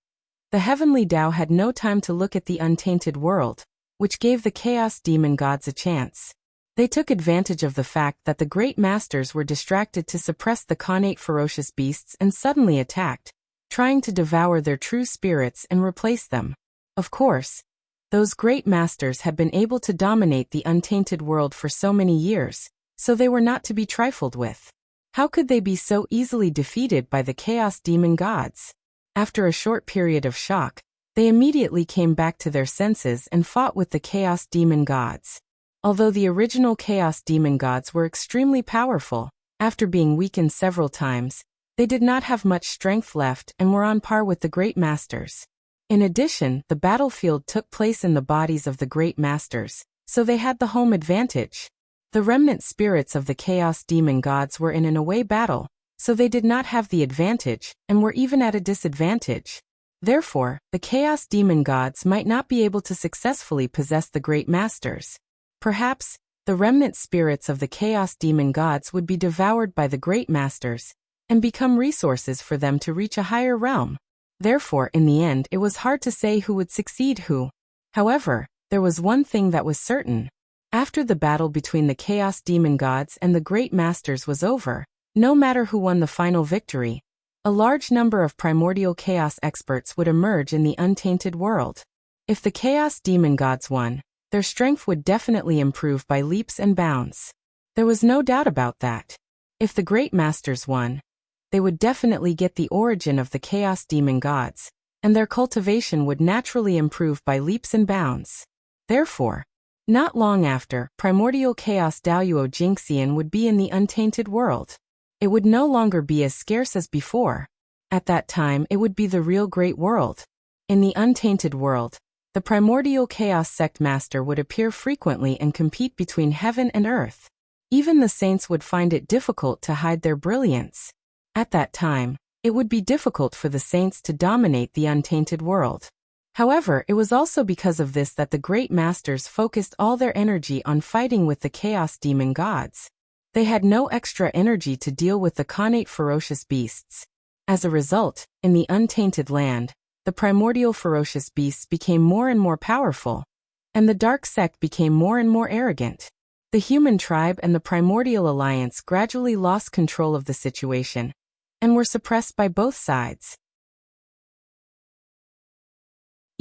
the heavenly Tao had no time to look at the untainted world, which gave the chaos demon gods a chance. They took advantage of the fact that the great masters were distracted to suppress the connate ferocious beasts and suddenly attacked, trying to devour their true spirits and replace them. Of course, those great masters had been able to dominate the untainted world for so many years, so they were not to be trifled with. How could they be so easily defeated by the chaos demon gods? After a short period of shock, they immediately came back to their senses and fought with the chaos demon gods. Although the original chaos demon gods were extremely powerful, after being weakened several times, they did not have much strength left and were on par with the great masters. In addition, the battlefield took place in the bodies of the great masters, so they had the home advantage. The remnant spirits of the chaos demon gods were in an away battle, so they did not have the advantage, and were even at a disadvantage. Therefore, the Chaos Demon Gods might not be able to successfully possess the Great Masters. Perhaps, the remnant spirits of the Chaos Demon Gods would be devoured by the Great Masters, and become resources for them to reach a higher realm. Therefore, in the end, it was hard to say who would succeed who. However, there was one thing that was certain. After the battle between the Chaos Demon Gods and the Great Masters was over, no matter who won the final victory, a large number of primordial chaos experts would emerge in the untainted world. If the Chaos Demon Gods won, their strength would definitely improve by leaps and bounds. There was no doubt about that. If the Great Masters won, they would definitely get the origin of the Chaos Demon Gods, and their cultivation would naturally improve by leaps and bounds. Therefore, not long after, primordial chaos Daoyuo Jinxian would be in the untainted world. It would no longer be as scarce as before. At that time, it would be the real great world. In the untainted world, the primordial chaos sect master would appear frequently and compete between heaven and earth. Even the saints would find it difficult to hide their brilliance. At that time, it would be difficult for the saints to dominate the untainted world. However, it was also because of this that the great masters focused all their energy on fighting with the Chaos Demon Gods. They had no extra energy to deal with the connate ferocious beasts. As a result, in the untainted land, the primordial ferocious beasts became more and more powerful, and the dark sect became more and more arrogant. The human tribe and the primordial alliance gradually lost control of the situation, and were suppressed by both sides.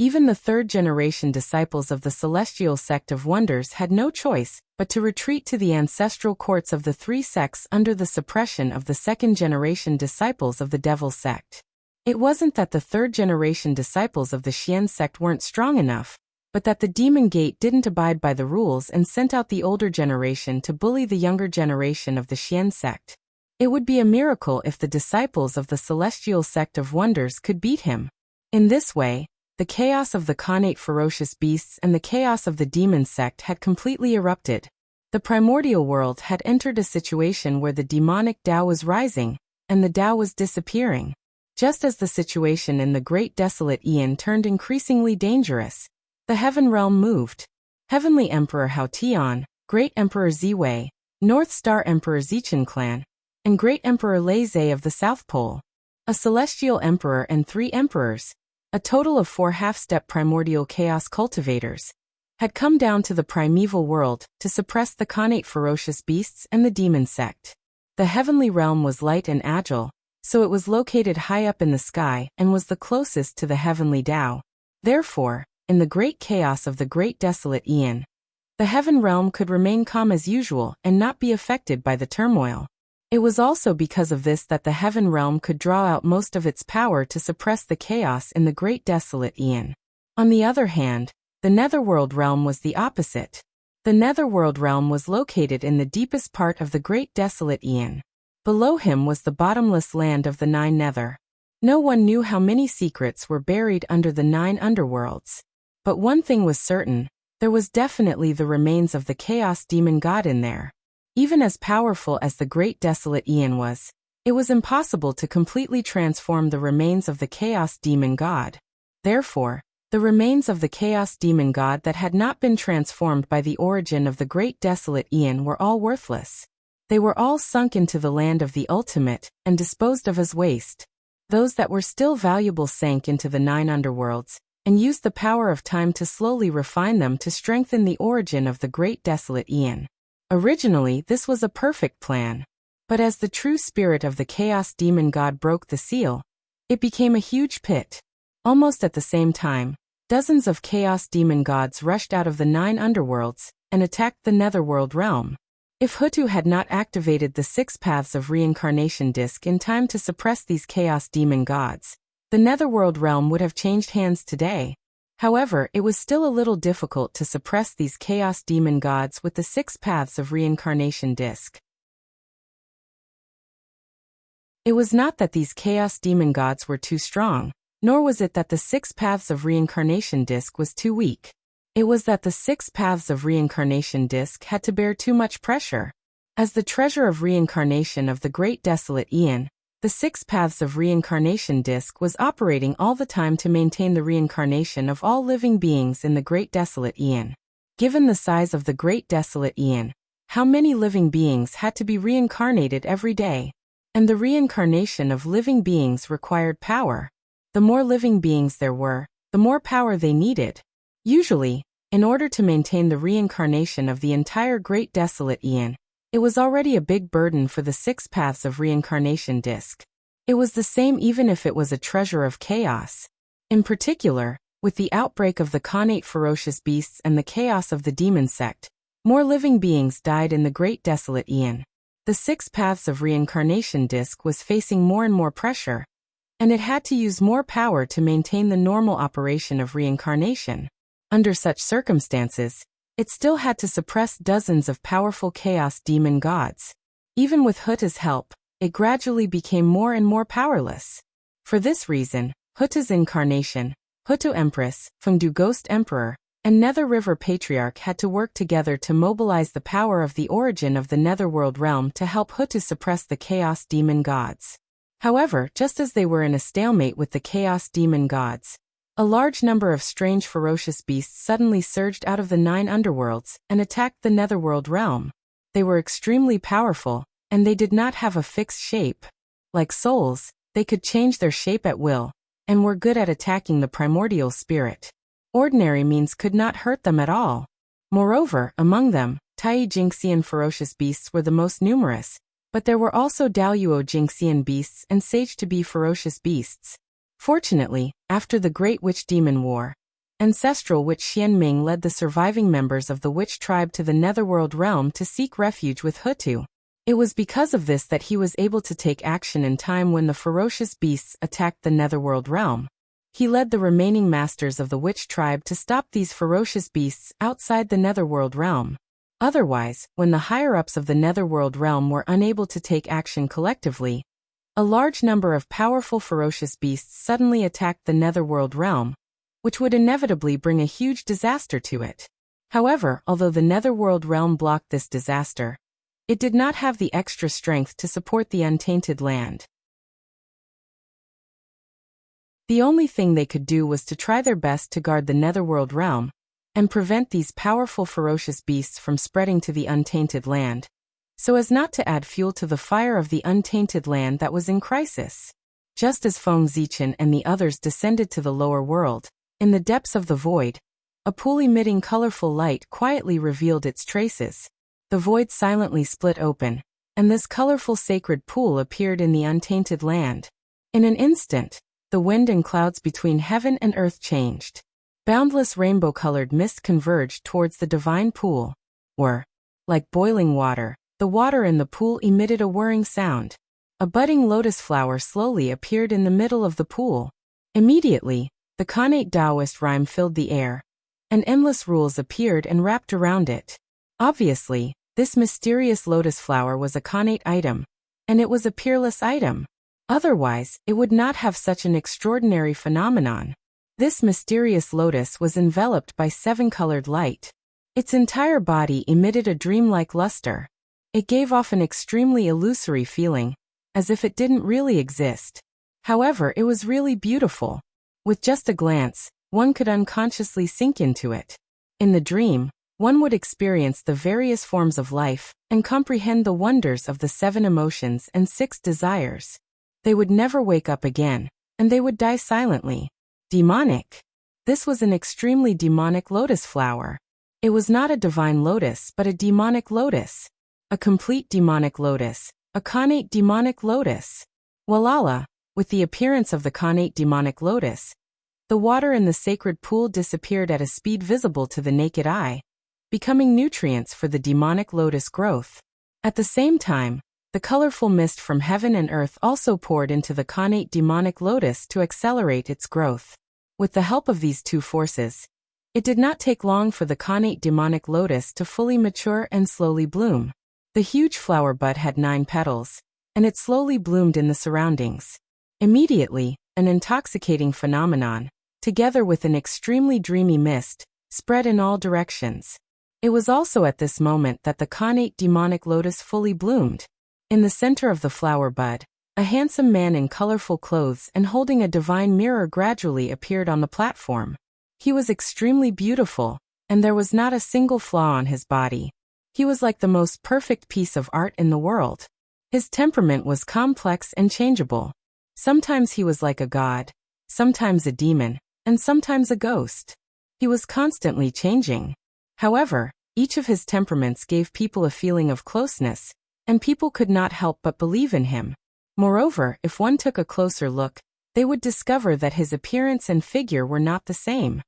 Even the third-generation disciples of the celestial sect of wonders had no choice but to retreat to the ancestral courts of the three sects under the suppression of the second-generation disciples of the devil sect. It wasn't that the third-generation disciples of the Xian sect weren't strong enough, but that the demon gate didn't abide by the rules and sent out the older generation to bully the younger generation of the Xian sect. It would be a miracle if the disciples of the celestial sect of wonders could beat him. In this way, the chaos of the connate ferocious beasts and the chaos of the demon sect had completely erupted. The primordial world had entered a situation where the demonic Tao was rising, and the Tao was disappearing. Just as the situation in the great desolate Aeon turned increasingly dangerous, the heaven realm moved. Heavenly Emperor Hao Tian, Great Emperor Ziwei, North Star Emperor Zichen Clan, and Great Emperor Lei Zhe of the South Pole, a celestial emperor and 3 emperors, a total of 4 half-step primordial chaos cultivators, had come down to the primeval world to suppress the connate ferocious beasts and the demon sect. The heavenly realm was light and agile, so it was located high up in the sky and was the closest to the heavenly Tao. Therefore, in the great chaos of the great desolate Aeon, the heaven realm could remain calm as usual and not be affected by the turmoil. It was also because of this that the heaven realm could draw out most of its power to suppress the chaos in the great desolate Aeon. On the other hand, the netherworld realm was the opposite. The netherworld realm was located in the deepest part of the great desolate Aeon. Below him was the bottomless land of the 9 nether. No one knew how many secrets were buried under the 9 underworlds. But one thing was certain, there was definitely the remains of the Chaos Demon God in there. Even as powerful as the great desolate Aeon was, it was impossible to completely transform the remains of the Chaos Demon God. Therefore, the remains of the Chaos Demon God that had not been transformed by the origin of the great desolate Aeon were all worthless. They were all sunk into the land of the ultimate and disposed of as waste. Those that were still valuable sank into the 9 underworlds, and used the power of time to slowly refine them to strengthen the origin of the great desolate Aeon. Originally, this was a perfect plan. But as the true spirit of the Chaos Demon God broke the seal, it became a huge pit. Almost at the same time, dozens of Chaos Demon Gods rushed out of the 9 underworlds and attacked the netherworld realm. If Hutu had not activated the 6 paths of reincarnation disc in time to suppress these Chaos Demon Gods, the netherworld realm would have changed hands today. However, it was still a little difficult to suppress these Chaos Demon Gods with the 6 paths of reincarnation disc. It was not that these Chaos Demon Gods were too strong, nor was it that the 6 paths of reincarnation disc was too weak. It was that the 6 paths of reincarnation disc had to bear too much pressure. As the treasure of reincarnation of the Great Desolate Aeon, the 6 Paths of Reincarnation disc was operating all the time to maintain the reincarnation of all living beings in the Great Desolate Aeon. Given the size of the Great Desolate Aeon, how many living beings had to be reincarnated every day? And the reincarnation of living beings required power. The more living beings there were, the more power they needed. Usually, in order to maintain the reincarnation of the entire Great Desolate Aeon, it was already a big burden for the 6 Paths of Reincarnation disc. It was the same even if it was a treasure of chaos. In particular, with the outbreak of the Khanate ferocious beasts and the chaos of the demon sect, more living beings died in the Great Desolate Aeon. The 6 Paths of Reincarnation disc was facing more and more pressure, and it had to use more power to maintain the normal operation of reincarnation. Under such circumstances, it still had to suppress dozens of powerful chaos demon gods. Even with Huta's help, it gradually became more and more powerless. For this reason, Huta's incarnation, Hutu Empress, Fengdu Ghost Emperor, and Nether River Patriarch had to work together to mobilize the power of the origin of the Netherworld realm to help Hutu suppress the chaos demon gods. However, just as they were in a stalemate with the chaos demon gods, a large number of strange ferocious beasts suddenly surged out of the 9 underworlds and attacked the Netherworld realm. They were extremely powerful, and they did not have a fixed shape. Like souls, they could change their shape at will, and were good at attacking the primordial spirit. Ordinary means could not hurt them at all. Moreover, among them, Tai Jingxian ferocious beasts were the most numerous, but there were also Daoyuo Jingxian beasts and Sage-to-be ferocious beasts. Fortunately, after the Great Witch Demon War, ancestral witch Xianming led the surviving members of the witch tribe to the Netherworld realm to seek refuge with Hutu. It was because of this that he was able to take action in time when the ferocious beasts attacked the Netherworld realm. He led the remaining masters of the witch tribe to stop these ferocious beasts outside the Netherworld realm. Otherwise, when the higher-ups of the Netherworld realm were unable to take action collectively, a large number of powerful ferocious beasts suddenly attacked the Netherworld realm, which would inevitably bring a huge disaster to it. However, although the Netherworld realm blocked this disaster, it did not have the extra strength to support the untainted land. The only thing they could do was to try their best to guard the Netherworld realm, and prevent these powerful ferocious beasts from spreading to the untainted land, so as not to add fuel to the fire of the untainted land that was in crisis. Just as Feng Zichen and the others descended to the lower world, in the depths of the void, a pool emitting colorful light quietly revealed its traces. The void silently split open, and this colorful sacred pool appeared in the untainted land. In an instant, the wind and clouds between heaven and earth changed. Boundless rainbow-colored mist converged towards the divine pool. Like boiling water, the water in the pool emitted a whirring sound. A budding lotus flower slowly appeared in the middle of the pool. Immediately, the Khanate Taoist rhyme filled the air, and endless rules appeared and wrapped around it. Obviously, this mysterious lotus flower was a Khanate item, and it was a peerless item. Otherwise, it would not have such an extraordinary phenomenon. This mysterious lotus was enveloped by 7-colored light. Its entire body emitted a dreamlike luster. It gave off an extremely illusory feeling, as if it didn't really exist. However, it was really beautiful. With just a glance, one could unconsciously sink into it. In the dream, one would experience the various forms of life and comprehend the wonders of the 7 emotions and 6 desires. They would never wake up again, and they would die silently. Demonic. This was an extremely demonic lotus flower. It was not a divine lotus but a demonic lotus. A complete demonic lotus, a Khanate demonic lotus. Walala, with the appearance of the Khanate demonic lotus, the water in the sacred pool disappeared at a speed visible to the naked eye, becoming nutrients for the demonic lotus growth. At the same time, the colorful mist from heaven and earth also poured into the Khanate demonic lotus to accelerate its growth. With the help of these 2 forces, it did not take long for the Khanate demonic lotus to fully mature and slowly bloom. The huge flower bud had 9 petals, and it slowly bloomed in the surroundings. Immediately, an intoxicating phenomenon, together with an extremely dreamy mist, spread in all directions. It was also at this moment that the connate demonic lotus fully bloomed. In the center of the flower bud, a handsome man in colorful clothes and holding a divine mirror gradually appeared on the platform. He was extremely beautiful, and there was not a single flaw on his body. He was like the most perfect piece of art in the world. His temperament was complex and changeable. Sometimes he was like a god, sometimes a demon, and sometimes a ghost. He was constantly changing. However, each of his temperaments gave people a feeling of closeness, and people could not help but believe in him. Moreover, if one took a closer look, they would discover that his appearance and figure were not the same.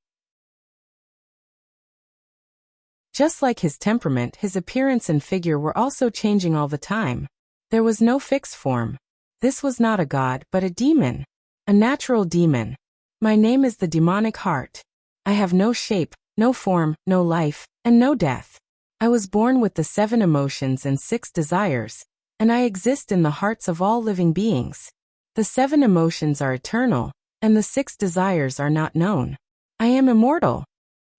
Just like his temperament, his appearance and figure were also changing all the time. There was no fixed form. This was not a god, but a demon. A natural demon. My name is the demonic heart. I have no shape, no form, no life, and no death. I was born with the 7 emotions and 6 desires, and I exist in the hearts of all living beings. The 7 emotions are eternal, and the 6 desires are not known. I am immortal.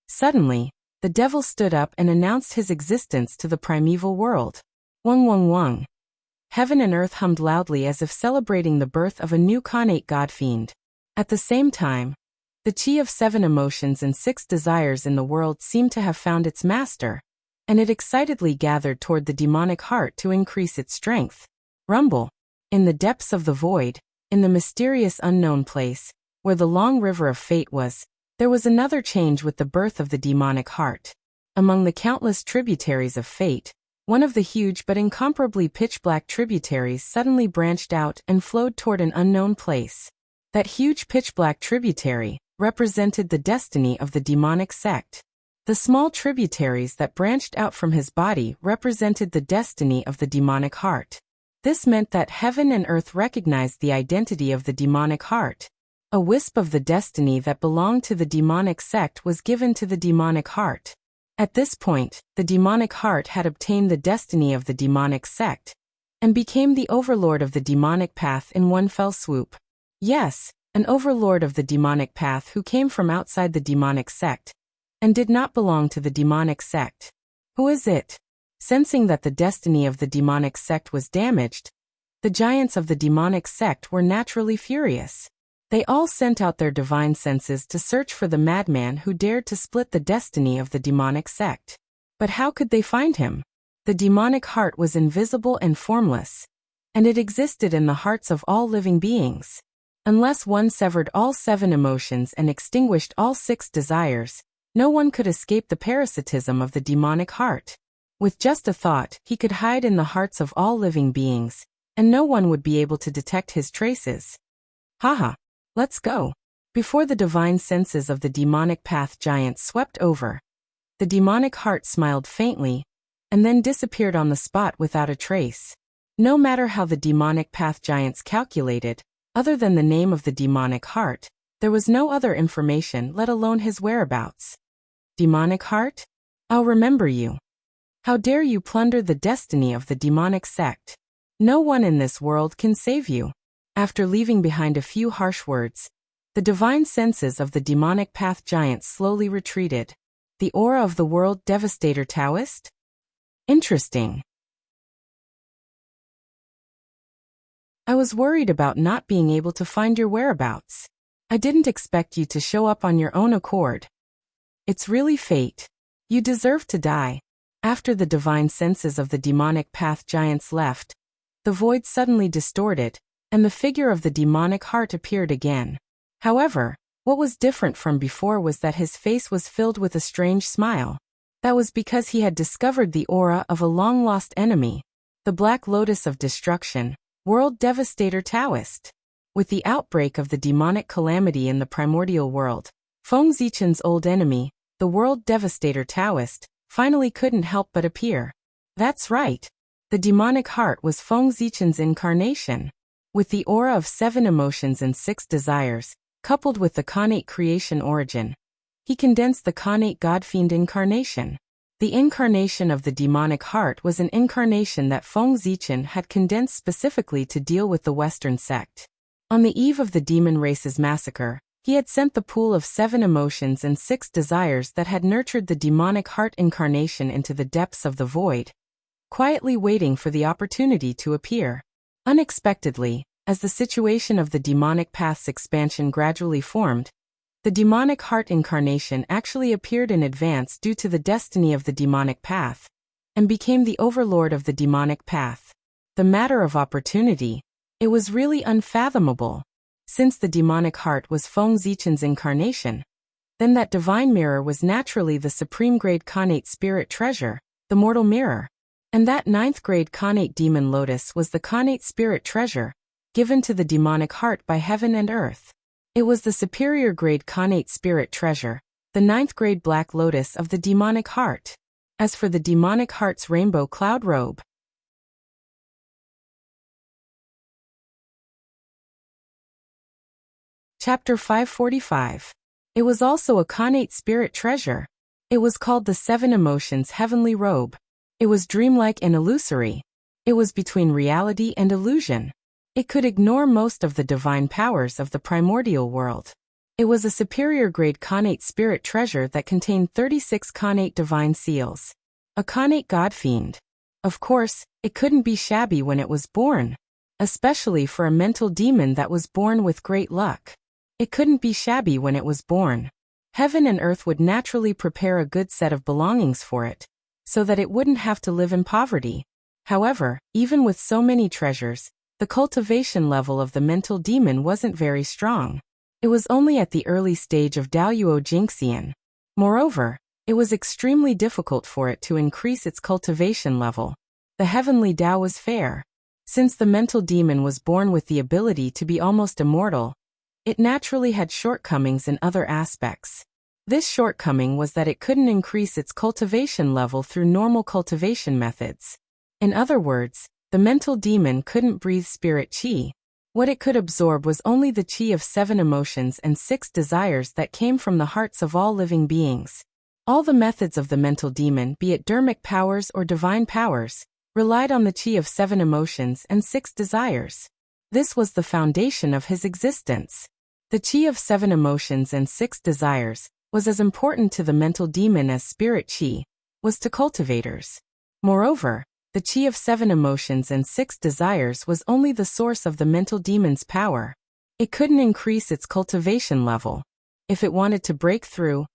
Suddenly, the devil stood up and announced his existence to the primeval world. Wung wung wung. Heaven and earth hummed loudly as if celebrating the birth of a new connate god-fiend. At the same time, the chi of 7 emotions and 6 desires in the world seemed to have found its master, and it excitedly gathered toward the demonic heart to increase its strength. Rumble. In the depths of the void, in the mysterious unknown place, where the long river of fate was, there was another change with the birth of the demonic heart. Among the countless tributaries of fate, one of the huge but incomparably pitch-black tributaries suddenly branched out and flowed toward an unknown place. That huge pitch-black tributary represented the destiny of the demonic sect. The small tributaries that branched out from his body represented the destiny of the demonic heart. This meant that heaven and earth recognized the identity of the demonic heart. A wisp of the destiny that belonged to the demonic sect was given to the demonic heart. At this point, the demonic heart had obtained the destiny of the demonic sect, and became the overlord of the demonic path in one fell swoop. Yes, an overlord of the demonic path who came from outside the demonic sect, and did not belong to the demonic sect. Who is it? Sensing that the destiny of the demonic sect was damaged, the giants of the demonic sect were naturally furious. They all sent out their divine senses to search for the madman who dared to split the destiny of the demonic sect. But how could they find him? The demonic heart was invisible and formless, and it existed in the hearts of all living beings. Unless one severed all 7 emotions and extinguished all 6 desires, no one could escape the parasitism of the demonic heart. With just a thought, he could hide in the hearts of all living beings, and no one would be able to detect his traces. Haha. Let's go. Before the divine senses of the demonic path giants swept over, the demonic heart smiled faintly, and then disappeared on the spot without a trace. No matter how the demonic path giants calculated, other than the name of the demonic heart, there was no other information, let alone his whereabouts. Demonic heart? I'll remember you. How dare you plunder the destiny of the demonic sect? No one in this world can save you. After leaving behind a few harsh words, the divine senses of the demonic path giants slowly retreated. The aura of the world devastator Taoist? Interesting. I was worried about not being able to find your whereabouts. I didn't expect you to show up on your own accord. It's really fate. You deserve to die. After the divine senses of the demonic path giants left, the void suddenly distorted, and the figure of the demonic heart appeared again. However, what was different from before was that his face was filled with a strange smile. That was because he had discovered the aura of a long-lost enemy, the Black Lotus of Destruction, World Devastator Taoist. With the outbreak of the demonic calamity in the primordial world, Feng Zichen's old enemy, the World Devastator Taoist, finally couldn't help but appear. That's right. The demonic heart was Feng Zichen's incarnation. With the aura of 7 emotions and 6 desires, coupled with the connate creation origin, he condensed the connate godfiend incarnation. The incarnation of the demonic heart was an incarnation that Feng Zichen had condensed specifically to deal with the Western sect. On the eve of the demon race's massacre, He had sent the pool of 7 emotions and 6 desires that had nurtured the demonic heart incarnation into the depths of the void, quietly waiting for the opportunity to appear. Unexpectedly, as the situation of the demonic path's expansion gradually formed, the demonic heart incarnation actually appeared in advance due to the destiny of the demonic path, and became the overlord of the demonic path. The matter of opportunity, it was really unfathomable. Since the demonic heart was Feng Zichen's incarnation, then that divine mirror was naturally the supreme grade Khanate spirit treasure, the mortal mirror. And that 9th grade Khanate demon lotus was the Khanate spirit treasure, given to the demonic heart by heaven and earth. It was the superior grade Khanate spirit treasure, the 9th grade black lotus of the demonic heart. As for the demonic heart's rainbow cloud robe, Chapter 545. It was also a Khanate spirit treasure. It was called the 7 emotions heavenly robe. It was dreamlike and illusory. It was between reality and illusion. It could ignore most of the divine powers of the primordial world. It was a superior grade Khanate spirit treasure that contained 36 Khanate divine seals. A Khanate godfiend. Of course, it couldn't be shabby when it was born. Especially for a mental demon that was born with great luck. It couldn't be shabby when it was born. Heaven and earth would naturally prepare a good set of belongings for it, so that it wouldn't have to live in poverty. However, even with so many treasures, the cultivation level of the mental demon wasn't very strong. It was only at the early stage of Daoyuo Jingxian. Moreover, it was extremely difficult for it to increase its cultivation level. The heavenly Tao was fair. Since the mental demon was born with the ability to be almost immortal, it naturally had shortcomings in other aspects. This shortcoming was that it couldn't increase its cultivation level through normal cultivation methods. In other words, the mental demon couldn't breathe spirit qi. What it could absorb was only the qi of 7 emotions and 6 desires that came from the hearts of all living beings. All the methods of the mental demon, be it dharmic powers or divine powers, relied on the qi of 7 emotions and 6 desires. This was the foundation of his existence. The qi of 7 emotions and 6 desires was as important to the mental demon as spirit qi was to cultivators. Moreover, the qi of 7 emotions and 6 desires was only the source of the mental demon's power. It couldn't increase its cultivation level. If it wanted to break through,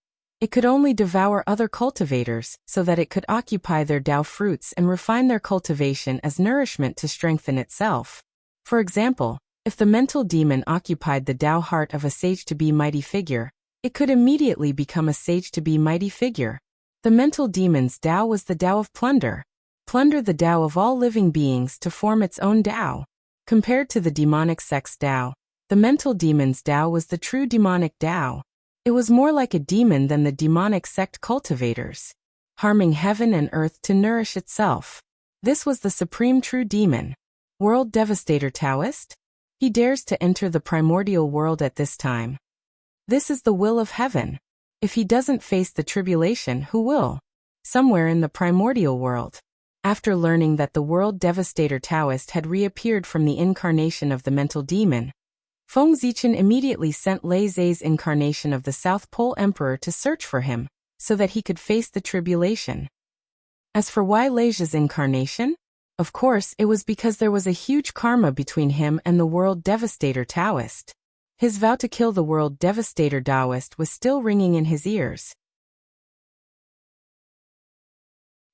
it could only devour other cultivators so that it could occupy their Tao fruits and refine their cultivation as nourishment to strengthen itself. For example, if the mental demon occupied the Tao heart of a sage-to-be mighty figure, it could immediately become a sage-to-be mighty figure. The mental demon's Tao was the Tao of plunder. Plunder the Tao of all living beings to form its own Tao. Compared to the demonic sect's Tao, the mental demon's Tao was the true demonic Tao. It was more like a demon than the demonic sect cultivators, harming heaven and earth to nourish itself. This was the supreme true demon. World Devastator Taoist? He dares to enter the primordial world at this time. This is the will of heaven. If he doesn't face the tribulation, who will? Somewhere in the primordial world. After learning that the World Devastator Taoist had reappeared from the incarnation of the mental demon, Feng Zichen immediately sent Lei Zhe's incarnation of the South Pole Emperor to search for him, so that he could face the tribulation. As for why Lei Zhe's incarnation? Of course, it was because there was a huge karma between him and the World Devastator Taoist. His vow to kill the World Devastator Taoist was still ringing in his ears.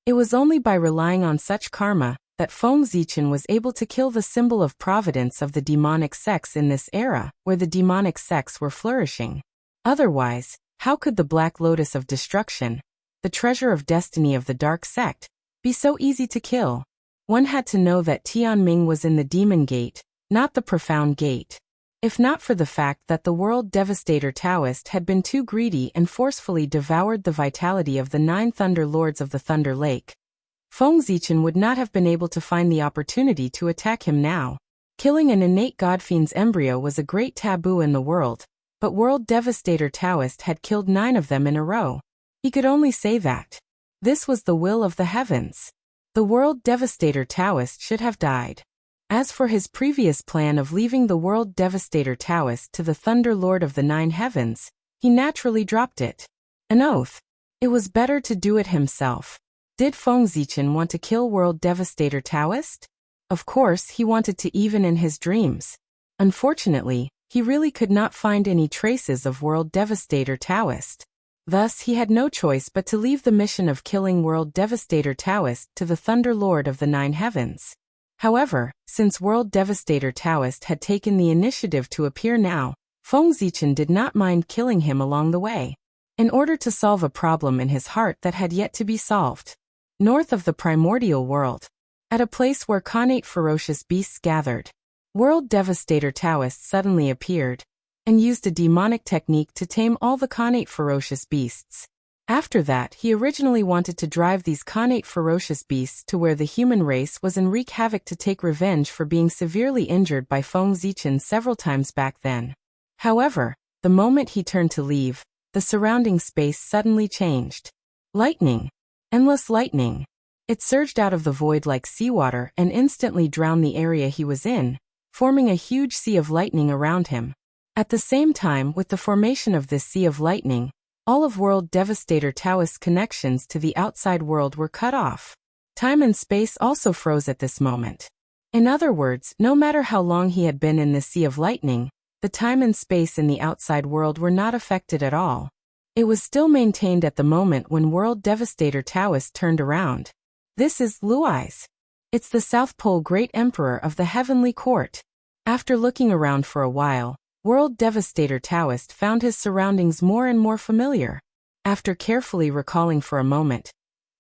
It was only by relying on such karma that Feng Zichen was able to kill the symbol of providence of the demonic sects in this era, where the demonic sects were flourishing. Otherwise, how could the Black Lotus of Destruction, the treasure of destiny of the Dark Sect, be so easy to kill? One had to know that Tianming was in the Demon Gate, not the Profound Gate. If not for the fact that the World Devastator Taoist had been too greedy and forcefully devoured the vitality of the 9 Thunder Lords of the Thunder Lake, Feng Zichen would not have been able to find the opportunity to attack him now. Killing an innate godfiend's embryo was a great taboo in the world, but World Devastator Taoist had killed 9 of them in a row. He could only say that this was the will of the heavens. The World Devastator Taoist should have died. As for his previous plan of leaving the World Devastator Taoist to the Thunder Lord of the Nine Heavens, he naturally dropped it. An oath. It was better to do it himself. Did Feng Zichen want to kill World Devastator Taoist? Of course, he wanted to, even in his dreams. Unfortunately, he really could not find any traces of World Devastator Taoist. Thus, he had no choice but to leave the mission of killing World Devastator Taoist to the Thunder Lord of the Nine Heavens. However, since World Devastator Taoist had taken the initiative to appear now, Feng Zichen did not mind killing him along the way, in order to solve a problem in his heart that had yet to be solved. North of the primordial world, at a place where connate ferocious beasts gathered, World Devastator Taoist suddenly appeared, and used a demonic technique to tame all the connate ferocious beasts. After that, he originally wanted to drive these connate ferocious beasts to where the human race was and wreak havoc to take revenge for being severely injured by Feng Zichen several times back then. However, the moment he turned to leave, the surrounding space suddenly changed. Lightning. Endless lightning. It surged out of the void like seawater and instantly drowned the area he was in, forming a huge sea of lightning around him. At the same time, with the formation of this sea of lightning, all of World Devastator Taoist's connections to the outside world were cut off. Time and space also froze at this moment. In other words, no matter how long he had been in this sea of lightning, the time and space in the outside world were not affected at all. It was still maintained at the moment when World Devastator Taoist turned around. This is Luai's. It's the South Pole Great Emperor of the Heavenly Court. After looking around for a while, World Devastator Taoist found his surroundings more and more familiar. After carefully recalling for a moment,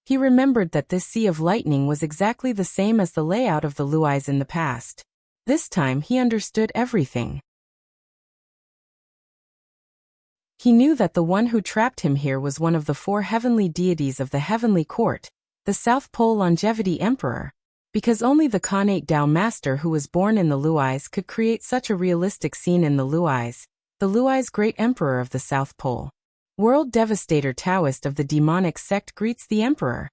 he remembered that this sea of lightning was exactly the same as the layout of the Luais in the past. This time he understood everything. He knew that the one who trapped him here was one of the four heavenly deities of the Heavenly Court, the South Pole Longevity Emperor. Because only the Connate Tao Master who was born in the Luais could create such a realistic scene in the Luais Great Emperor of the South Pole. World Devastator Taoist of the demonic sect greets the Emperor.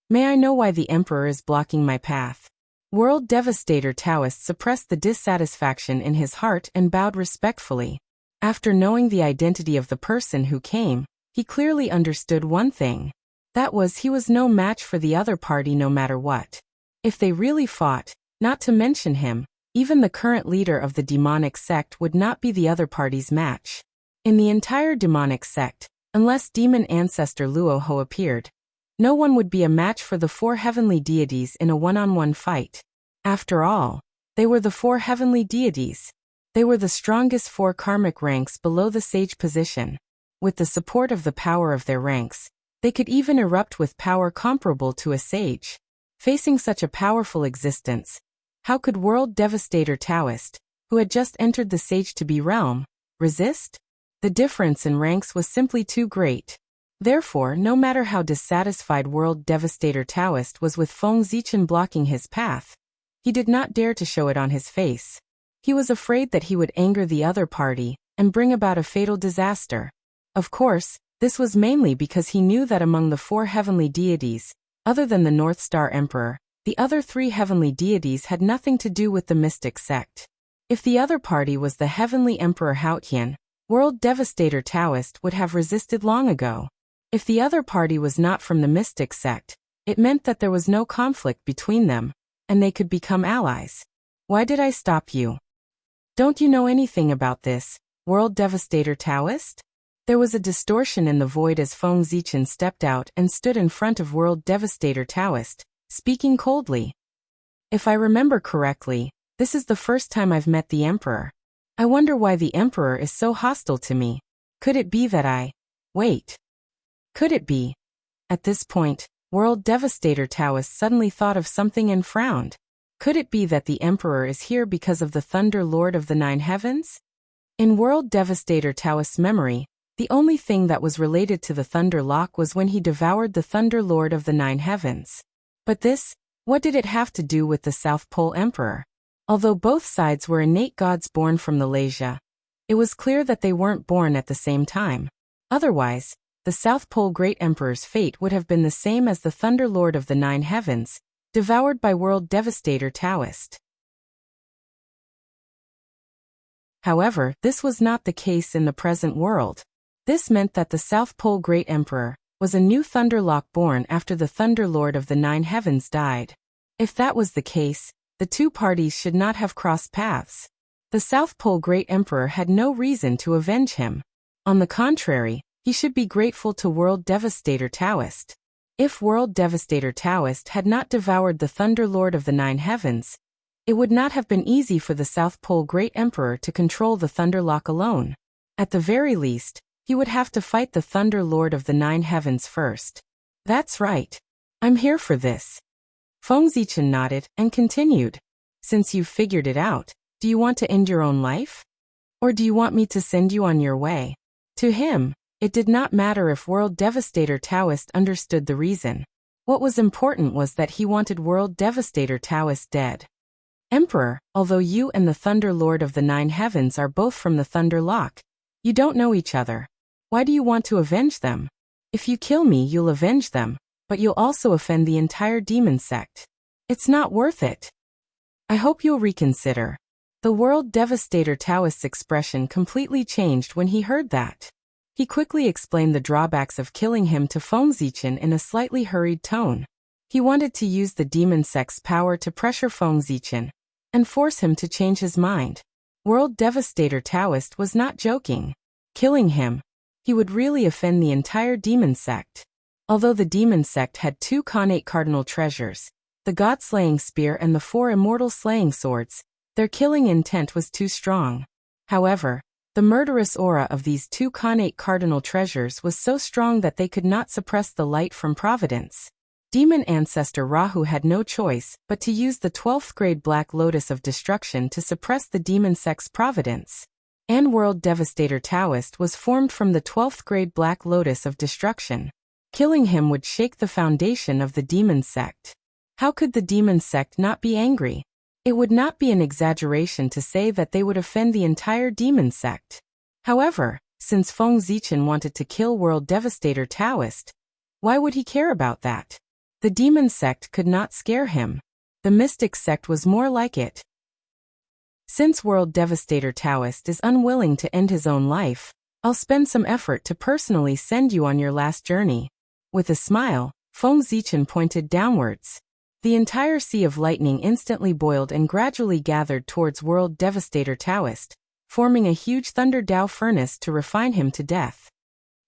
May I know why the Emperor is blocking my path? World Devastator Taoist suppressed the dissatisfaction in his heart and bowed respectfully. After knowing the identity of the person who came, he clearly understood one thing. That was, he was no match for the other party no matter what. If they really fought, not to mention him, even the current leader of the demonic sect would not be the other party's match. In the entire demonic sect, unless demon ancestor Luoho appeared, no one would be a match for the four heavenly deities in a one-on-one fight. After all, they were the four heavenly deities. They were the strongest four karmic ranks below the sage position. With the support of the power of their ranks, they could even erupt with power comparable to a sage. Facing such a powerful existence, how could World Devastator Taoist, who had just entered the Sage-to-be realm, resist? The difference in ranks was simply too great. Therefore, no matter how dissatisfied World Devastator Taoist was with Feng Zichen blocking his path, he did not dare to show it on his face. He was afraid that he would anger the other party and bring about a fatal disaster. Of course, this was mainly because he knew that among the four heavenly deities, other than the North Star Emperor, the other three heavenly deities had nothing to do with the mystic sect. If the other party was the heavenly Emperor Haotian, World Devastator Taoist would have resisted long ago. If the other party was not from the mystic sect, it meant that there was no conflict between them, and they could become allies. Why did I stop you? Don't you know anything about this, World Devastator Taoist? There was a distortion in the void as Feng Zichen stepped out and stood in front of World Devastator Taoist, speaking coldly. If I remember correctly, this is the first time I've met the Emperor. I wonder why the Emperor is so hostile to me. Could it be that Wait. Could it be? At this point, World Devastator Taoist suddenly thought of something and frowned. Could it be that the Emperor is here because of the Thunder Lord of the Nine Heavens? In World Devastator Taoist's memory, the only thing that was related to the Thunder Lock was when he devoured the Thunder Lord of the Nine Heavens. But this, what did it have to do with the South Pole Emperor? Although both sides were innate gods born from the Lesia, it was clear that they weren't born at the same time. Otherwise, the South Pole Great Emperor's fate would have been the same as the Thunder Lord of the Nine Heavens, devoured by World Devastator Taoist. However, this was not the case in the present world. This meant that the South Pole Great Emperor was a new Thunderlock born after the Thunderlord of the Nine Heavens died. If that was the case, the two parties should not have crossed paths. The South Pole Great Emperor had no reason to avenge him. On the contrary, he should be grateful to World Devastator Taoist. If World Devastator Taoist had not devoured the Thunderlord of the Nine Heavens, it would not have been easy for the South Pole Great Emperor to control the Thunderlock alone. At the very least, he would have to fight the Thunderlord of the Nine Heavens first. That's right. I'm here for this. Feng Zichen nodded and continued. Since you've figured it out, do you want to end your own life? Or do you want me to send you on your way? To him, it did not matter if World Devastator Taoist understood the reason. What was important was that he wanted World Devastator Taoist dead. Emperor, although you and the Thunder Lord of the Nine Heavens are both from the Thunderlock, you don't know each other. Why do you want to avenge them? If you kill me, you'll avenge them, but you'll also offend the entire demon sect. It's not worth it. I hope you'll reconsider. The World Devastator Taoist's expression completely changed when he heard that. He quickly explained the drawbacks of killing him to Feng Zichen in a slightly hurried tone. He wanted to use the demon sect's power to pressure Feng Zichen and force him to change his mind. World Devastator Taoist was not joking. Killing him, he would really offend the entire demon sect. Although the demon sect had two connate cardinal treasures, the God-slaying spear and the 4 immortal slaying swords, their killing intent was too strong. However, the murderous aura of these two connate cardinal treasures was so strong that they could not suppress the light from providence. Demon ancestor Rahu had no choice but to use the 12th grade Black Lotus of Destruction to suppress the demon sect's providence. And World Devastator Taoist was formed from the 12th grade Black Lotus of Destruction. Killing him would shake the foundation of the demon sect. How could the demon sect not be angry? It would not be an exaggeration to say that they would offend the entire demon sect. However, since Feng Zichen wanted to kill World Devastator Taoist, why would he care about that? The demon sect could not scare him. The mystic sect was more like it. Since World Devastator Taoist is unwilling to end his own life, I'll spend some effort to personally send you on your last journey. With a smile, Feng Zichen pointed downwards. The entire sea of lightning instantly boiled and gradually gathered towards World Devastator Taoist, forming a huge Thunder Dao furnace to refine him to death.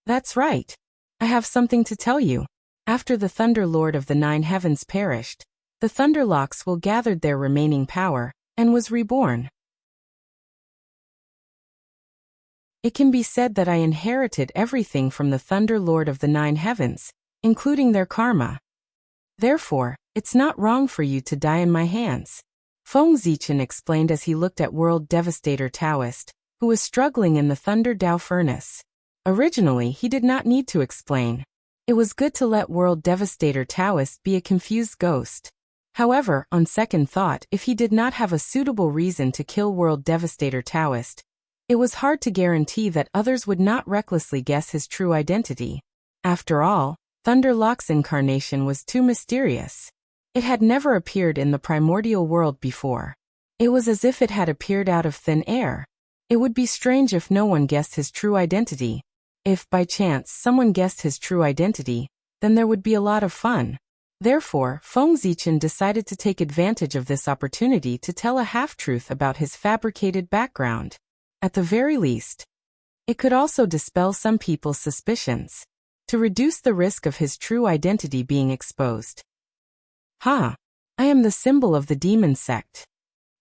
That's right. I have something to tell you. After the Thunder Lord of the Nine Heavens perished, the Thunderlocks will gathered their remaining power, and was reborn. It can be said that I inherited everything from the Thunder Lord of the Nine Heavens, including their karma. Therefore, it's not wrong for you to die in my hands. Feng Zichen explained as he looked at World Devastator Taoist, who was struggling in the Thunder Dao furnace. Originally, he did not need to explain. It was good to let World Devastator Taoist be a confused ghost. However, on second thought, if he did not have a suitable reason to kill World Devastator Taoist, it was hard to guarantee that others would not recklessly guess his true identity. After all, Thunderlock's incarnation was too mysterious. It had never appeared in the primordial world before. It was as if it had appeared out of thin air. It would be strange if no one guessed his true identity. If, by chance, someone guessed his true identity, then there would be a lot of fun. Therefore, Feng Zichen decided to take advantage of this opportunity to tell a half-truth about his fabricated background. At the very least, it could also dispel some people's suspicions, to reduce the risk of his true identity being exposed. I am the symbol of the demon sect.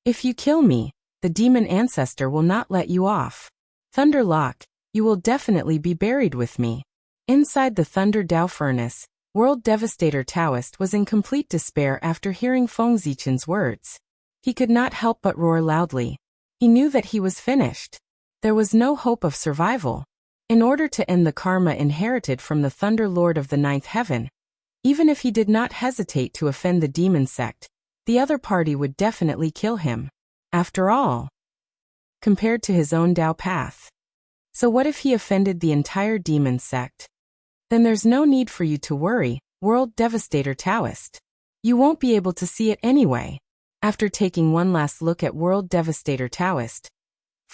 If you kill me, the demon ancestor will not let you off. Thunderlock, you will definitely be buried with me. Inside the Thunder Dao furnace, World Devastator Taoist was in complete despair after hearing Feng Zichen's words. He could not help but roar loudly. He knew that he was finished. There was no hope of survival. In order to end the karma inherited from the Thunder Lord of the Ninth Heaven, even if he did not hesitate to offend the demon sect, the other party would definitely kill him. After all, compared to his own Dao path. So what if he offended the entire demon sect? Then there's no need for you to worry, World Devastator Taoist. You won't be able to see it anyway. After taking one last look at World Devastator Taoist,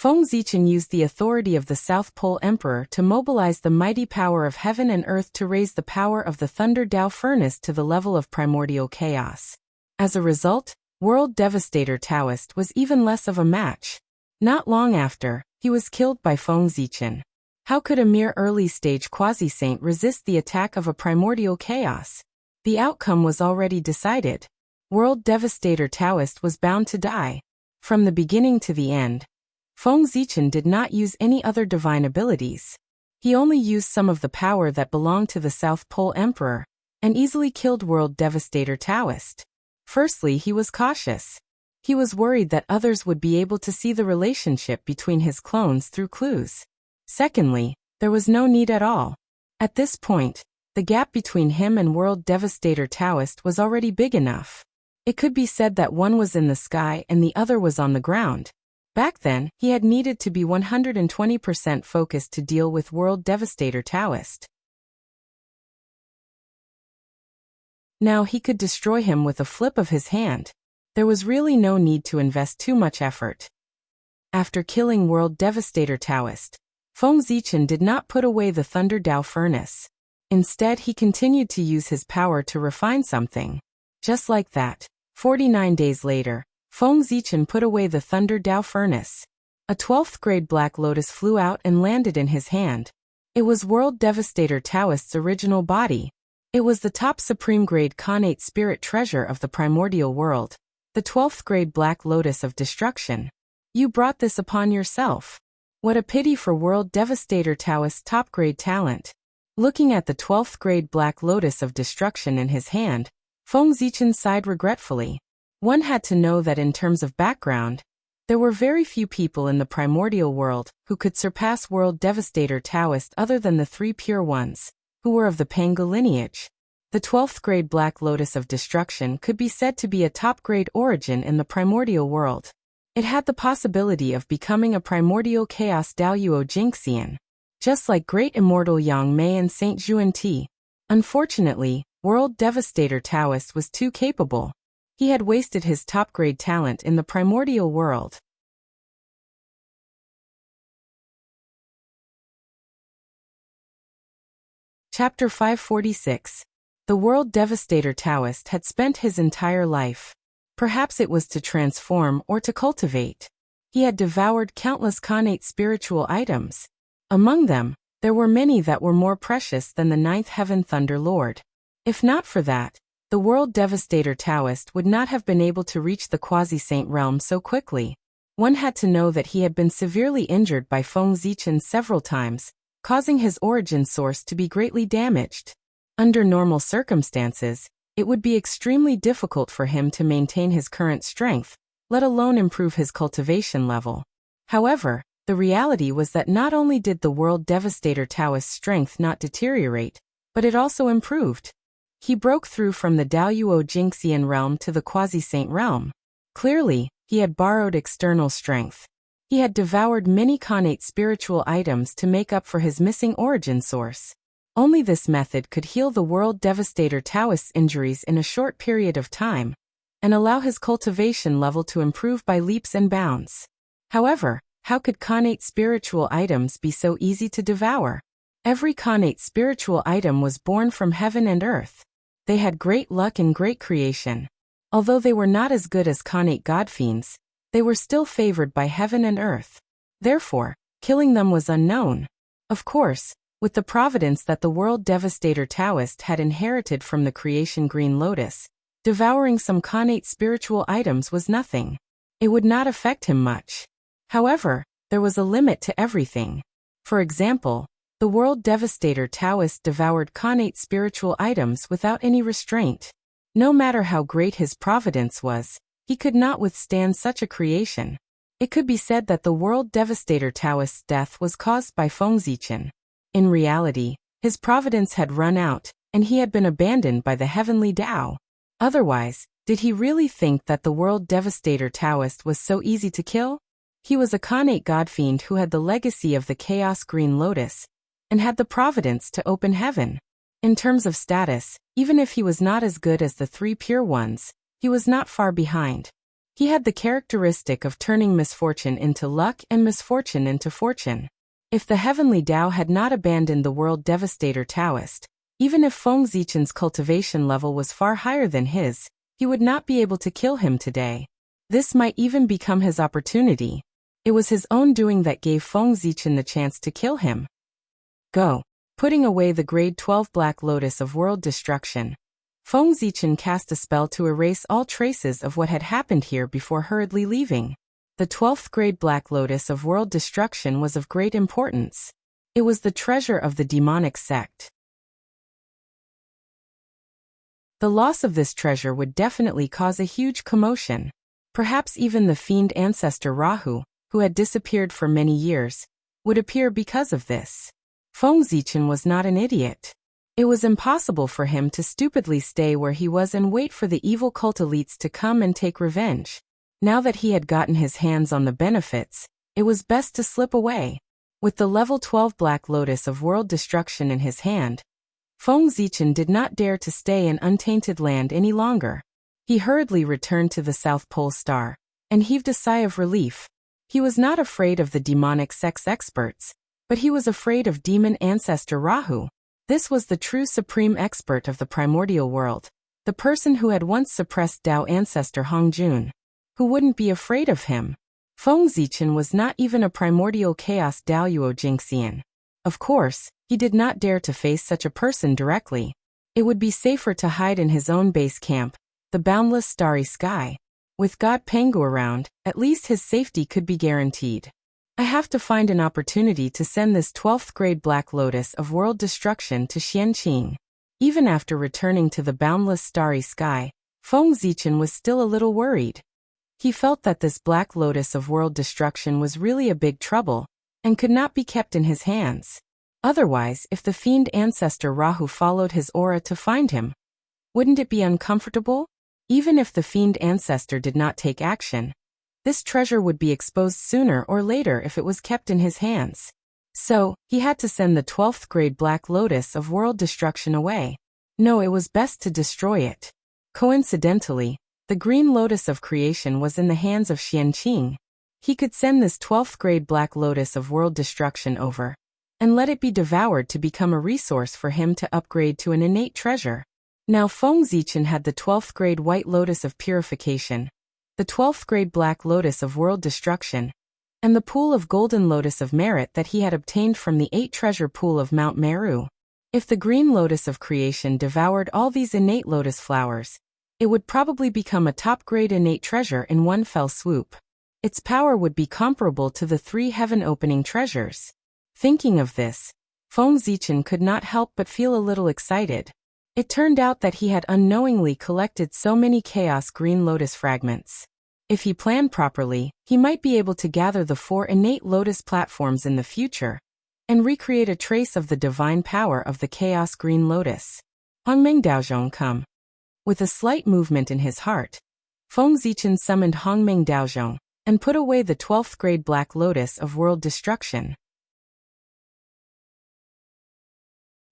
Feng Zichen used the authority of the South Pole Emperor to mobilize the mighty power of heaven and earth to raise the power of the Thunder Tao Furnace to the level of primordial chaos. As a result, World Devastator Taoist was even less of a match. Not long after, he was killed by Feng Zichen. How could a mere early-stage quasi-saint resist the attack of a primordial chaos? The outcome was already decided. World Devastator Taoist was bound to die. From the beginning to the end, Feng Zichen did not use any other divine abilities. He only used some of the power that belonged to the South Pole Emperor, and easily killed World Devastator Taoist. Firstly, he was cautious. He was worried that others would be able to see the relationship between his clones through clues. Secondly, there was no need at all. At this point, the gap between him and World Devastator Taoist was already big enough. It could be said that one was in the sky and the other was on the ground. Back then, he had needed to be 120% focused to deal with World Devastator Taoist. Now he could destroy him with a flip of his hand. There was really no need to invest too much effort. After killing World Devastator Taoist, Feng Zichen did not put away the Thunder Tao Furnace. Instead, he continued to use his power to refine something. Just like that, 49 days later, Feng Zichen put away the Thunder Tao Furnace. A 12th grade Black Lotus flew out and landed in his hand. It was World Devastator Taoist's original body. It was the top supreme grade Khanate spirit treasure of the primordial world, the 12th grade Black Lotus of destruction. You brought this upon yourself. What a pity for World Devastator Taoist's top grade talent. Looking at the 12th grade Black Lotus of destruction in his hand, Feng Zichen sighed regretfully. One had to know that in terms of background, there were very few people in the primordial world who could surpass World Devastator Taoist other than the three pure ones, who were of the Panga lineage. The 12th grade Black Lotus of destruction could be said to be a top-grade origin in the primordial world. It had the possibility of becoming a primordial chaos Daoyuo Jingxian, just like great immortal Yang Mei and Saint Zhuan-Ti. Unfortunately, World Devastator Taoist was too capable. He had wasted his top-grade talent in the primordial world. Chapter 546. The World Devastator Taoist had spent his entire life. Perhaps it was to transform or to cultivate. He had devoured countless Khanate spiritual items. Among them, there were many that were more precious than the Ninth Heaven Thunder Lord. If not for that, the World Devastator Taoist would not have been able to reach the quasi-saint realm so quickly. One had to know that he had been severely injured by Feng Zichen several times, causing his origin source to be greatly damaged. Under normal circumstances, it would be extremely difficult for him to maintain his current strength, let alone improve his cultivation level. However, the reality was that not only did the World Devastator Taoist's strength not deteriorate, but it also improved. He broke through from the Daoyuo Jingxian realm to the quasi-saint realm. Clearly, he had borrowed external strength. He had devoured many Khanate spiritual items to make up for his missing origin source. Only this method could heal the World Devastator Taoist's injuries in a short period of time, and allow his cultivation level to improve by leaps and bounds. However, how could Khanate spiritual items be so easy to devour? Every Khanate spiritual item was born from heaven and earth. They had great luck and great creation. Although they were not as good as Khanate godfiends, they were still favored by heaven and earth. Therefore, killing them was unknown. Of course, with the providence that the World Devastator Taoist had inherited from the creation Green Lotus, devouring some Khanate spiritual items was nothing. It would not affect him much. However, there was a limit to everything. For example, the World Devastator Taoist devoured Khanate spiritual items without any restraint. No matter how great his providence was, he could not withstand such a creation. It could be said that the World Devastator Taoist's death was caused by Feng Zichen. In reality, his providence had run out, and he had been abandoned by the heavenly Tao. Otherwise, did he really think that the World Devastator Taoist was so easy to kill? He was a Khanate godfiend who had the legacy of the Chaos Green Lotus, and had the providence to open heaven. In terms of status, even if he was not as good as the three pure ones, he was not far behind. He had the characteristic of turning misfortune into luck and misfortune into fortune. If the heavenly Tao had not abandoned the world devastator Taoist, even if Feng Zichen's cultivation level was far higher than his, he would not be able to kill him today. This might even become his opportunity. It was his own doing that gave Feng Zichen the chance to kill him. Go. Putting away the grade 12 Black Lotus of world destruction, Feng Zichen cast a spell to erase all traces of what had happened here before hurriedly leaving. The 12th grade Black Lotus of world destruction was of great importance. It was the treasure of the demonic sect. The loss of this treasure would definitely cause a huge commotion. Perhaps even the fiend ancestor Rahu, who had disappeared for many years, would appear because of this. Feng Zichen was not an idiot. It was impossible for him to stupidly stay where he was and wait for the evil cult elites to come and take revenge. Now that he had gotten his hands on the benefits, it was best to slip away. With the level 12 Black Lotus of world destruction in his hand, Feng Zichen did not dare to stay in untainted land any longer. He hurriedly returned to the South Pole Star, and heaved a sigh of relief. He was not afraid of the demonic sex experts, but he was afraid of demon ancestor Rahu. This was the true supreme expert of the primordial world, the person who had once suppressed Tao ancestor Hongjun. Who wouldn't be afraid of him? Feng Zichen was not even a primordial chaos Daoyuo Jingxian. Of course, he did not dare to face such a person directly. It would be safer to hide in his own base camp, the boundless starry sky. With God Pengu around, at least his safety could be guaranteed. I have to find an opportunity to send this 12th grade Black Lotus of world destruction to Xianqing. Even after returning to the boundless starry sky, Feng Zichen was still a little worried. He felt that this Black Lotus of world destruction was really a big trouble, and could not be kept in his hands. Otherwise, if the fiend ancestor Rahu followed his aura to find him, wouldn't it be uncomfortable? Even if the fiend ancestor did not take action, this treasure would be exposed sooner or later if it was kept in his hands. So, he had to send the 12th grade Black Lotus of world destruction away. No, it was best to destroy it. Coincidentally, the Green Lotus of creation was in the hands of Xianqing. He could send this 12th grade Black Lotus of world destruction over, and let it be devoured to become a resource for him to upgrade to an innate treasure. Now Feng Zichen had the 12th grade White Lotus of purification, the 12th grade Black Lotus of world destruction, and the pool of Golden Lotus of merit that he had obtained from the 8 treasure pool of Mount Meru. If the Green Lotus of creation devoured all these innate lotus flowers, it would probably become a top-grade innate treasure in one fell swoop. Its power would be comparable to the 3 heaven-opening treasures. Thinking of this, Feng Zichen could not help but feel a little excited. It turned out that he had unknowingly collected so many Chaos Green Lotus fragments. If he planned properly, he might be able to gather the 4 innate lotus platforms in the future, and recreate a trace of the divine power of the Chaos Green Lotus. Hongmeng Daozhong come. With a slight movement in his heart, Feng Zichen summoned Hongmeng Daozhong, and put away the 12th grade Black Lotus of world destruction.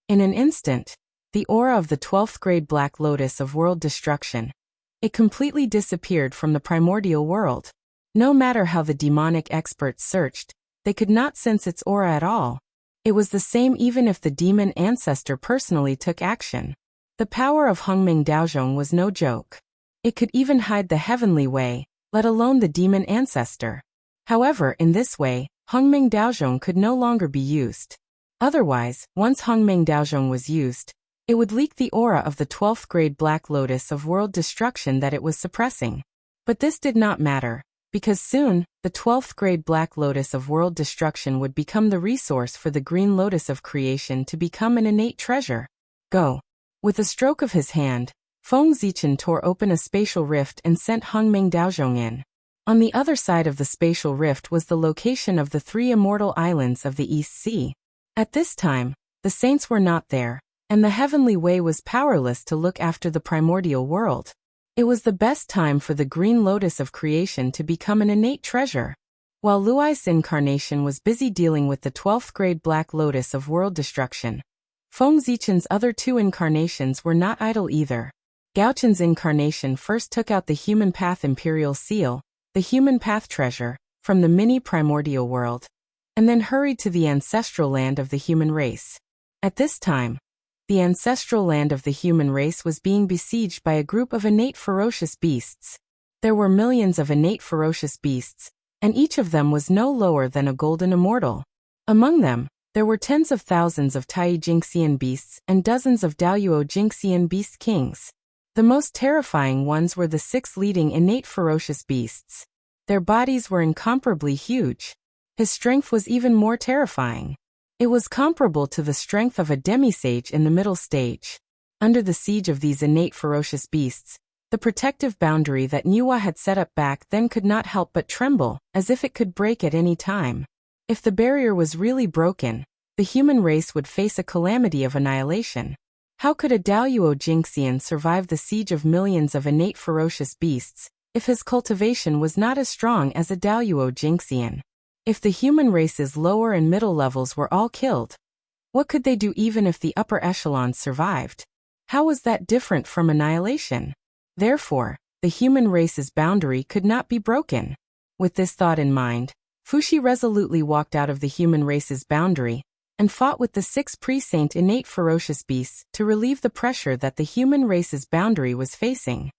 In an instant, the aura of the 12th grade Black Lotus of world destruction, it completely disappeared from the primordial world. No matter how the demonic experts searched, they could not sense its aura at all. It was the same even if the demon ancestor personally took action. The power of Hongmeng Daozhong was no joke. It could even hide the heavenly way, let alone the demon ancestor. However, in this way, Hongmeng Daozhong could no longer be used. Otherwise, once Hongmeng Daozhong was used, it would leak the aura of the 12th grade Black Lotus of world destruction that it was suppressing. But this did not matter, because soon, the 12th grade Black Lotus of world destruction would become the resource for the Green Lotus of creation to become an innate treasure. Go. With a stroke of his hand, Feng Zichen tore open a spatial rift and sent Hongmeng Daozhong in. On the other side of the spatial rift was the location of the 3 immortal islands of the East Sea. At this time, the saints were not there, and the heavenly way was powerless to look after the primordial world. It was the best time for the Green Lotus of creation to become an innate treasure. While Luai's incarnation was busy dealing with the 12th grade Black Lotus of world destruction, Feng Zichen's other 2 incarnations were not idle either. Gaochen's incarnation first took out the human path imperial seal, the human path treasure, from the mini-primordial world, and then hurried to the ancestral land of the human race. At this time, the ancestral land of the human race was being besieged by a group of innate ferocious beasts. There were millions of innate ferocious beasts, and each of them was no lower than a golden immortal. Among them, there were tens of thousands of Tai Jingxian beasts and dozens of Daoyuo Jingxian beast kings. The most terrifying ones were the 6 leading innate ferocious beasts. Their bodies were incomparably huge. His strength was even more terrifying. It was comparable to the strength of a demisage in the middle stage. Under the siege of these innate ferocious beasts, the protective boundary that Nuwa had set up back then could not help but tremble, as if it could break at any time. If the barrier was really broken, the human race would face a calamity of annihilation. How could a Daoyuo Jingxian survive the siege of millions of innate ferocious beasts, if his cultivation was not as strong as a Daoyuo Jingxian? If the human race's lower and middle levels were all killed, what could they do even if the upper echelons survived? How was that different from annihilation? Therefore, the human race's boundary could not be broken. With this thought in mind, Fushi resolutely walked out of the human race's boundary and fought with the 6 pre-saint innate ferocious beasts to relieve the pressure that the human race's boundary was facing.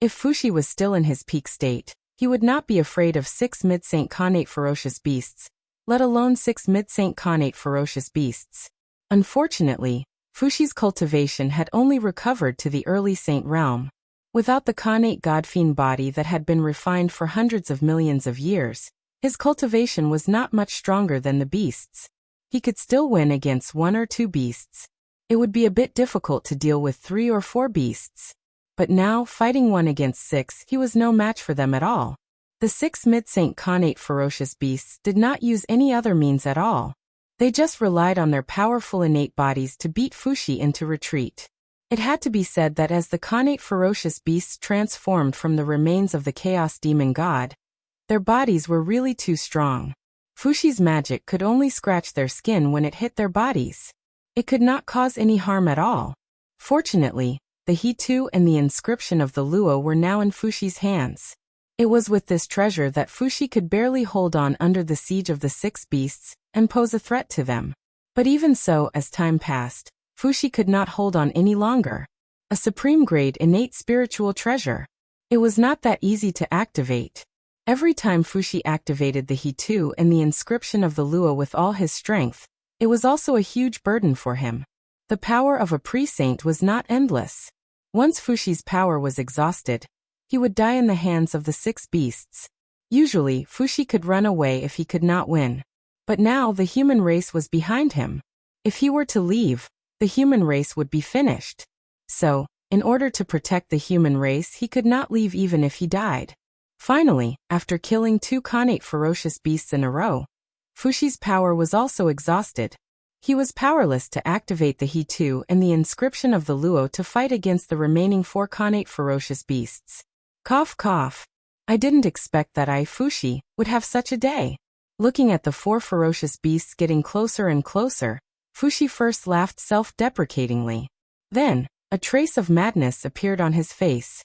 If Fushi was still in his peak state, he would not be afraid of 6 mid-saint connate ferocious beasts, let alone 6 mid-saint connate ferocious beasts. Unfortunately, Fushi's cultivation had only recovered to the early saint realm. Without the connate godfiend body that had been refined for hundreds of millions of years, his cultivation was not much stronger than the beasts. He could still win against 1 or 2 beasts. It would be a bit difficult to deal with 3 or 4 beasts. But now, fighting 1 against 6, he was no match for them at all. The 6 mid-saint connate ferocious beasts did not use any other means at all. They just relied on their powerful innate bodies to beat Fushi into retreat. It had to be said that as the connate ferocious beasts transformed from the remains of the chaos demon god, their bodies were really too strong. Fushi's magic could only scratch their skin when it hit their bodies. It could not cause any harm at all. Fortunately, the He-Tu and the inscription of the Luo were now in Fushi's hands. It was with this treasure that Fushi could barely hold on under the siege of the 6 beasts and pose a threat to them. But even so, as time passed, Fushi could not hold on any longer. A supreme-grade innate spiritual treasure. It was not that easy to activate. Every time Fushi activated the He-Tu and the inscription of the Luo with all his strength, it was also a huge burden for him. The power of a pre-saint was not endless. Once Fushi's power was exhausted, he would die in the hands of the 6 beasts. Usually, Fushi could run away if he could not win. But now the human race was behind him. If he were to leave, the human race would be finished. So, in order to protect the human race, he could not leave even if he died. Finally, after killing 2 connate ferocious beasts in a row, Fushi's power was also exhausted. He was powerless to activate the He-Tu and the inscription of the Luo to fight against the remaining 4 connate ferocious beasts. Cough cough. I didn't expect that I, Fushi, would have such a day. Looking at the 4 ferocious beasts getting closer and closer, Fushi first laughed self-deprecatingly. Then, a trace of madness appeared on his face.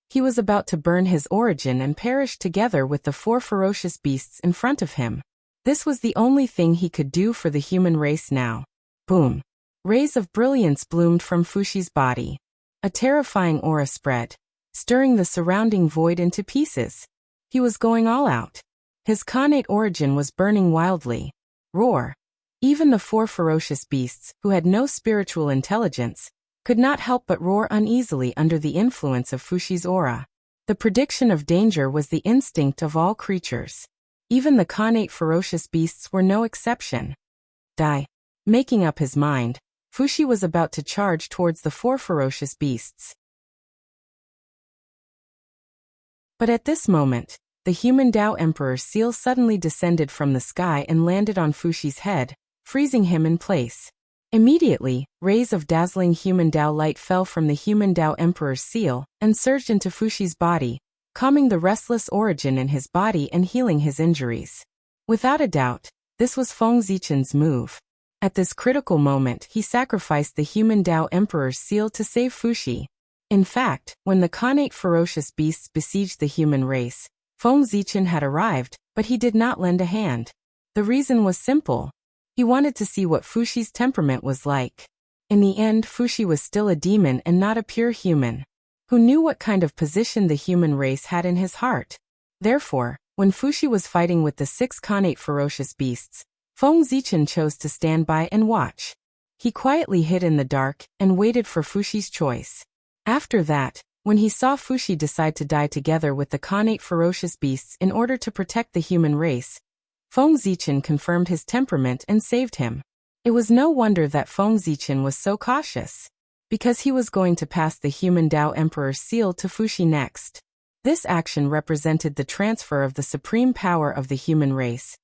He was about to burn his origin and perish together with the 4 ferocious beasts in front of him. This was the only thing he could do for the human race now. Boom. Rays of brilliance bloomed from Fushi's body. A terrifying aura spread, stirring the surrounding void into pieces. He was going all out. His connate origin was burning wildly. Roar. Even the 4 ferocious beasts, who had no spiritual intelligence, could not help but roar uneasily under the influence of Fushi's aura. The prediction of danger was the instinct of all creatures. Even the connate ferocious beasts were no exception. Die. Making up his mind, Fushi was about to charge towards the 4 ferocious beasts. But at this moment, the human Dao Emperor's seal suddenly descended from the sky and landed on Fushi's head, freezing him in place. Immediately, rays of dazzling human Dao light fell from the human Dao Emperor's seal and surged into Fushi's body, calming the restless origin in his body and healing his injuries. Without a doubt, this was Feng Zichen's move. At this critical moment, he sacrificed the human Tao Emperor's seal to save Fuxi. In fact, when the Khanate ferocious beasts besieged the human race, Feng Zichen had arrived, but he did not lend a hand. The reason was simple. He wanted to see what Fuxi's temperament was like. In the end, Fuxi was still a demon and not a pure human. Who knew what kind of position the human race had in his heart? Therefore, when Fuxi was fighting with the 6 Khanate ferocious beasts, Feng Zichen chose to stand by and watch. He quietly hid in the dark and waited for Fuxi's choice. After that, when he saw Fuxi decide to die together with the Khanate ferocious beasts in order to protect the human race, Feng Zichen confirmed his temperament and saved him. It was no wonder that Feng Zichen was so cautious, because he was going to pass the human Tao Emperor's seal to Fuxi next. This action represented the transfer of the supreme power of the human race,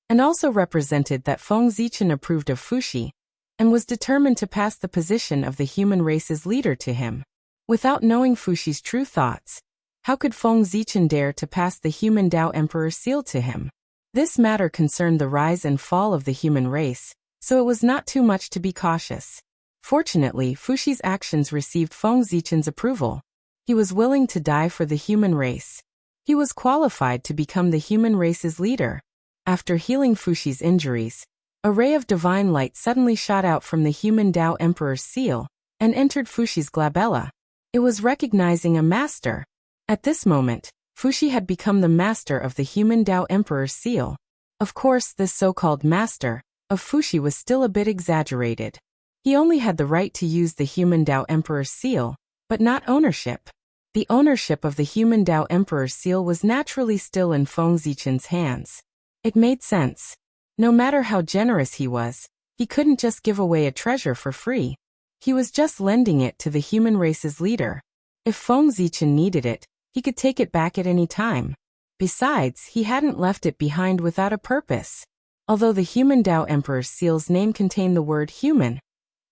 and also represented that Feng Zichen approved of Fuxi, and was determined to pass the position of the human race's leader to him. Without knowing Fuxi's true thoughts, how could Feng Zichen dare to pass the human Tao Emperor's seal to him? This matter concerned the rise and fall of the human race, so it was not too much to be cautious. Fortunately, Fuxi's actions received Feng Zichen's approval. He was willing to die for the human race. He was qualified to become the human race's leader. After healing Fuxi's injuries, a ray of divine light suddenly shot out from the human Tao Emperor's seal and entered Fuxi's glabella. It was recognizing a master. At this moment, Fuxi had become the master of the human Tao Emperor's seal. Of course, this so-called master of Fuxi was still a bit exaggerated. He only had the right to use the human Tao Emperor's seal, but not ownership. The ownership of the human Tao Emperor's seal was naturally still in Feng Zichen's hands. It made sense. No matter how generous he was, he couldn't just give away a treasure for free. He was just lending it to the human race's leader. If Feng Zichen needed it, he could take it back at any time. Besides, he hadn't left it behind without a purpose. Although the human Tao Emperor's seal's name contained the word human,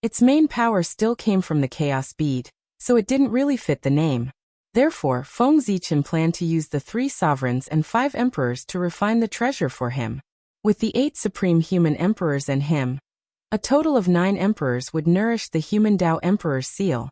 its main power still came from the chaos bead, so it didn't really fit the name. Therefore, Feng Zichen planned to use the 3 sovereigns and 5 emperors to refine the treasure for him. With the 8 supreme human emperors and him, a total of 9 emperors would nourish the human Tao Emperor's seal.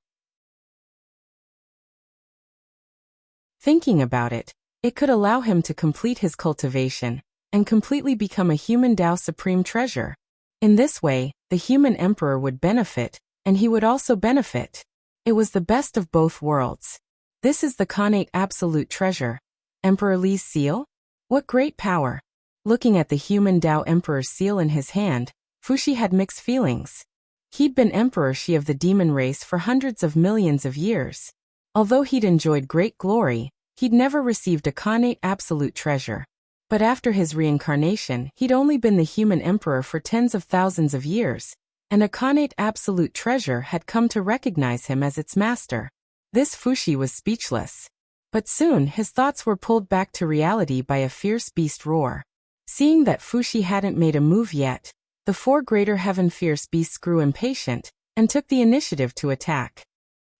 Thinking about it, it could allow him to complete his cultivation and completely become a human Tao supreme treasure. In this way, the human emperor would benefit, and he would also benefit. It was the best of both worlds. This is the Khanate absolute treasure. Emperor Li's seal? What great power! Looking at the human Tao Emperor's seal in his hand, Fuxi had mixed feelings. He'd been Emperor Shi of the demon race for hundreds of millions of years. Although he'd enjoyed great glory, he'd never received a Khanate absolute treasure. But after his reincarnation, he'd only been the human emperor for tens of thousands of years, and a Khanate absolute treasure had come to recognize him as its master. This Fuxi was speechless. But soon his thoughts were pulled back to reality by a fierce beast roar. Seeing that Fuxi hadn't made a move yet, the 4 greater heaven fierce beasts grew impatient and took the initiative to attack.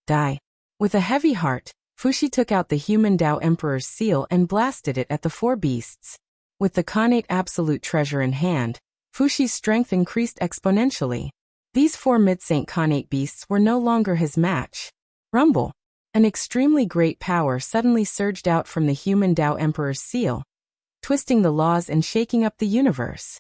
Die. With a heavy heart, Fuxi took out the human Tao Emperor's seal and blasted it at the 4 beasts. With the Khanate absolute treasure in hand, Fuxi's strength increased exponentially. These 4 mid-saint Khanate beasts were no longer his match. Rumble. An extremely great power suddenly surged out from the human Tao Emperor's seal, twisting the laws and shaking up the universe.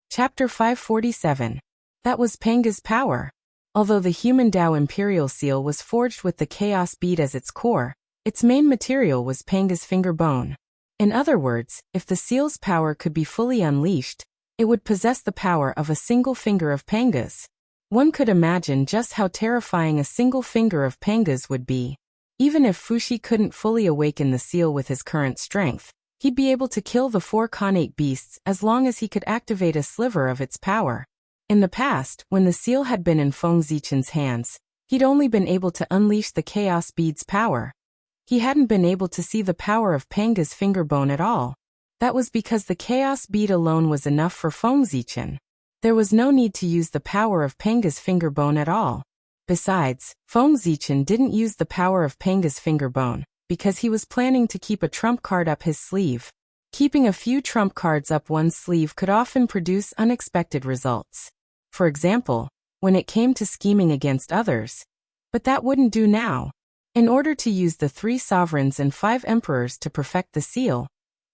Chapter 547. That was Panga's power. Although the human Tao Imperial seal was forged with the chaos bead as its core, its main material was Panga's finger bone. In other words, if the seal's power could be fully unleashed, it would possess the power of a single finger of Panga's. One could imagine just how terrifying a single finger of Panga's would be. Even if Fuxi couldn't fully awaken the seal with his current strength, he'd be able to kill the 4 Khanate beasts as long as he could activate a sliver of its power. In the past, when the seal had been in Feng Zichen's hands, he'd only been able to unleash the chaos bead's power. He hadn't been able to see the power of Panga's finger bone at all. That was because the chaos bead alone was enough for Feng Zichen. There was no need to use the power of Panga's finger bone at all. Besides, Feng Zichen didn't use the power of Panga's finger bone, because he was planning to keep a trump card up his sleeve. Keeping a few trump cards up one's sleeve could often produce unexpected results. For example, when it came to scheming against others. But that wouldn't do now. In order to use the 3 sovereigns and 5 emperors to perfect the seal,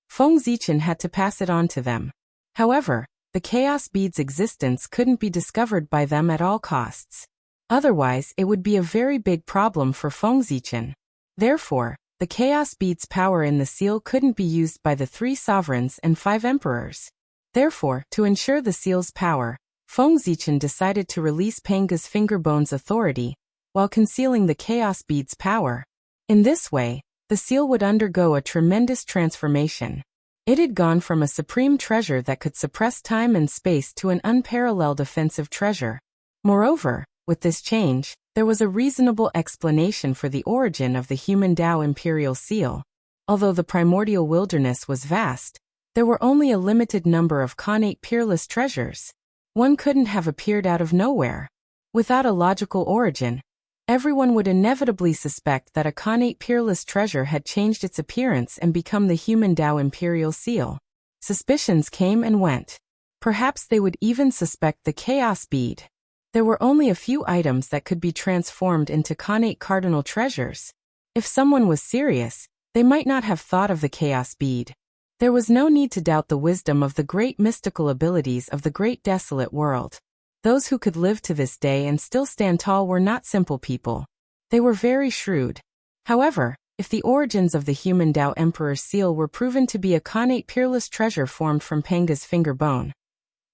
Feng Zichen had to pass it on to them. However, the chaos bead's existence couldn't be discovered by them at all costs. Otherwise, it would be a very big problem for Feng Zichen. Therefore, the chaos bead's power in the seal couldn't be used by the 3 sovereigns and 5 emperors. Therefore, to ensure the seal's power, Feng Zichen decided to release Panga's fingerbone's authority, while concealing the chaos bead's power. In this way, the seal would undergo a tremendous transformation. It had gone from a supreme treasure that could suppress time and space to an unparalleled offensive treasure. Moreover, with this change, there was a reasonable explanation for the origin of the human Tao imperial seal. Although the primordial wilderness was vast, there were only a limited number of connate peerless treasures. One couldn't have appeared out of nowhere. Without a logical origin, everyone would inevitably suspect that a connate peerless treasure had changed its appearance and become the human Tao imperial seal. Suspicions came and went. Perhaps they would even suspect the chaos bead. There were only a few items that could be transformed into connate cardinal treasures. If someone was serious, they might not have thought of the chaos bead. There was no need to doubt the wisdom of the great mystical abilities of the great desolate world. Those who could live to this day and still stand tall were not simple people. They were very shrewd. However, if the origins of the human Tao Emperor's seal were proven to be a connate peerless treasure formed from Panga's finger bone,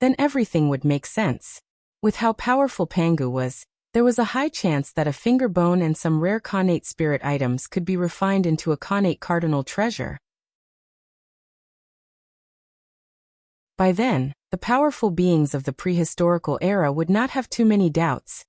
then everything would make sense. With how powerful Pangu was, there was a high chance that a finger bone and some rare connate spirit items could be refined into a connate cardinal treasure. By then, the powerful beings of the prehistorical era would not have too many doubts,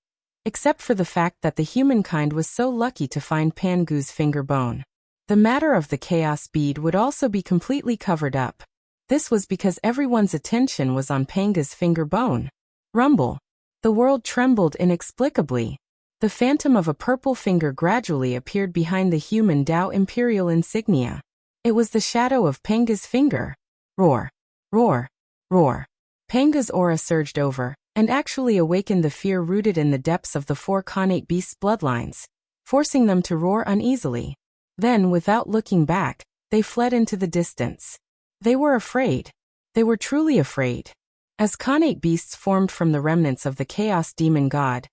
except for the fact that the humankind was so lucky to find Pangu's finger bone. The matter of the chaos bead would also be completely covered up. This was because everyone's attention was on Panga's finger bone. Rumble. The world trembled inexplicably. The phantom of a purple finger gradually appeared behind the human Tao imperial insignia. It was the shadow of Panga's finger. Roar. Roar. Roar. Panga's aura surged over, and actually awakened the fear rooted in the depths of the 4 connate beasts' bloodlines, forcing them to roar uneasily. Then, without looking back, they fled into the distance. They were afraid. They were truly afraid. As connate beasts formed from the remnants of the Chaos Demon God,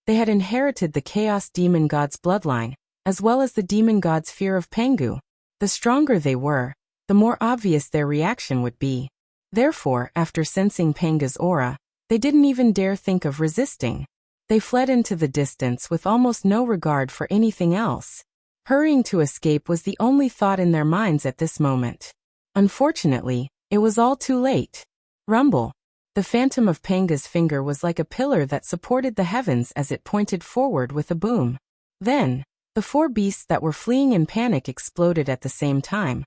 they had inherited the Chaos Demon God's bloodline, as well as the Demon God's fear of Pangu. The stronger they were, the more obvious their reaction would be. Therefore, after sensing Panga's aura, they didn't even dare think of resisting. They fled into the distance with almost no regard for anything else. Hurrying to escape was the only thought in their minds at this moment. Unfortunately, it was all too late. Rumble. The phantom of Panga's finger was like a pillar that supported the heavens as it pointed forward with a boom. Then, the 4 beasts that were fleeing in panic exploded at the same time,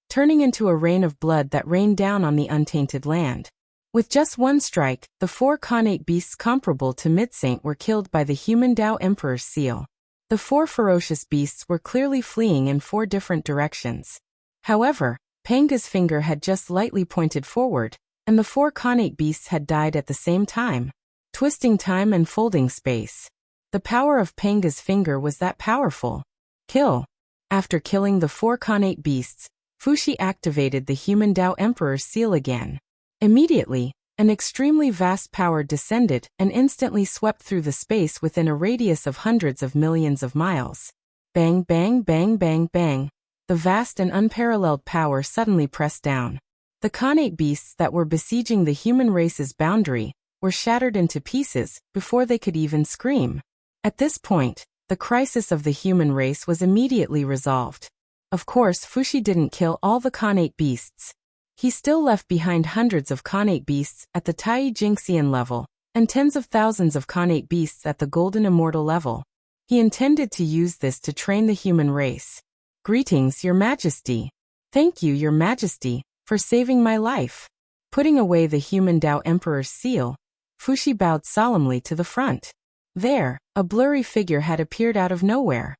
turning into a rain of blood that rained down on the untainted land. With just one strike, the 4 connate beasts comparable to Midsaint were killed by the human Tao Emperor's seal. The 4 ferocious beasts were clearly fleeing in 4 different directions. However, Panga's finger had just lightly pointed forward, and the 4 connate beasts had died at the same time, twisting time and folding space. The power of Panga's finger was that powerful. Kill. After killing the 4 connate beasts, Fuxi activated the human Tao Emperor's seal again. Immediately, an extremely vast power descended and instantly swept through the space within a radius of hundreds of millions of miles. Bang, bang, bang, bang, bang. The vast and unparalleled power suddenly pressed down. The connate beasts that were besieging the human race's boundary were shattered into pieces before they could even scream. At this point, the crisis of the human race was immediately resolved. Of course, Fuxi didn't kill all the connate beasts. He still left behind hundreds of connate beasts at the Tai Jingxian level, and tens of thousands of connate beasts at the Golden Immortal level. He intended to use this to train the human race. Greetings, Your Majesty. Thank you, Your Majesty, for saving my life. Putting away the human Tao Emperor's seal, Fuxi bowed solemnly to the front. There, a blurry figure had appeared out of nowhere.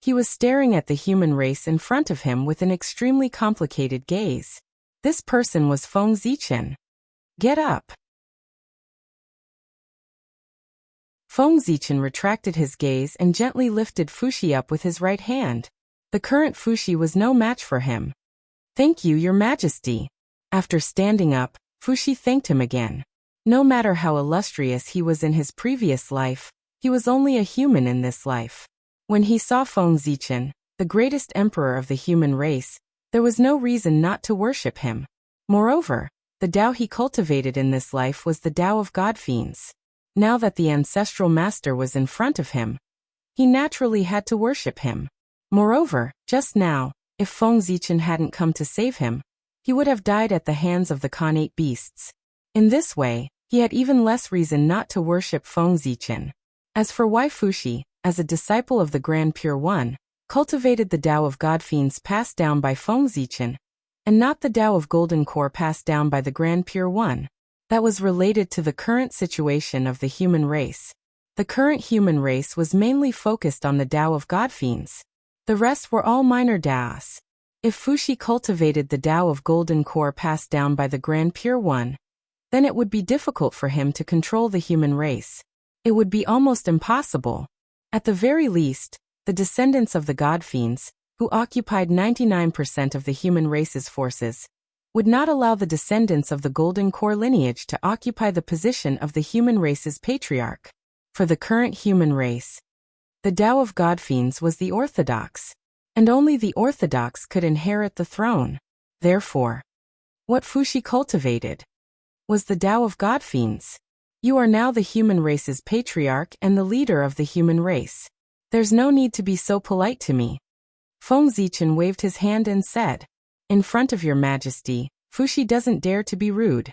He was staring at the human race in front of him with an extremely complicated gaze. This person was Feng Zichen. Get up. Feng Zichen retracted his gaze and gently lifted Fuxi up with his right hand. The current Fuxi was no match for him. Thank you, Your Majesty. After standing up, Fuxi thanked him again. No matter how illustrious he was in his previous life, he was only a human in this life. When he saw Feng Zichen, the greatest emperor of the human race, there was no reason not to worship him. Moreover, the Tao he cultivated in this life was the Tao of God-fiends. Now that the ancestral master was in front of him, he naturally had to worship him. Moreover, just now, if Feng Zichen hadn't come to save him, he would have died at the hands of the Khanate beasts. In this way, he had even less reason not to worship Feng Zichen. As for why Fuxi, as a disciple of the Grand Pure One, cultivated the Tao of God-fiends passed down by Feng Zichen, and not the Tao of Golden Core passed down by the Grand Pure One, that was related to the current situation of the human race. The current human race was mainly focused on the Tao of God-fiends. The rest were all minor Taos. If Fuxi cultivated the Tao of Golden Core passed down by the Grand Pure One, then it would be difficult for him to control the human race. It would be almost impossible. At the very least, the descendants of the God-fiends, who occupied 99% of the human race's forces, would not allow the descendants of the Golden Core lineage to occupy the position of the human race's patriarch. For the current human race, the Tao of God-fiends was the orthodox, and only the orthodox could inherit the throne. Therefore, what Fuxi cultivated was the Tao of God-fiends. You are now the human race's patriarch and the leader of the human race. There's no need to be so polite to me. Feng Zichen waved his hand and said, in front of Your Majesty, Fuxi doesn't dare to be rude.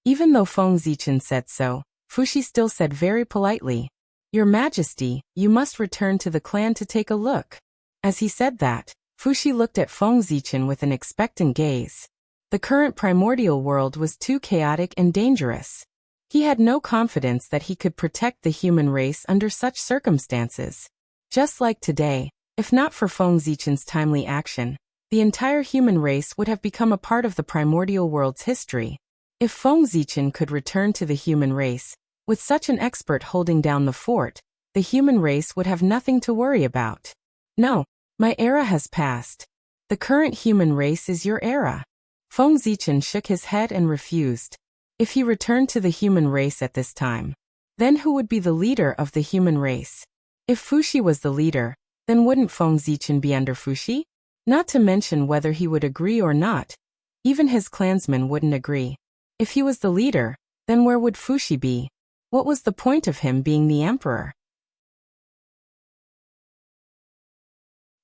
Even though Feng Zichen said so, Fuxi still said very politely, Your Majesty, you must return to the clan to take a look. As he said that, Fuxi looked at Feng Zichen with an expectant gaze. The current primordial world was too chaotic and dangerous. He had no confidence that he could protect the human race under such circumstances. Just like today, if not for Feng Zichen's timely action, the entire human race would have become a part of the primordial world's history. If Feng Zichen could return to the human race, with such an expert holding down the fort, the human race would have nothing to worry about. No, my era has passed. The current human race is your era. Feng Zichen shook his head and refused. If he returned to the human race at this time, then who would be the leader of the human race? If Fuxi was the leader, then wouldn't Feng Zichen be under Fuxi? Not to mention whether he would agree or not. Even his clansmen wouldn't agree. If he was the leader, then where would Fuxi be? What was the point of him being the emperor?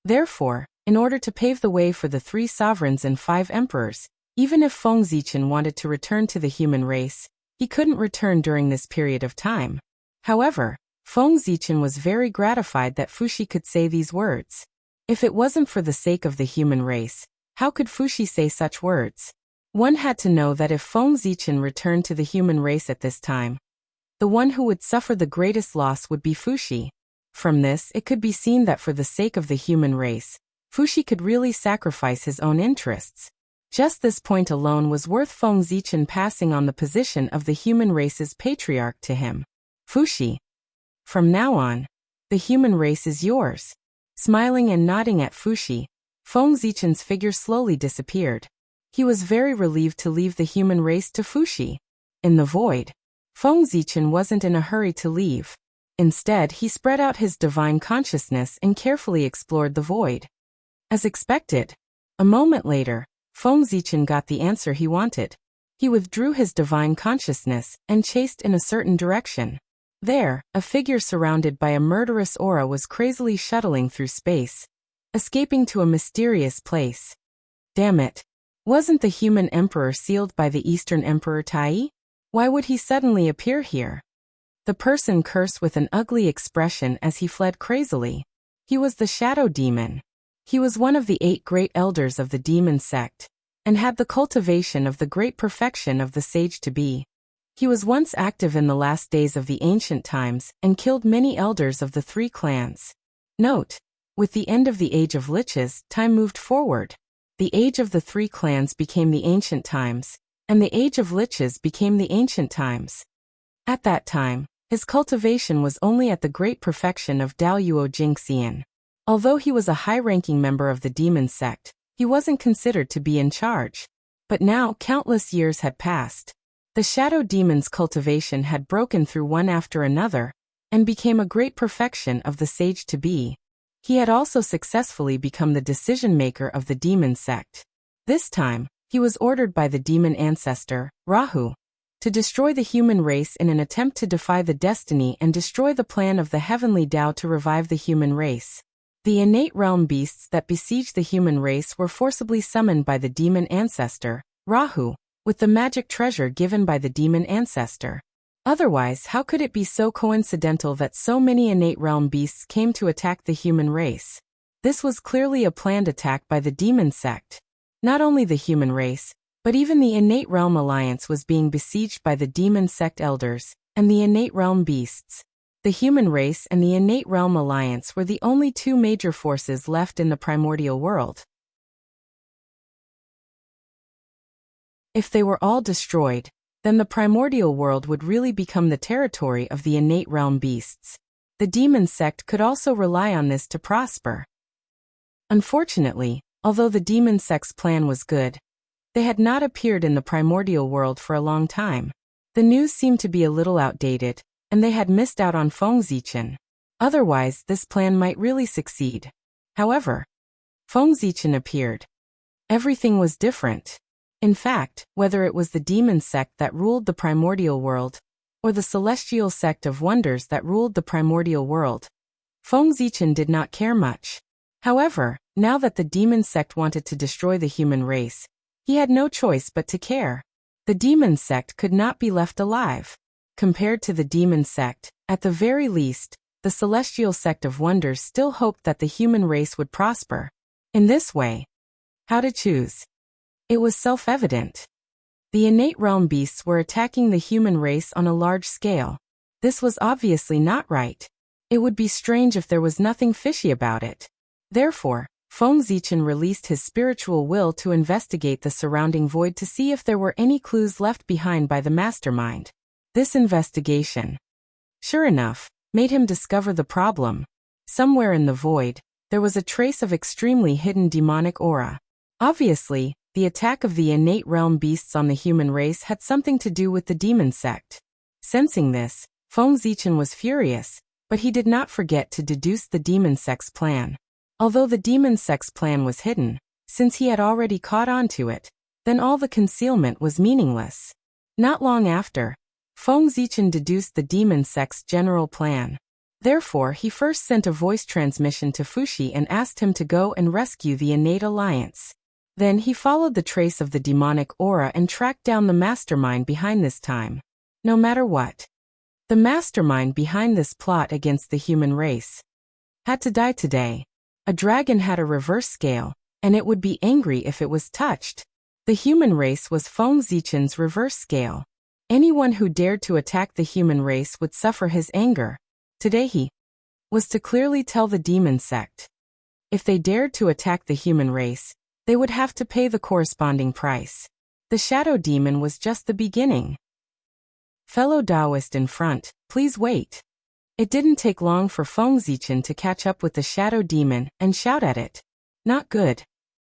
Therefore, in order to pave the way for the 3 sovereigns and 5 emperors, even if Feng Zichen wanted to return to the human race, he couldn't return during this period of time. However, Feng Zichen was very gratified that Fuxi could say these words. If it wasn't for the sake of the human race, how could Fuxi say such words? One had to know that if Feng Zichen returned to the human race at this time, the one who would suffer the greatest loss would be Fuxi. From this, it could be seen that for the sake of the human race, Fuxi could really sacrifice his own interests. Just this point alone was worth Feng Zichen passing on the position of the human race's patriarch to him. Fuxi, from now on, the human race is yours. Smiling and nodding at Fuxi, Feng Zichen's figure slowly disappeared. He was very relieved to leave the human race to Fuxi. In the void, Feng Zichen wasn't in a hurry to leave. Instead, he spread out his divine consciousness and carefully explored the void. As expected, a moment later, Feng Zichen got the answer he wanted. He withdrew his divine consciousness and chased in a certain direction. There, a figure surrounded by a murderous aura was crazily shuttling through space, escaping to a mysterious place. Damn it. Wasn't the human emperor sealed by the Eastern Emperor Tai? Why would he suddenly appear here? The person cursed with an ugly expression as he fled crazily. He was the Shadow Demon. He was one of the 8 great elders of the demon sect, and had the cultivation of the great perfection of the sage-to-be. He was once active in the last days of the ancient times and killed many elders of the 3 clans. Note: With the end of the Age of Liches, time moved forward. The Age of the Three Clans became the Ancient Times, and the Age of Liches became the Ancient Times. At that time, his cultivation was only at the great perfection of Daluo Jingxian. Although he was a high-ranking member of the demon sect, he wasn't considered to be in charge. But now countless years had passed. The shadow demon's cultivation had broken through one after another, and became a great perfection of the sage-to-be. He had also successfully become the decision-maker of the demon sect. This time, he was ordered by the demon ancestor, Rahu, to destroy the human race in an attempt to defy the destiny and destroy the plan of the heavenly Tao to revive the human race. The innate realm beasts that besieged the human race were forcibly summoned by the demon ancestor, Rahu, with the magic treasure given by the demon ancestor. Otherwise, how could it be so coincidental that so many innate realm beasts came to attack the human race? This was clearly a planned attack by the demon sect. Not only the human race, but even the innate realm alliance was being besieged by the demon sect elders and the innate realm beasts. The human race and the innate realm alliance were the only two major forces left in the primordial world. If they were all destroyed, then the primordial world would really become the territory of the innate realm beasts. The demon sect could also rely on this to prosper. Unfortunately, although the demon sect's plan was good, they had not appeared in the primordial world for a long time. The news seemed to be a little outdated, and they had missed out on Fengzichen. Otherwise, this plan might really succeed. However, Fengzichen appeared. Everything was different. In fact, whether it was the demon sect that ruled the primordial world, or the celestial sect of wonders that ruled the primordial world, Fengzichen did not care much. However, now that the demon sect wanted to destroy the human race, he had no choice but to care. The demon sect could not be left alive. Compared to the demon sect, at the very least, the celestial sect of wonders still hoped that the human race would prosper. In this way, how to choose? It was self-evident. The innate realm beasts were attacking the human race on a large scale. This was obviously not right. It would be strange if there was nothing fishy about it. Therefore, Fengzichen released his spiritual will to investigate the surrounding void to see if there were any clues left behind by the mastermind. This investigation, sure enough, made him discover the problem. Somewhere in the void, there was a trace of extremely hidden demonic aura. Obviously, the attack of the innate realm beasts on the human race had something to do with the demon sect. Sensing this, Fengzichen was furious, but he did not forget to deduce the demon sect's plan. Although the demon sect's plan was hidden, since he had already caught on to it, then all the concealment was meaningless. Not long after, Fengzichen deduced the demon sect's general plan. Therefore, he first sent a voice transmission to Fushi and asked him to go and rescue the innate alliance. Then he followed the trace of the demonic aura and tracked down the mastermind behind this time. No matter what, the mastermind behind this plot against the human race had to die today. A dragon had a reverse scale, and it would be angry if it was touched. The human race was Fengzichen's reverse scale. Anyone who dared to attack the human race would suffer his anger. Today he was to clearly tell the demon sect. If they dared to attack the human race, they would have to pay the corresponding price. The shadow demon was just the beginning. Fellow Taoist in front, please wait. It didn't take long for Fengzichen to catch up with the shadow demon and shout at it. Not good.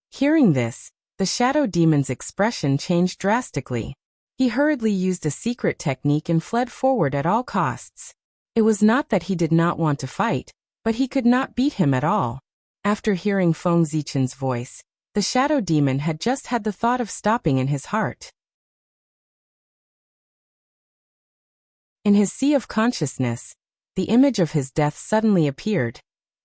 Hearing this, the shadow demon's expression changed drastically. He hurriedly used a secret technique and fled forward at all costs. It was not that he did not want to fight, but he could not beat him at all. After hearing Fengzichen's voice, the shadow demon had just had the thought of stopping in his heart. In his sea of consciousness, the image of his death suddenly appeared,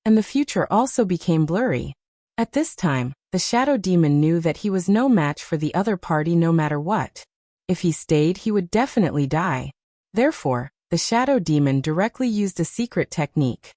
and the future also became blurry. At this time, the shadow demon knew that he was no match for the other party no matter what. If he stayed, he would definitely die. Therefore, the shadow demon directly used a secret technique.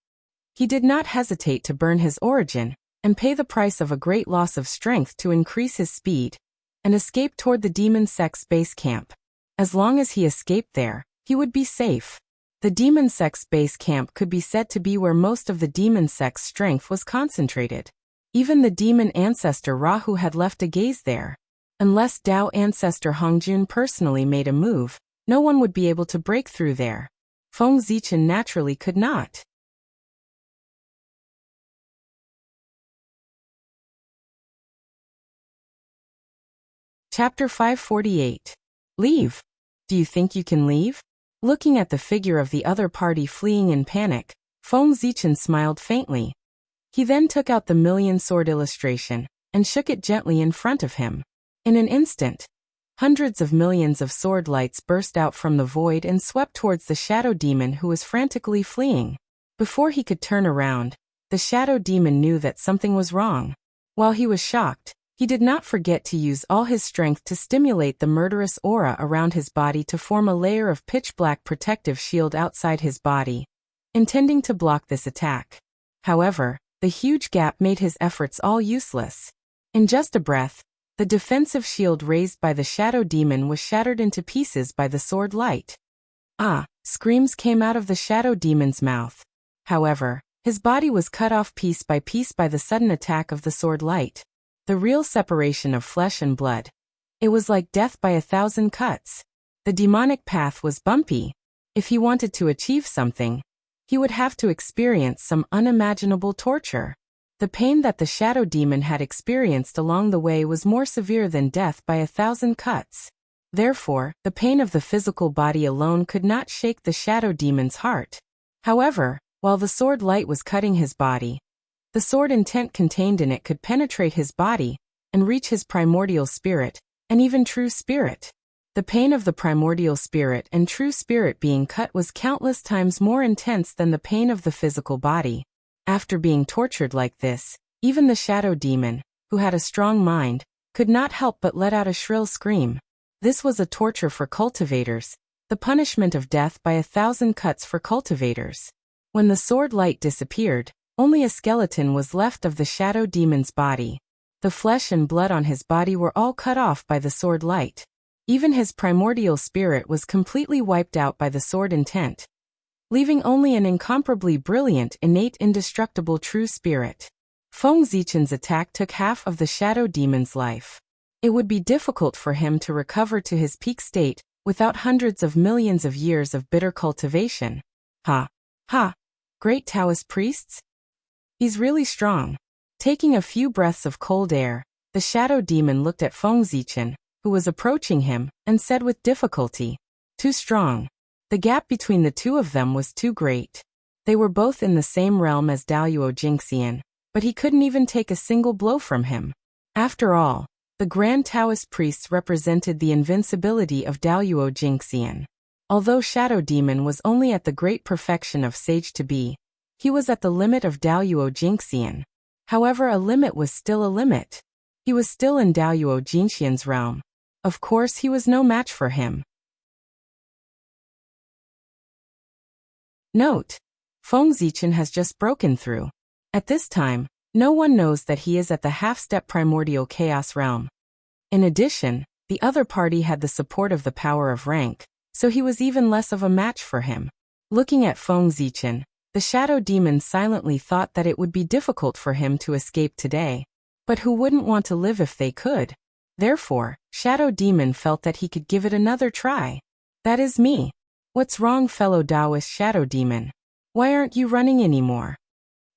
He did not hesitate to burn his origin and pay the price of a great loss of strength to increase his speed and escape toward the demon sect's base camp. As long as he escaped there, he would be safe. The demon sect's base camp could be said to be where most of the demon sect's strength was concentrated. Even the demon ancestor Rahu had left a gaze there. Unless Tao ancestor Hongjun personally made a move, no one would be able to break through there. Feng Zichen naturally could not. Chapter 548. Leave. Do you think you can leave? Looking at the figure of the other party fleeing in panic, Feng Zichen smiled faintly. He then took out the million sword illustration and shook it gently in front of him. In an instant, hundreds of millions of sword lights burst out from the void and swept towards the shadow demon who was frantically fleeing. Before he could turn around, the shadow demon knew that something was wrong. While he was shocked, he did not forget to use all his strength to stimulate the murderous aura around his body to form a layer of pitch-black protective shield outside his body, intending to block this attack. However, the huge gap made his efforts all useless. In just a breath, the defensive shield raised by the shadow demon was shattered into pieces by the sword light. Ah! Screams came out of the shadow demon's mouth. However, his body was cut off piece by the sudden attack of the sword light. The real separation of flesh and blood. It was like death by 1,000 cuts. The demonic path was bumpy. If he wanted to achieve something, he would have to experience some unimaginable torture. The pain that the shadow demon had experienced along the way was more severe than death by 1,000 cuts. Therefore, the pain of the physical body alone could not shake the shadow demon's heart. However, while the sword light was cutting his body, the sword intent contained in it could penetrate his body and reach his primordial spirit, and even true spirit. The pain of the primordial spirit and true spirit being cut was countless times more intense than the pain of the physical body. After being tortured like this, even the shadow demon, who had a strong mind, could not help but let out a shrill scream. This was a torture for cultivators, the punishment of death by 1,000 cuts for cultivators. When the sword light disappeared, only a skeleton was left of the shadow demon's body. The flesh and blood on his body were all cut off by the sword light. Even his primordial spirit was completely wiped out by the sword intent, leaving only an incomparably brilliant, innate, indestructible true spirit. Feng Zichen's attack took half of the shadow demon's life. It would be difficult for him to recover to his peak state without hundreds of millions of years of bitter cultivation. Ha! Ha! Great Taoist priests? He's really strong. Taking a few breaths of cold air, the shadow demon looked at Feng Zichen, who was approaching him, and said with difficulty, "Too strong." The gap between the two of them was too great. They were both in the same realm as Daluo Jingxian, but he couldn't even take a single blow from him. After all, the Grand Taoist priests represented the invincibility of Daluo Jingxian. Although Shadow Demon was only at the great perfection of sage to be, he was at the limit of Daluo Jingxian. However, a limit was still a limit. He was still in Daluo Jingxian's realm. Of course, he was no match for him. Note: Feng Zichen has just broken through. At this time, no one knows that he is at the half-step primordial chaos realm. In addition, the other party had the support of the power of rank, so he was even less of a match for him. Looking at Feng Zichen, the shadow demon silently thought that it would be difficult for him to escape today. But who wouldn't want to live if they could? Therefore, Shadow Demon felt that he could give it another try. That is me. What's wrong, fellow Taoist Shadow Demon? Why aren't you running anymore?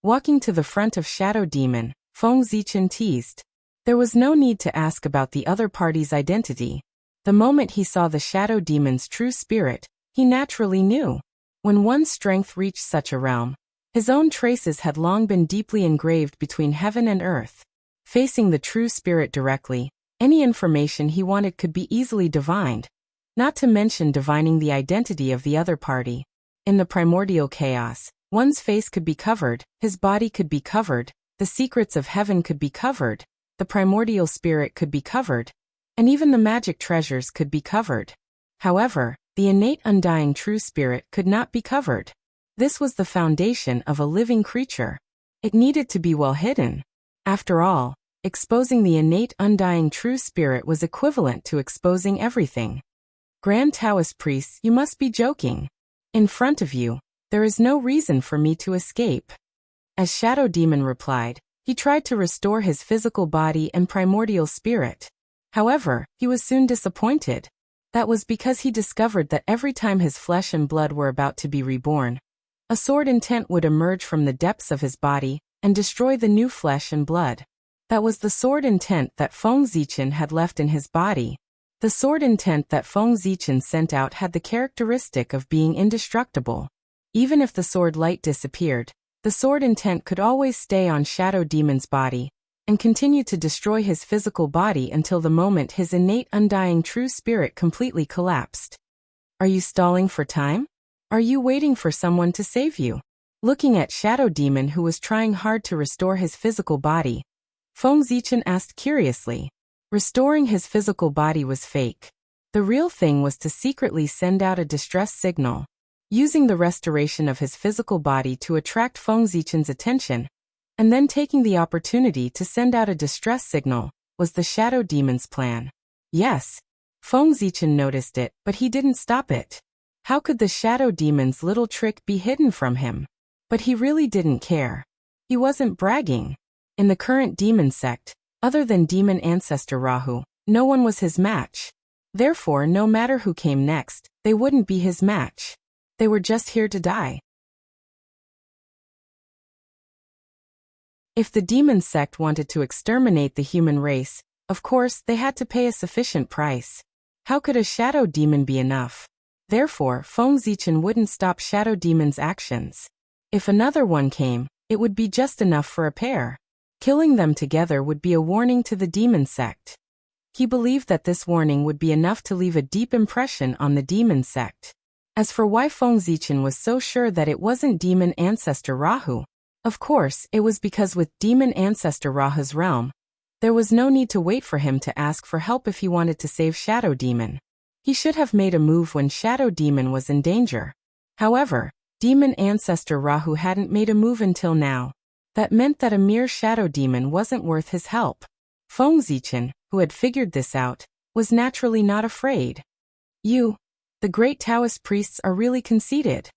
Walking to the front of Shadow Demon, Feng Zichen teased. There was no need to ask about the other party's identity. The moment he saw the Shadow Demon's true spirit, he naturally knew. When one's strength reached such a realm, his own traces had long been deeply engraved between heaven and earth. Facing the true spirit directly, any information he wanted could be easily divined, not to mention divining the identity of the other party. In the primordial chaos, one's face could be covered, his body could be covered, the secrets of heaven could be covered, the primordial spirit could be covered, and even the magic treasures could be covered. However, the innate undying true spirit could not be covered. This was the foundation of a living creature. It needed to be well hidden. After all, exposing the innate undying true spirit was equivalent to exposing everything. Grand Taoist priests, you must be joking. In front of you, there is no reason for me to escape. As Shadow Demon replied, he tried to restore his physical body and primordial spirit. However, he was soon disappointed. That was because he discovered that every time his flesh and blood were about to be reborn, a sword intent would emerge from the depths of his body and destroy the new flesh and blood. That was the sword intent that Feng Zichen had left in his body. The sword intent that Feng Zichen sent out had the characteristic of being indestructible. Even if the sword light disappeared, the sword intent could always stay on Shadow Demon's body and continue to destroy his physical body until the moment his innate undying true spirit completely collapsed. Are you stalling for time? Are you waiting for someone to save you? Looking at Shadow Demon, who was trying hard to restore his physical body, Feng Zichen asked curiously. Restoring his physical body was fake. The real thing was to secretly send out a distress signal. Using the restoration of his physical body to attract Feng Zichen's attention, and then taking the opportunity to send out a distress signal, was the Shadow Demon's plan. Yes, Feng Zichen noticed it, but he didn't stop it. How could the Shadow Demon's little trick be hidden from him? But he really didn't care. He wasn't bragging. In the current demon sect, other than demon ancestor Rahu, no one was his match. Therefore, no matter who came next, they wouldn't be his match. They were just here to die. If the demon sect wanted to exterminate the human race, of course, they had to pay a sufficient price. How could a Shadow Demon be enough? Therefore, Feng Zichen wouldn't stop Shadow Demon's actions. If another one came, it would be just enough for a pair. Killing them together would be a warning to the demon sect. He believed that this warning would be enough to leave a deep impression on the demon sect. As for why Feng Zichen was so sure that it wasn't demon ancestor Rahu, of course, it was because with demon ancestor Rahu's realm, there was no need to wait for him to ask for help if he wanted to save Shadow Demon. He should have made a move when Shadow Demon was in danger. However, demon ancestor Rahu hadn't made a move until now. That meant that a mere Shadow Demon wasn't worth his help. Feng Zichen, who had figured this out, was naturally not afraid. The great Taoist priests are really conceited.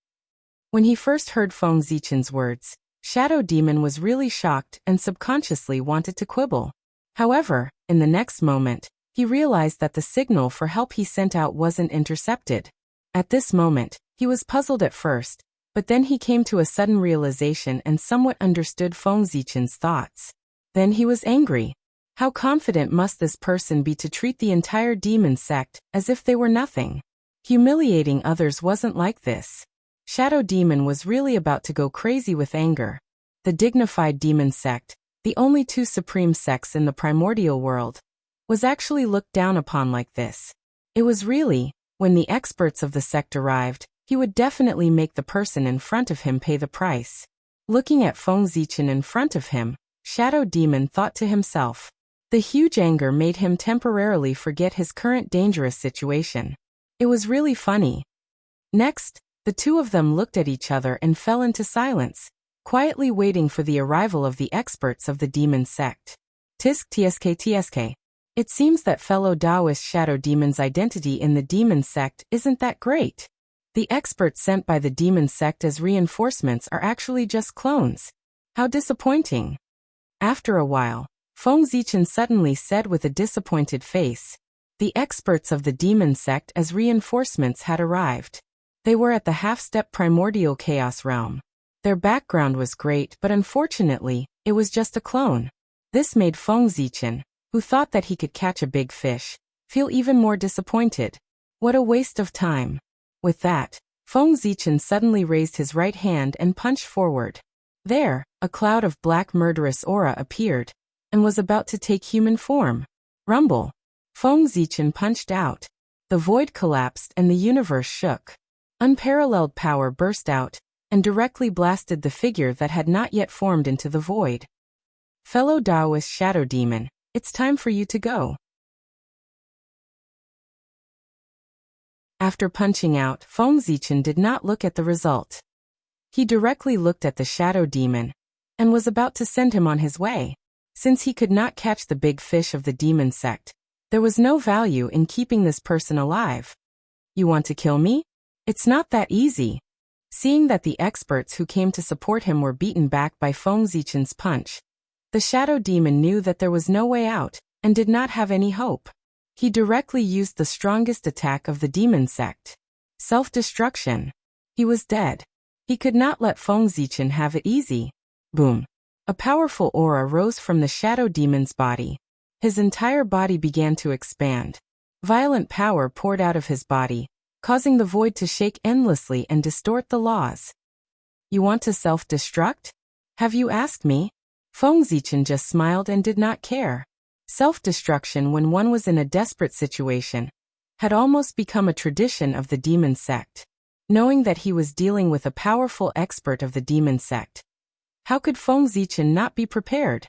When he first heard Feng Zichen's words, Shadow Demon was really shocked and subconsciously wanted to quibble. However, in the next moment, he realized that the signal for help he sent out wasn't intercepted. At this moment, he was puzzled at first, but then he came to a sudden realization and somewhat understood Feng Zichen's thoughts. Then he was angry. How confident must this person be to treat the entire demon sect as if they were nothing? Humiliating others wasn't like this. Shadow Demon was really about to go crazy with anger. The dignified demon sect, the only two supreme sects in the primordial world, was actually looked down upon like this. It was really, when the experts of the sect arrived, he would definitely make the person in front of him pay the price. Looking at Feng Zichen in front of him, Shadow Demon thought to himself. The huge anger made him temporarily forget his current dangerous situation. It was really funny. Next, the two of them looked at each other and fell into silence, quietly waiting for the arrival of the experts of the demon sect. Tsk. It seems that fellow Taoist Shadow Demon's identity in the demon sect isn't that great. The experts sent by the demon sect as reinforcements are actually just clones. How disappointing. After a while, Feng Zichen suddenly said with a disappointed face, the experts of the demon sect as reinforcements had arrived. They were at the half-step primordial chaos realm. Their background was great, but unfortunately, it was just a clone. This made Feng Zichen, who thought that he could catch a big fish, feel even more disappointed. What a waste of time. With that, Feng Zichen suddenly raised his right hand and punched forward. There, a cloud of black murderous aura appeared, and was about to take human form. Rumble. Feng Zichen punched out. The void collapsed and the universe shook. Unparalleled power burst out, and directly blasted the figure that had not yet formed into the void. Fellow Taoist Shadow Demon, it's time for you to go. After punching out, Feng Zichen did not look at the result. He directly looked at the Shadow Demon, and was about to send him on his way. Since he could not catch the big fish of the demon sect, there was no value in keeping this person alive. You want to kill me? It's not that easy, Seeing that the experts who came to support him were beaten back by Feng Zichen's punch, the shadow demon knew that there was no way out, and did not have any hope. He directly used the strongest attack of the demon sect. Self-destruction. He was dead. He could not let Feng Zichen have it easy. Boom. A powerful aura rose from the shadow demon's body. His entire body began to expand. Violent power poured out of his body, causing the void to shake endlessly and distort the laws. You want to self-destruct? Have you asked me? Feng Zichen just smiled and did not care. Self-destruction when one was in a desperate situation had almost become a tradition of the demon sect. Knowing that he was dealing with a powerful expert of the demon sect, how could Feng Zichen not be prepared?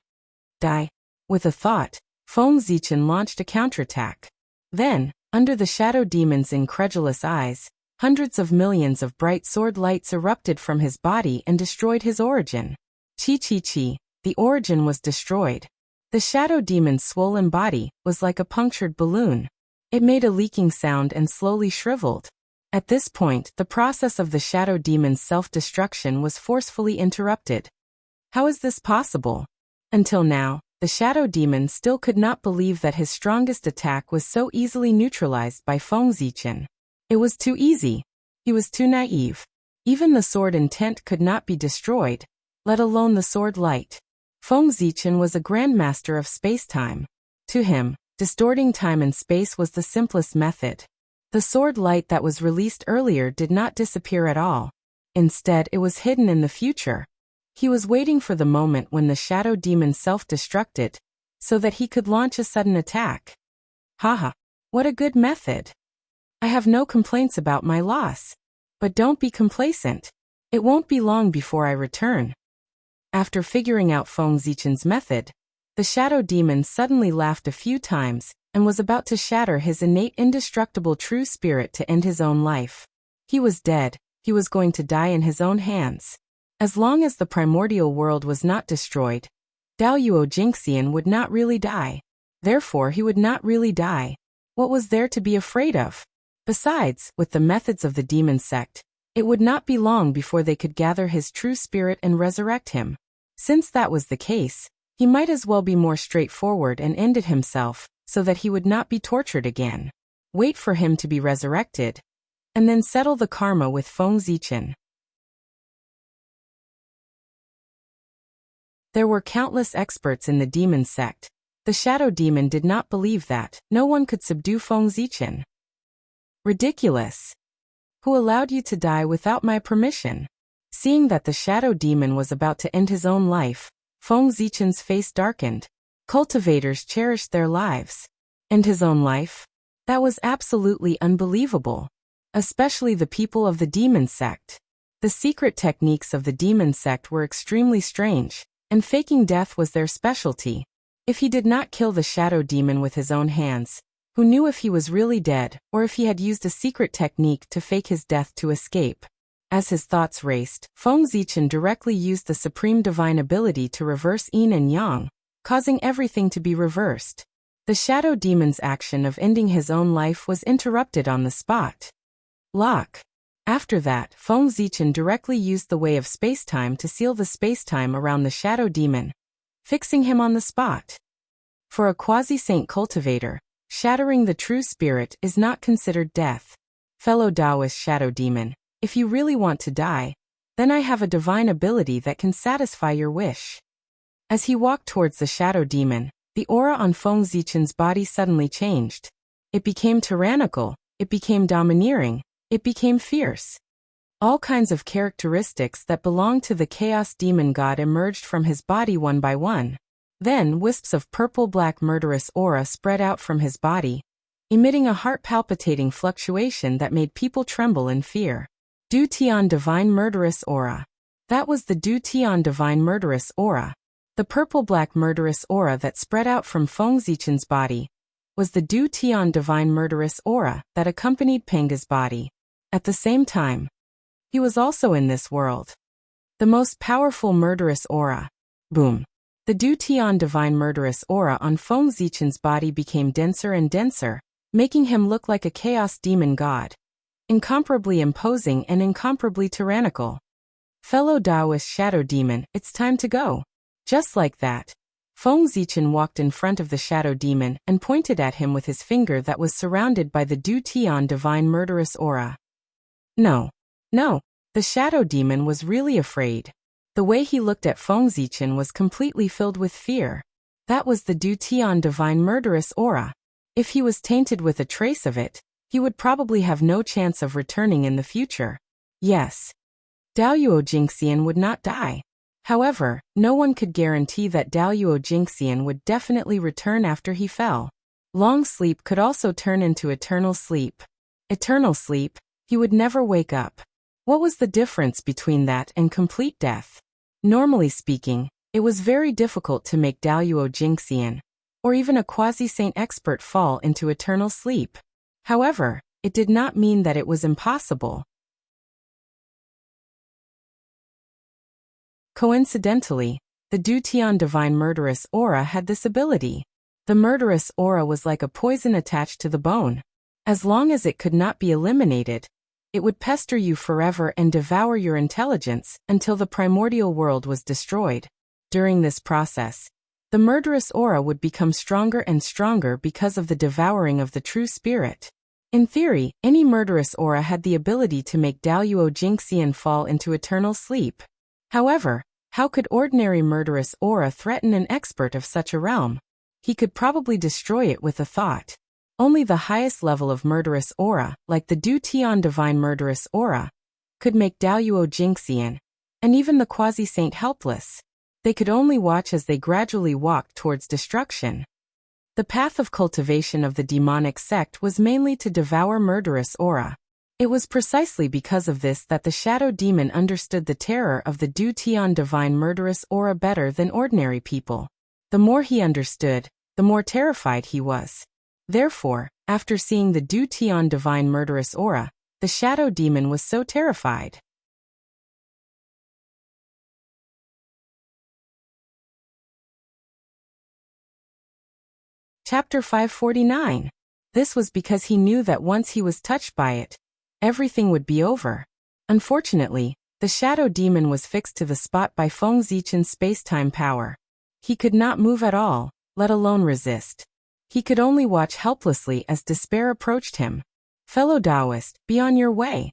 Die. With a thought, Feng Zichen launched a counterattack. Then, under the shadow demon's incredulous eyes, hundreds of millions of bright sword lights erupted from his body and destroyed his origin. Chi, the origin was destroyed. The shadow demon's swollen body was like a punctured balloon. It made a leaking sound and slowly shriveled. At this point, the process of the shadow demon's self-destruction was forcefully interrupted. How is this possible? Until now, the shadow demon still could not believe that his strongest attack was so easily neutralized by Feng Zichen. It was too easy. He was too naive. Even the sword intent could not be destroyed, let alone the sword light. Feng Zichen was a grandmaster of space-time. To him, distorting time and space was the simplest method. The sword light that was released earlier did not disappear at all. Instead, it was hidden in the future. He was waiting for the moment when the shadow demon self-destructed, so that he could launch a sudden attack. Haha, what a good method. I have no complaints about my loss. But don't be complacent. It won't be long before I return. After figuring out Feng Zichen's method, the shadow demon suddenly laughed a few times and was about to shatter his innate indestructible true spirit to end his own life. He was dead. He was going to die in his own hands. As long as the primordial world was not destroyed, Daoyuo Jingxian would not really die. Therefore, he would not really die. What was there to be afraid of? Besides, with the methods of the demon sect, it would not be long before they could gather his true spirit and resurrect him. Since that was the case, he might as well be more straightforward and end it himself, so that he would not be tortured again. Wait for him to be resurrected, and then settle the karma with Feng Zichen. There were countless experts in the demon sect. The shadow demon did not believe that no one could subdue Feng Zichen. Ridiculous. Who allowed you to die without my permission? Seeing that the shadow demon was about to end his own life, Feng Zichen's face darkened. Cultivators cherished their lives. End his own life? That was absolutely unbelievable. Especially the people of the demon sect. The secret techniques of the demon sect were extremely strange, and faking death was their specialty. If he did not kill the shadow demon with his own hands, who knew if he was really dead, or if he had used a secret technique to fake his death to escape? As his thoughts raced, Feng Zichen directly used the supreme divine ability to reverse yin and yang, causing everything to be reversed. The shadow demon's action of ending his own life was interrupted on the spot. Lock. After that, Feng Zichen directly used the way of spacetime to seal the spacetime around the shadow demon, fixing him on the spot. For a quasi-saint cultivator, shattering the true spirit is not considered death. Fellow Taoist shadow demon, if you really want to die, then I have a divine ability that can satisfy your wish. As he walked towards the shadow demon, the aura on Feng Zichen's body suddenly changed. It became tyrannical, it became domineering, it became fierce. All kinds of characteristics that belonged to the chaos demon god emerged from his body one by one. Then wisps of purple-black murderous aura spread out from his body, emitting a heart-palpitating fluctuation that made people tremble in fear. Du Tian Divine Murderous Aura. That was the Du Tian Divine Murderous Aura. The purple-black murderous aura that spread out from Feng Zichen's body was the Du Tian Divine Murderous Aura that accompanied Penga's body. At the same time, he was also in this world. The most powerful murderous aura. Boom. The Du Tian Divine Murderous Aura on Feng Zichen's body became denser and denser, making him look like a chaos demon god. incomparably imposing and incomparably tyrannical. Fellow Taoist shadow demon, it's time to go. Just like that, Feng Zichen walked in front of the shadow demon and pointed at him with his finger that was surrounded by the Du Tian divine murderous aura. No. The shadow demon was really afraid. The way he looked at Feng Zichen was completely filled with fear. That was the Du Tian divine murderous aura. If he was tainted with a trace of it, he would probably have no chance of returning in the future. Yes, Daoyuo Jingxian would not die. However, no one could guarantee that Daoyuo Jingxian would definitely return after he fell. Long sleep could also turn into eternal sleep. Eternal sleep, he would never wake up. What was the difference between that and complete death? Normally speaking, it was very difficult to make Daoyuo Jingxian, or even a quasi-saint expert, fall into eternal sleep. However, it did not mean that it was impossible. Coincidentally, the Du Tian divine murderous aura had this ability. The murderous aura was like a poison attached to the bone. As long as it could not be eliminated, it would pester you forever and devour your intelligence until the primordial world was destroyed. During this process, the murderous aura would become stronger and stronger because of the devouring of the true spirit. In theory, any murderous aura had the ability to make Daoyuo Jingxian fall into eternal sleep. However, how could ordinary murderous aura threaten an expert of such a realm? He could probably destroy it with a thought. Only the highest level of murderous aura, like the Du Tian divine murderous aura, could make Daoyuo Jingxian, and even the quasi-saint, helpless. They could only watch as they gradually walked towards destruction. The path of cultivation of the demonic sect was mainly to devour murderous aura. It was precisely because of this that the shadow demon understood the terror of the Du Tian divine murderous aura better than ordinary people. The more he understood, the more terrified he was. Therefore, after seeing the Du Tian divine murderous aura, the shadow demon was so terrified. Chapter 549. This was because he knew that once he was touched by it, everything would be over. Unfortunately, the shadow demon was fixed to the spot by Feng Zichen's space-time power. He could not move at all, let alone resist. He could only watch helplessly as despair approached him. Fellow Taoist, be on your way.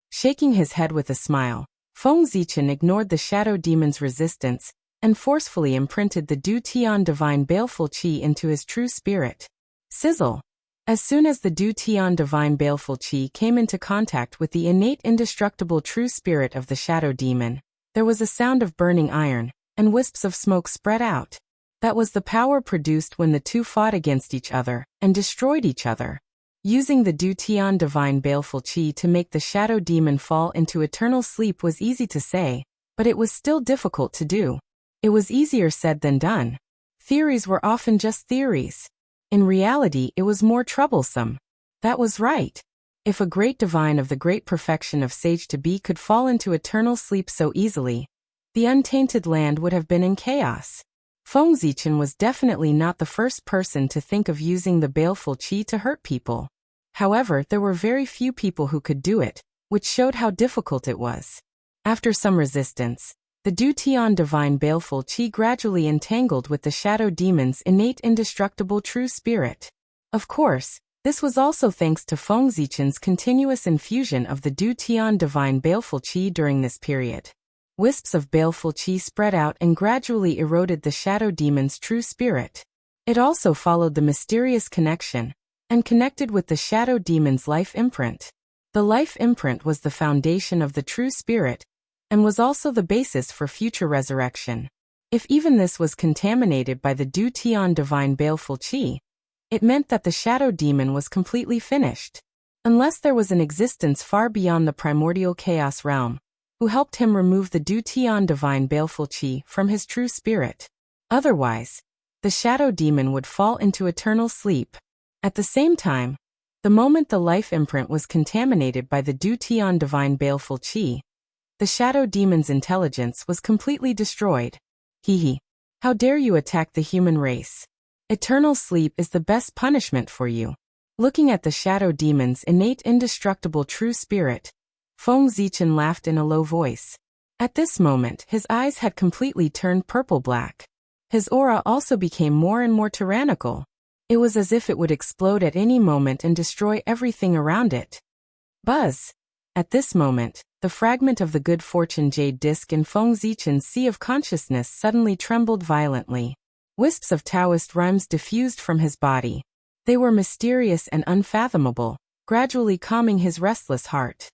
Shaking his head with a smile, Feng Zichen ignored the shadow demon's resistance and forcefully imprinted the Du Tian divine baleful qi into his true spirit. Sizzle! As soon as the Du Tian divine baleful qi came into contact with the innate indestructible true spirit of the shadow demon, there was a sound of burning iron, and wisps of smoke spread out. That was the power produced when the two fought against each other and destroyed each other. Using the Du Tian divine baleful qi to make the shadow demon fall into eternal sleep was easy to say, but it was still difficult to do. It was easier said than done. Theories were often just theories. In reality, it was more troublesome. That was right. If a great divine of the great perfection of sage to be could fall into eternal sleep so easily, the untainted land would have been in chaos. Feng Zichen was definitely not the first person to think of using the baleful qi to hurt people. However, there were very few people who could do it, which showed how difficult it was. After some resistance, the Du Tian divine baleful qi gradually entangled with the shadow demon's innate indestructible true spirit. Of course, this was also thanks to Feng Zichen's continuous infusion of the Du Tian divine baleful qi during this period. Wisps of baleful qi spread out and gradually eroded the shadow demon's true spirit. It also followed the mysterious connection and connected with the shadow demon's life imprint. The life imprint was the foundation of the true spirit and was also the basis for future resurrection. If even this was contaminated by the Du Tian divine baleful qi, it meant that the shadow demon was completely finished. Unless there was an existence far beyond the primordial chaos realm, who helped him remove the Du Tian divine baleful qi from his true spirit. Otherwise, the shadow demon would fall into eternal sleep. At the same time, the moment the life imprint was contaminated by the Du Tian divine baleful qi, the shadow demon's intelligence was completely destroyed. Hee. How dare you attack the human race? Eternal sleep is the best punishment for you. Looking at the shadow demon's innate indestructible true spirit, Feng Zichen laughed in a low voice. At this moment, his eyes had completely turned purple-black. His aura also became more and more tyrannical. It was as if it would explode at any moment and destroy everything around it. Buzz! At this moment, the fragment of the good fortune jade disc in Feng Zichen's sea of consciousness suddenly trembled violently. Wisps of Taoist rhymes diffused from his body. They were mysterious and unfathomable, gradually calming his restless heart.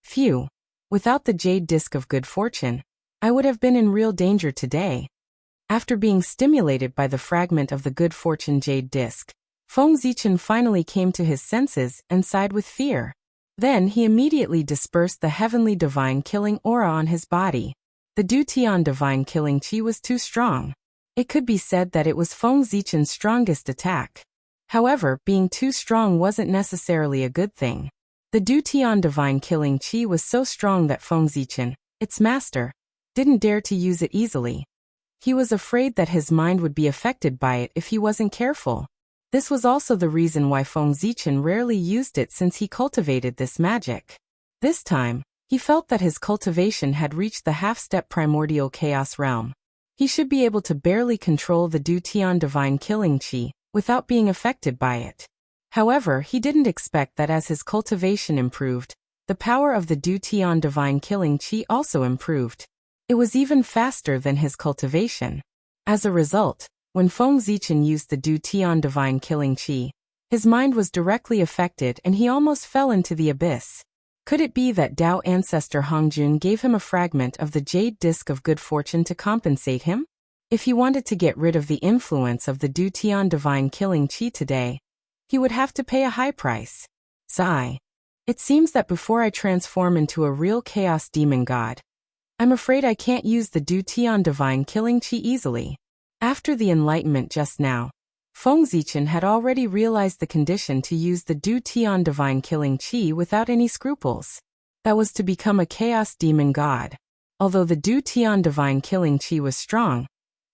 Phew! Without the jade disc of good fortune, I would have been in real danger today. After being stimulated by the fragment of the good fortune jade disc, Feng Zichen finally came to his senses and sighed with fear. Then he immediately dispersed the heavenly divine killing aura on his body. The Du Tian divine killing qi was too strong. It could be said that it was Feng Zichen's strongest attack. However, being too strong wasn't necessarily a good thing. The Du Tian divine killing qi was so strong that Feng Zichen, its master, didn't dare to use it easily. He was afraid that his mind would be affected by it if he wasn't careful. This was also the reason why Feng Zichen rarely used it since he cultivated this magic. This time, he felt that his cultivation had reached the half-step primordial chaos realm. He should be able to barely control the Du Tian divine killing qi without being affected by it. However, he didn't expect that as his cultivation improved, the power of the Du Tian divine killing qi also improved. It was even faster than his cultivation. As a result, when Feng Zichen used the Du Tian divine killing qi, his mind was directly affected and he almost fell into the abyss. Could it be that Tao ancestor Hongjun gave him a fragment of the jade disc of good fortune to compensate him? If he wanted to get rid of the influence of the Du Tian divine killing qi today, he would have to pay a high price. Sigh. It seems that before I transform into a real chaos demon god, I'm afraid I can't use the Du Tian divine killing qi easily. After the enlightenment just now, Feng Zichen had already realized the condition to use the Du Tian divine killing qi without any scruples. That was to become a chaos demon god. Although the Du Tian divine killing qi was strong,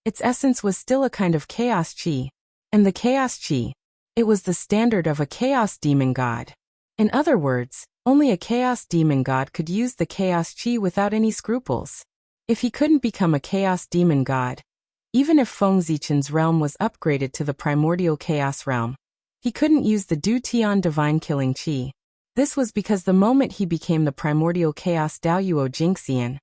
its essence was still a kind of chaos qi. And the chaos qi, it was the standard of a chaos demon god. In other words, only a chaos demon god could use the chaos qi without any scruples. If he couldn't become a chaos demon god, even if Feng Zichen's realm was upgraded to the primordial chaos realm, he couldn't use the Du Tian divine killing qi. This was because the moment he became the primordial chaos Daoyuo Jingxian,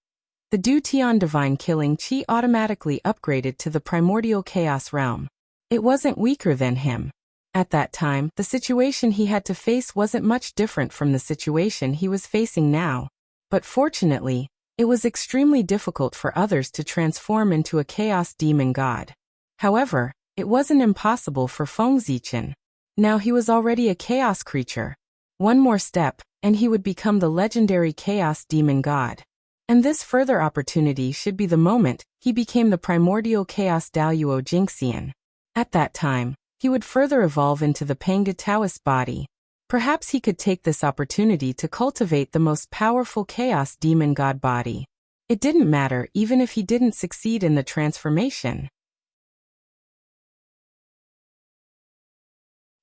the Du Tian divine killing qi automatically upgraded to the primordial chaos realm. It wasn't weaker than him. At that time, the situation he had to face wasn't much different from the situation he was facing now. But fortunately, it was extremely difficult for others to transform into a chaos demon god. However, it wasn't impossible for Feng Zichen. Now he was already a chaos creature. One more step, and he would become the legendary chaos demon god. And this further opportunity should be the moment he became the primordial chaos Daoyuo Jingxian. At that time, he would further evolve into the Panga Taoist body. Perhaps he could take this opportunity to cultivate the most powerful chaos demon god body. It didn't matter even if he didn't succeed in the transformation.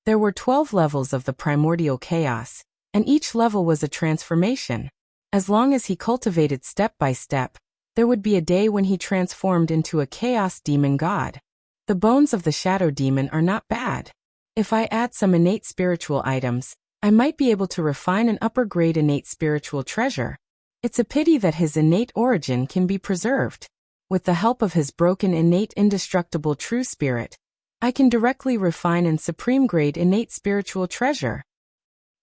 There were 12 levels of the primordial chaos, and each level was a transformation. As long as he cultivated step by step, there would be a day when he transformed into a chaos demon god. The bones of the shadow demon are not bad. If I add some innate spiritual items, I might be able to refine an upper-grade innate spiritual treasure. It's a pity that his innate origin can be preserved. With the help of his broken innate indestructible true spirit, I can directly refine an supreme-grade innate spiritual treasure.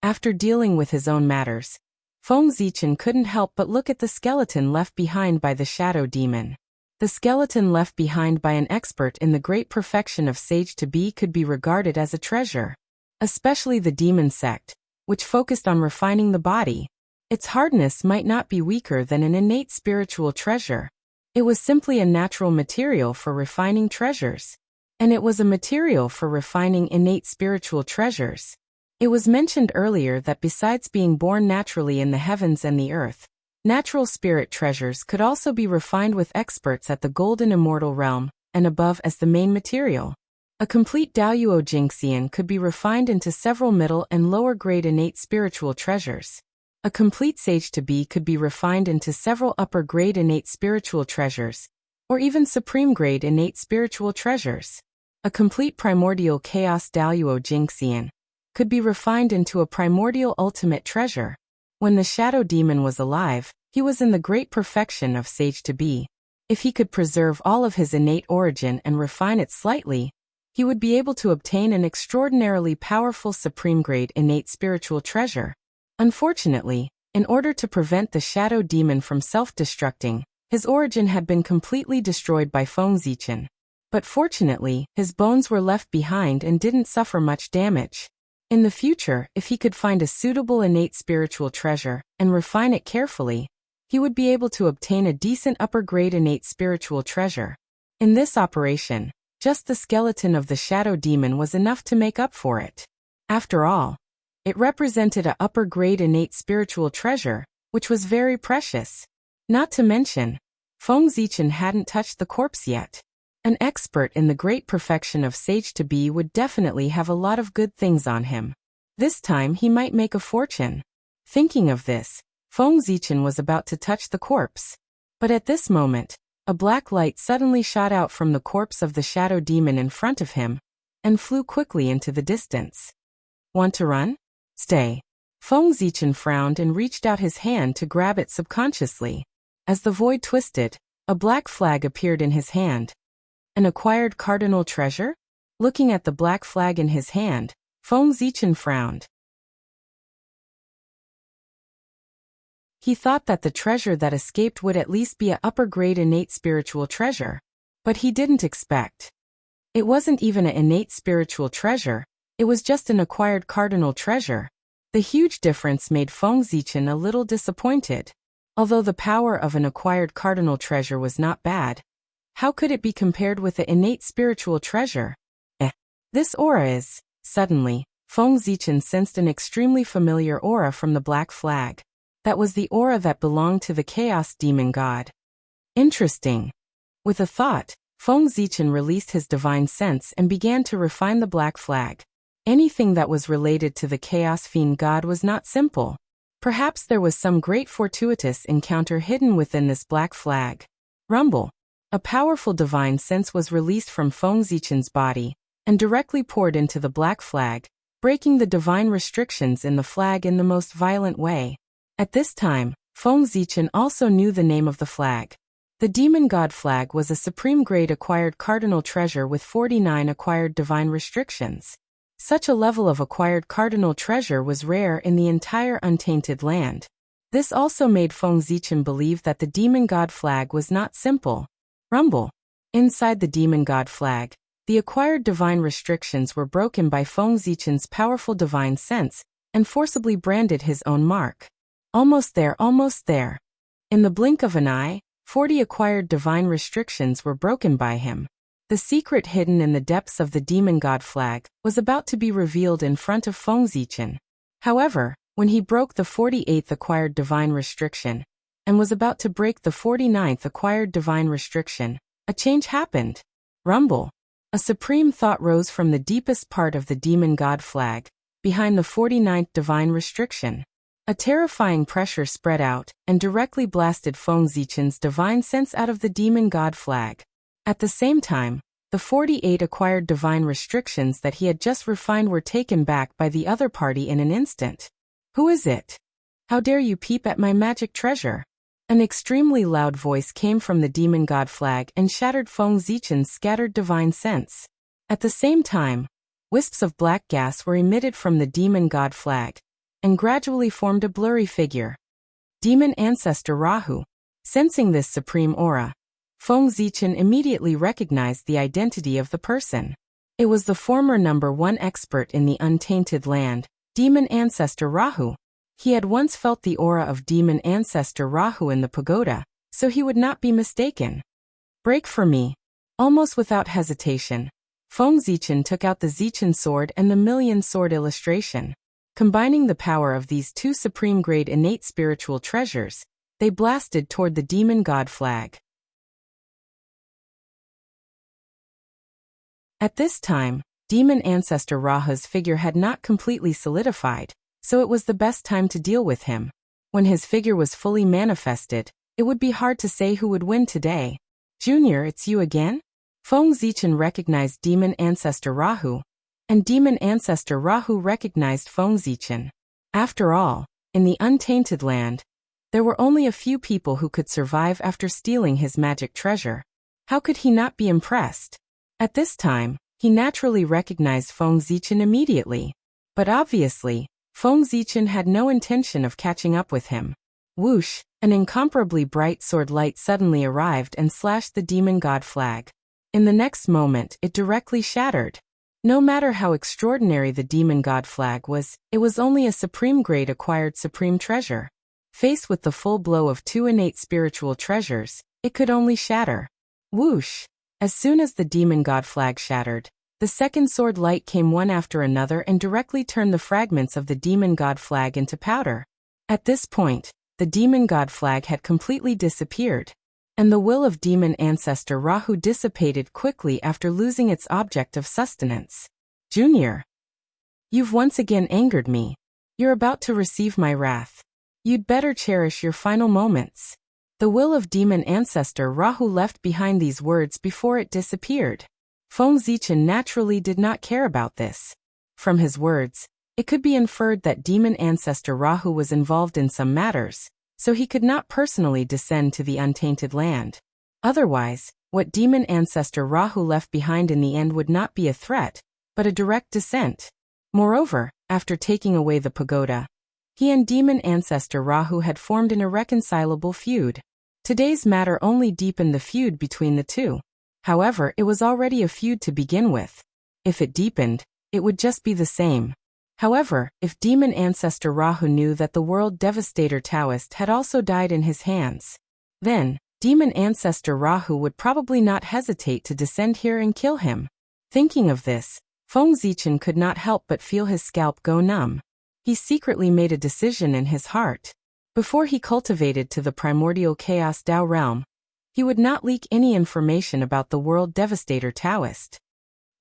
After dealing with his own matters, Feng Zichen couldn't help but look at the skeleton left behind by the shadow demon. The skeleton left behind by an expert in the great perfection of sage to be could be regarded as a treasure. Especially the demon sect, which focused on refining the body. Its hardness might not be weaker than an innate spiritual treasure. It was simply a natural material for refining treasures. And it was a material for refining innate spiritual treasures. It was mentioned earlier that besides being born naturally in the heavens and the earth, natural spirit treasures could also be refined with experts at the golden immortal realm, and above as the main material. A complete Daoyuo Jingxian could be refined into several middle and lower grade innate spiritual treasures. A complete sage to be could be refined into several upper grade innate spiritual treasures, or even supreme grade innate spiritual treasures. A complete primordial chaos Daoyuo Jingxian could be refined into a primordial ultimate treasure. When the shadow demon was alive, he was in the great perfection of sage to be. If he could preserve all of his innate origin and refine it slightly, he would be able to obtain an extraordinarily powerful supreme grade innate spiritual treasure. Unfortunately, in order to prevent the shadow demon from self-destructing, his origin had been completely destroyed by Feng Zichen. But fortunately, his bones were left behind and didn't suffer much damage. In the future, if he could find a suitable innate spiritual treasure and refine it carefully, he would be able to obtain a decent upper-grade innate spiritual treasure. In this operation, just the skeleton of the shadow demon was enough to make up for it. After all, it represented a upper-grade innate spiritual treasure, which was very precious. Not to mention, Feng Zichen hadn't touched the corpse yet. An expert in the great perfection of sage to be would definitely have a lot of good things on him. This time he might make a fortune. Thinking of this, Feng Zichen was about to touch the corpse. But at this moment, a black light suddenly shot out from the corpse of the shadow demon in front of him, and flew quickly into the distance. Want to run? Stay. Feng Zichen frowned and reached out his hand to grab it subconsciously. As the void twisted, a black flag appeared in his hand. An acquired cardinal treasure? Looking at the black flag in his hand, Feng Zichen frowned. He thought that the treasure that escaped would at least be a upper-grade innate spiritual treasure. But he didn't expect. It wasn't even an innate spiritual treasure, it was just an acquired cardinal treasure. The huge difference made Feng Zichen a little disappointed. Although the power of an acquired cardinal treasure was not bad, how could it be compared with the innate spiritual treasure? This aura is... Suddenly, Feng Zichen sensed an extremely familiar aura from the black flag. That was the aura that belonged to the chaos demon god. Interesting. With a thought, Feng Zichen released his divine sense and began to refine the black flag. Anything that was related to the chaos fiend god was not simple. Perhaps there was some great fortuitous encounter hidden within this black flag. Rumble. A powerful divine sense was released from Feng Zichen's body and directly poured into the black flag, breaking the divine restrictions in the flag in the most violent way. At this time, Feng Zichen also knew the name of the flag. The demon god flag was a supreme grade acquired cardinal treasure with 49 acquired divine restrictions. Such a level of acquired cardinal treasure was rare in the entire untainted land. This also made Feng Zichen believe that the demon god flag was not simple. Rumble. Inside the demon god flag, the acquired divine restrictions were broken by Feng Zichen's powerful divine sense and forcibly branded his own mark. Almost there, almost there. In the blink of an eye, 40 acquired divine restrictions were broken by him. The secret hidden in the depths of the demon god flag was about to be revealed in front of Feng Zichen. However, when he broke the 48th acquired divine restriction, and was about to break the 49th acquired divine restriction, a change happened. Rumble. A supreme thought rose from the deepest part of the demon god flag, behind the 49th divine restriction. A terrifying pressure spread out and directly blasted Feng Zichen's divine sense out of the demon god flag. At the same time, the 48 acquired divine restrictions that he had just refined were taken back by the other party in an instant. Who is it? How dare you peep at my magic treasure? An extremely loud voice came from the demon god flag and shattered Feng Zichen's scattered divine sense. At the same time, wisps of black gas were emitted from the demon god flag, and gradually formed a blurry figure. Demon ancestor Rahu. Sensing this supreme aura, Feng Zichen immediately recognized the identity of the person. It was the former #1 expert in the untainted land, demon ancestor Rahu. He had once felt the aura of demon ancestor Rahu in the pagoda, so he would not be mistaken. Break for me. Almost without hesitation, Feng Zichen took out the Zichen sword and the million sword illustration. Combining the power of these two supreme-grade innate spiritual treasures, they blasted toward the demon god flag. At this time, demon ancestor Rahu's figure had not completely solidified, so it was the best time to deal with him. When his figure was fully manifested, it would be hard to say who would win today. Junior, it's you again? Feng Zichen recognized demon ancestor Rahu, and demon ancestor Rahu recognized Feng Zichen. After all, in the untainted land, there were only a few people who could survive after stealing his magic treasure. How could he not be impressed? At this time, he naturally recognized Feng Zichen immediately. But obviously, Feng Zichen had no intention of catching up with him. Whoosh, an incomparably bright sword light suddenly arrived and slashed the demon god flag. In the next moment, it directly shattered. No matter how extraordinary the demon god flag was, it was only a supreme grade acquired supreme treasure. Faced with the full blow of 2 innate spiritual treasures, it could only shatter. Whoosh! As soon as the demon god flag shattered, the second sword light came one after another and directly turned the fragments of the demon god flag into powder. At this point, the demon god flag had completely disappeared, and the will of demon ancestor Rahu dissipated quickly after losing its object of sustenance. Junior, you've once again angered me. You're about to receive my wrath. You'd better cherish your final moments. The will of demon ancestor Rahu left behind these words before it disappeared. Feng Zichen naturally did not care about this. From his words, it could be inferred that demon ancestor Rahu was involved in some matters, so he could not personally descend to the untainted land. Otherwise, what demon ancestor Rahu left behind in the end would not be a threat, but a direct descent. Moreover, after taking away the pagoda, he and demon ancestor Rahu had formed an irreconcilable feud. Today's matter only deepened the feud between the two. However, it was already a feud to begin with. If it deepened, it would just be the same. However, if demon ancestor Rahu knew that the world devastator Taoist had also died in his hands, then, demon ancestor Rahu would probably not hesitate to descend here and kill him. Thinking of this, Feng Zichen could not help but feel his scalp go numb. He secretly made a decision in his heart. Before he cultivated to the primordial chaos Tao realm, he would not leak any information about the world devastator Taoist.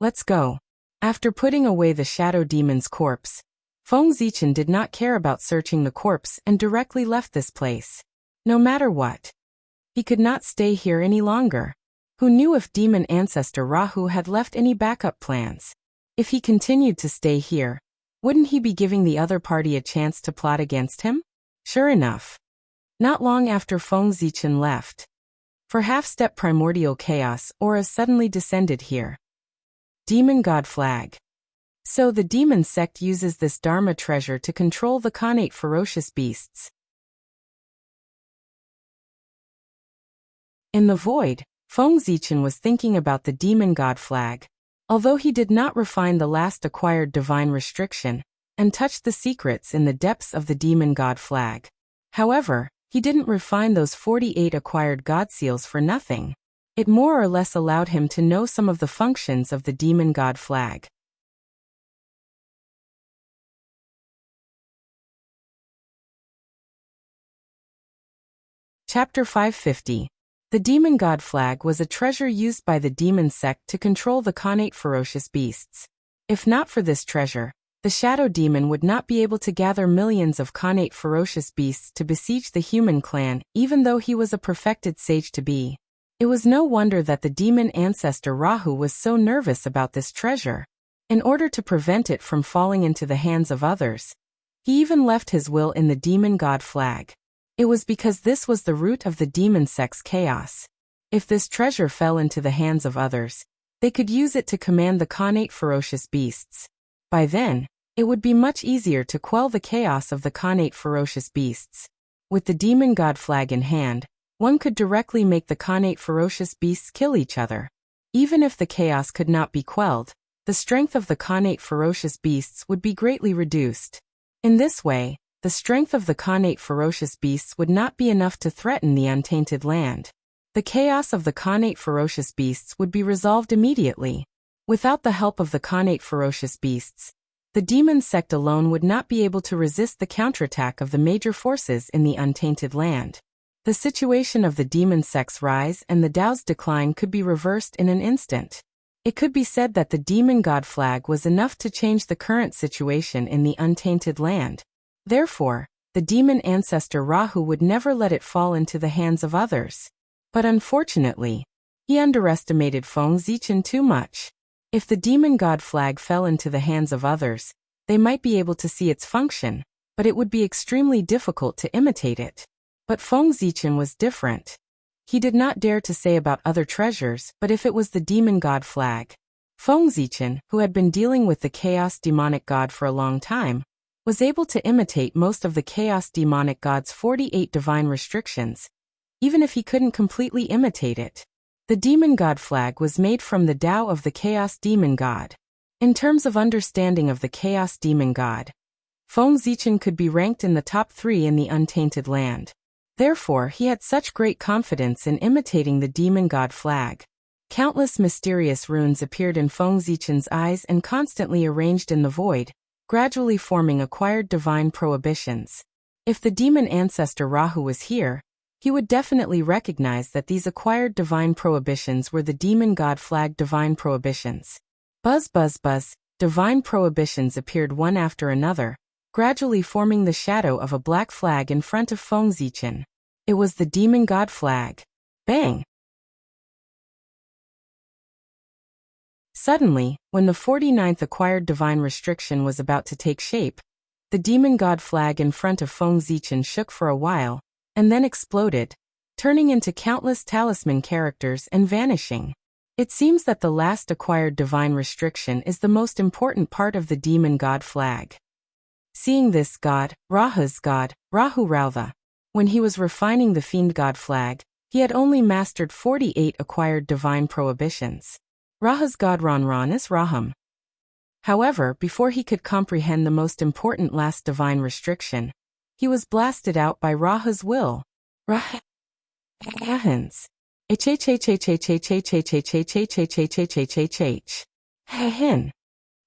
Let's go. After putting away the shadow demon's corpse, Feng Zichen did not care about searching the corpse and directly left this place. No matter what, he could not stay here any longer. Who knew if demon ancestor Rahu had left any backup plans? If he continued to stay here, wouldn't he be giving the other party a chance to plot against him? Sure enough. Not long after Feng Zichen left, for half-step primordial chaos auras suddenly descended here. Demon God Flag. So the demon sect uses this Dharma treasure to control the Khanate ferocious beasts. In the void, Feng Zichen was thinking about the demon God Flag. Although he did not refine the last acquired divine restriction, and touch the secrets in the depths of the demon God Flag. However, he didn't refine those 48 acquired God seals for nothing. It more or less allowed him to know some of the functions of the demon God Flag. Chapter 550. The Demon God Flag was a treasure used by the demon sect to control the Khanate ferocious beasts. If not for this treasure, the shadow demon would not be able to gather millions of Khanate ferocious beasts to besiege the human clan, even though he was a perfected sage to be. It was no wonder that the demon ancestor Rahu was so nervous about this treasure. In order to prevent it from falling into the hands of others, he even left his will in the demon God Flag. It was because this was the root of the demon sect's chaos. If this treasure fell into the hands of others, they could use it to command the Khanate ferocious beasts. By then, it would be much easier to quell the chaos of the Khanate ferocious beasts. With the demon God Flag in hand, one could directly make the Khanate ferocious beasts kill each other. Even if the chaos could not be quelled, the strength of the Khanate ferocious beasts would be greatly reduced. In this way, the strength of the Khanate ferocious beasts would not be enough to threaten the untainted land. The chaos of the Khanate ferocious beasts would be resolved immediately. Without the help of the Khanate ferocious beasts, the demon sect alone would not be able to resist the counterattack of the major forces in the untainted land. The situation of the demon sect's rise and the Tao's decline could be reversed in an instant. It could be said that the demon god flag was enough to change the current situation in the untainted land. Therefore, the demon ancestor Rahu would never let it fall into the hands of others. But unfortunately, he underestimated Feng Zichen too much. If the demon god flag fell into the hands of others, they might be able to see its function, but it would be extremely difficult to imitate it. But Feng Zichen was different. He did not dare to say about other treasures, but if it was the demon god flag. Feng Zichen, who had been dealing with the chaos demonic god for a long time, was able to imitate most of the chaos demonic god's 48 divine restrictions, even if he couldn't completely imitate it. The demon god flag was made from the Tao of the chaos demon god. In terms of understanding of the chaos demon god, Feng Zichen could be ranked in the top 3 in the untainted land. Therefore, he had such great confidence in imitating the demon god flag. Countless mysterious runes appeared in Feng Zichen's eyes and constantly arranged in the void, gradually forming acquired divine prohibitions. If the demon ancestor Rahu was here, he would definitely recognize that these acquired divine prohibitions were the demon god flag divine prohibitions. Buzz buzz buzz, divine prohibitions appeared one after another, gradually forming the shadow of a black flag in front of Feng Zichen. It was the demon god flag. Bang! Suddenly, when the 49th acquired divine restriction was about to take shape, the demon god flag in front of Feng Zichen shook for a while, and then exploded, turning into countless talisman characters and vanishing. It seems that the last acquired divine restriction is the most important part of the demon god flag. Seeing this, Rahu's god, Rahu Rautha, when he was refining the fiend god flag, he had only mastered 48 acquired divine prohibitions. Rahu's god Ran is Raham. However, before he could comprehend the most important last divine restriction, he was blasted out by Rahu's will. Rahans.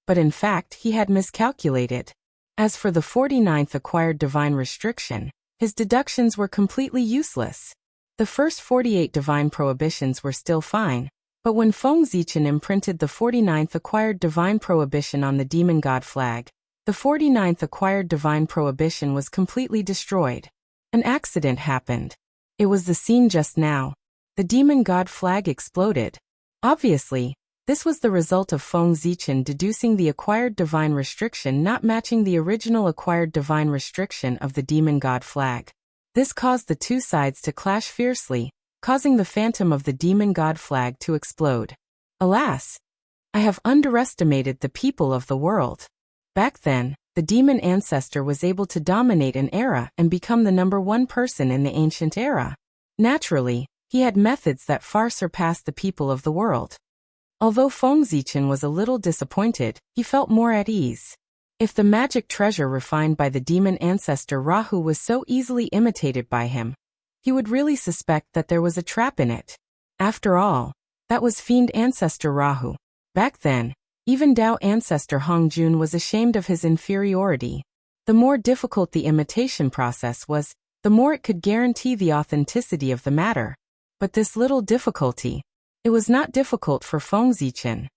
But in fact, he had miscalculated. As for the 49th acquired divine restriction, his deductions were completely useless. The first 48 divine prohibitions were still fine, but when Feng Zichen imprinted the 49th acquired divine prohibition on the demon god flag, the 49th acquired divine prohibition was completely destroyed. An accident happened. It was the scene just now. The demon god flag exploded. Obviously, this was the result of Feng Zichen deducing the acquired divine restriction not matching the original acquired divine restriction of the demon god flag. This caused the two sides to clash fiercely, causing the phantom of the demon god flag to explode. Alas! I have underestimated the people of the world. Back then, the demon ancestor was able to dominate an era and become the #1 person in the ancient era. Naturally, he had methods that far surpassed the people of the world. Although Feng Zichen was a little disappointed, he felt more at ease. If the magic treasure refined by the demon ancestor Rahu was so easily imitated by him, he would really suspect that there was a trap in it. After all, that was fiend ancestor Rahu. Back then, even Tao ancestor Hongjun was ashamed of his inferiority. The more difficult the imitation process was, the more it could guarantee the authenticity of the matter. But this little difficulty, it was not difficult for Feng Zichen.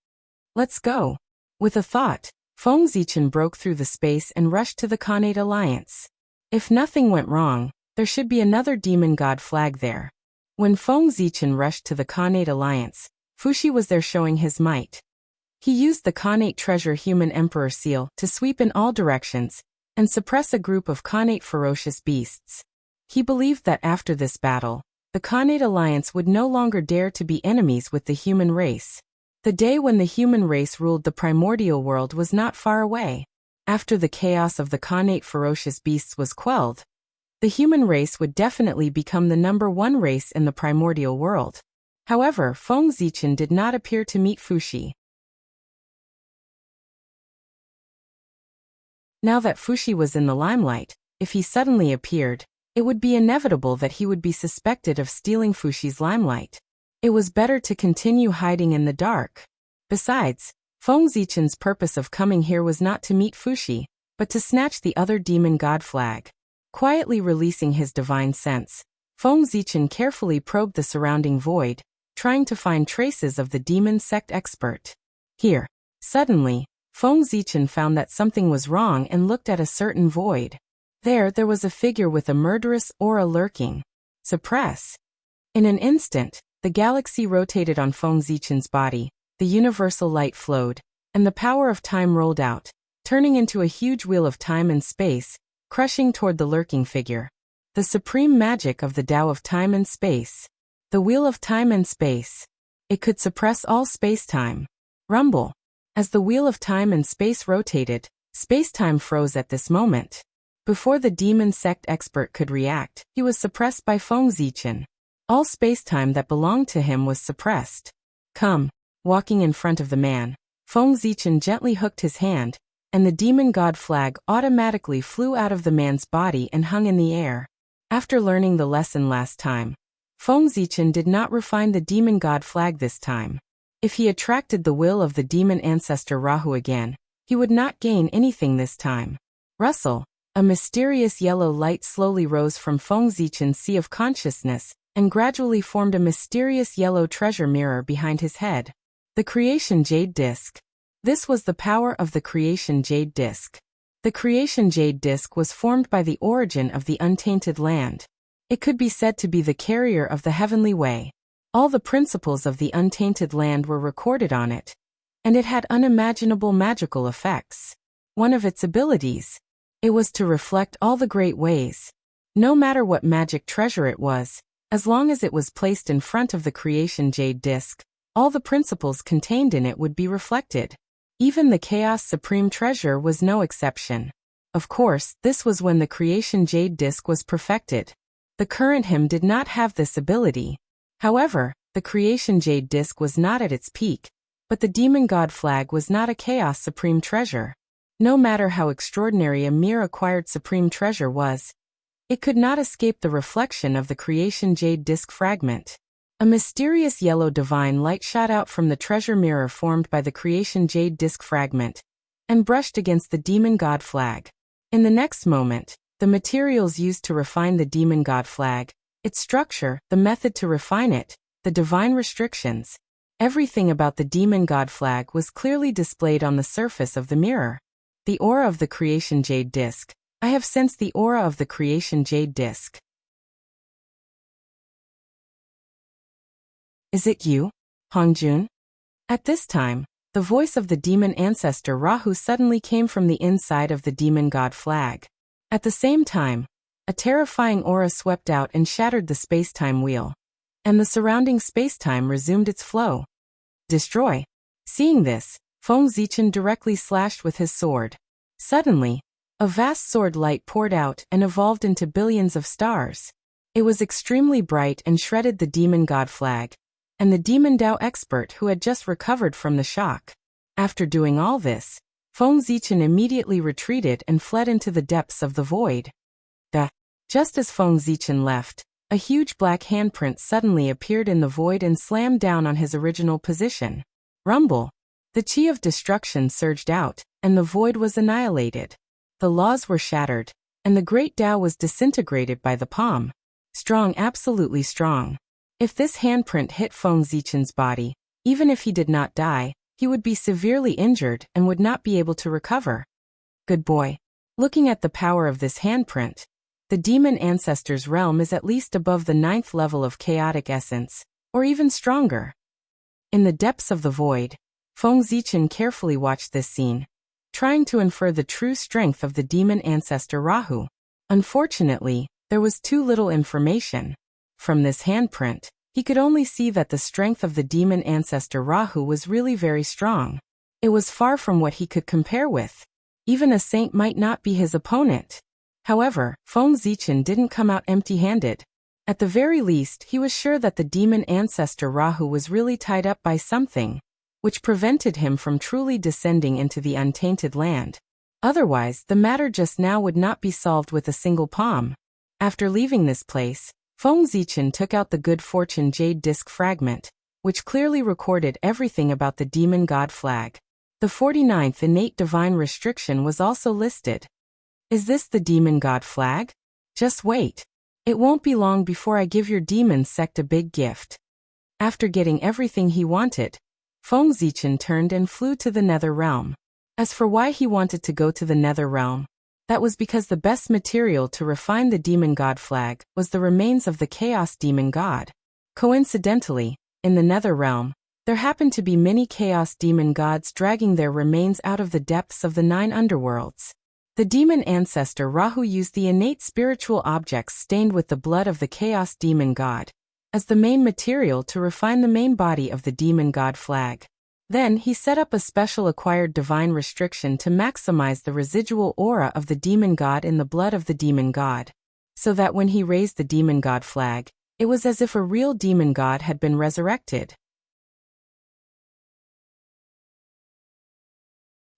Let's go. With a thought, Feng Zichen broke through the space and rushed to the Khanate Alliance. If nothing went wrong, there should be another demon god flag there. When Feng Zichen rushed to the Khanate Alliance, Fuxi was there showing his might. He used the Khanate treasure human emperor seal to sweep in all directions and suppress a group of Khanate ferocious beasts. He believed that after this battle, the Khanate Alliance would no longer dare to be enemies with the human race. The day when the human race ruled the primordial world was not far away. After the chaos of the Khanate ferocious beasts was quelled, the human race would definitely become the #1 race in the primordial world. However, Feng Zichen did not appear to meet Fuxi. Now that Fuxi was in the limelight, if he suddenly appeared, it would be inevitable that he would be suspected of stealing Fuxi's limelight. It was better to continue hiding in the dark. Besides, Feng Zichen's purpose of coming here was not to meet Fuxi, but to snatch the other demon god flag. Quietly releasing his divine sense, Feng Zichen carefully probed the surrounding void, trying to find traces of the demon sect expert. Here. Suddenly, Feng Zichen found that something was wrong and looked at a certain void. There was a figure with a murderous aura lurking. Suppress. In an instant, the galaxy rotated on Feng Zichen's body, the universal light flowed, and the power of time rolled out, turning into a huge wheel of time and space, crushing toward the lurking figure. The supreme magic of the Tao of time and space. The wheel of time and space. It could suppress all space-time. Rumble. As the wheel of time and space rotated, space-time froze at this moment. Before the demon sect expert could react, he was suppressed by Feng Zichen. All space-time that belonged to him was suppressed. Come. Walking in front of the man, Feng Zichen gently hooked his hand, and the demon god flag automatically flew out of the man's body and hung in the air. After learning the lesson last time, Feng Zichen did not refine the demon god flag this time. If he attracted the will of the demon ancestor Rahu again, he would not gain anything this time. Rustle. A mysterious yellow light slowly rose from Feng Zichen's sea of consciousness and gradually formed a mysterious yellow treasure mirror behind his head. The Creation Jade Disc. This was the power of the Creation Jade Disc. The Creation Jade Disc was formed by the origin of the untainted land. It could be said to be the carrier of the heavenly way. All the principles of the untainted land were recorded on it, and it had unimaginable magical effects. One of its abilities. It was to reflect all the great ways. No matter what magic treasure it was, as long as it was placed in front of the Creation Jade Disc, all the principles contained in it would be reflected. Even the Chaos Supreme Treasure was no exception. Of course, this was when the Creation Jade Disc was perfected. The current hymn did not have this ability. However, the Creation Jade Disc was not at its peak, but the Demon God Flag was not a Chaos Supreme Treasure. No matter how extraordinary a mere acquired Supreme Treasure was, it could not escape the reflection of the Creation Jade Disc fragment. A mysterious yellow divine light shot out from the treasure mirror formed by the Creation Jade Disc fragment, and brushed against the Demon God Flag. In the next moment, the materials used to refine the Demon God Flag, its structure, the method to refine it, the divine restrictions, everything about the Demon God Flag was clearly displayed on the surface of the mirror. The aura of the Creation Jade Disc. I have sensed the aura of the Creation Jade Disc. Is it you, Hongjun? At this time, the voice of the demon ancestor Rahu suddenly came from the inside of the Demon God Flag. At the same time, a terrifying aura swept out and shattered the space-time wheel, and the surrounding space-time resumed its flow. Destroy. Seeing this, Feng Zichen directly slashed with his sword. Suddenly, a vast sword light poured out and evolved into billions of stars. It was extremely bright and shredded the Demon God Flag, and the Demon Dao expert who had just recovered from the shock. After doing all this, Feng Zichen immediately retreated and fled into the depths of the void. Just as Feng Zichen left, a huge black handprint suddenly appeared in the void and slammed down on his original position. Rumble. The chi of destruction surged out, and the void was annihilated. The laws were shattered, and the great Tao was disintegrated by the palm. Strong, absolutely strong. If this handprint hit Feng Zichen's body, even if he did not die, he would be severely injured and would not be able to recover. Good boy. Looking at the power of this handprint, the demon ancestor's realm is at least above the 9th level of chaotic essence, or even stronger. In the depths of the void, Feng Zichen carefully watched this scene, trying to infer the true strength of the demon ancestor Rahu. Unfortunately, there was too little information. From this handprint, he could only see that the strength of the demon ancestor Rahu was really very strong. It was far from what he could compare with. Even a saint might not be his opponent. However, Feng Zichen didn't come out empty-handed. At the very least, he was sure that the demon ancestor Rahu was really tied up by something, which prevented him from truly descending into the untainted land. Otherwise, the matter just now would not be solved with a single palm. After leaving this place, Feng Zichen took out the Good Fortune Jade Disc fragment, which clearly recorded everything about the Demon God Flag. The 49th innate divine restriction was also listed. Is this the Demon God Flag? Just wait. It won't be long before I give your demon sect a big gift. After getting everything he wanted, Feng Zichen turned and flew to the nether realm. As for why he wanted to go to the nether realm, that was because the best material to refine the demon god flag was the remains of the chaos demon god. Coincidentally, in the nether realm, there happened to be many chaos demon gods dragging their remains out of the depths of the 9 underworlds. The demon ancestor Rahu used the innate spiritual objects stained with the blood of the chaos demon god as the main material to refine the main body of the demon god flag. Then he set up a special acquired divine restriction to maximize the residual aura of the demon god in the blood of the demon god, so that when he raised the demon god flag, it was as if a real demon god had been resurrected.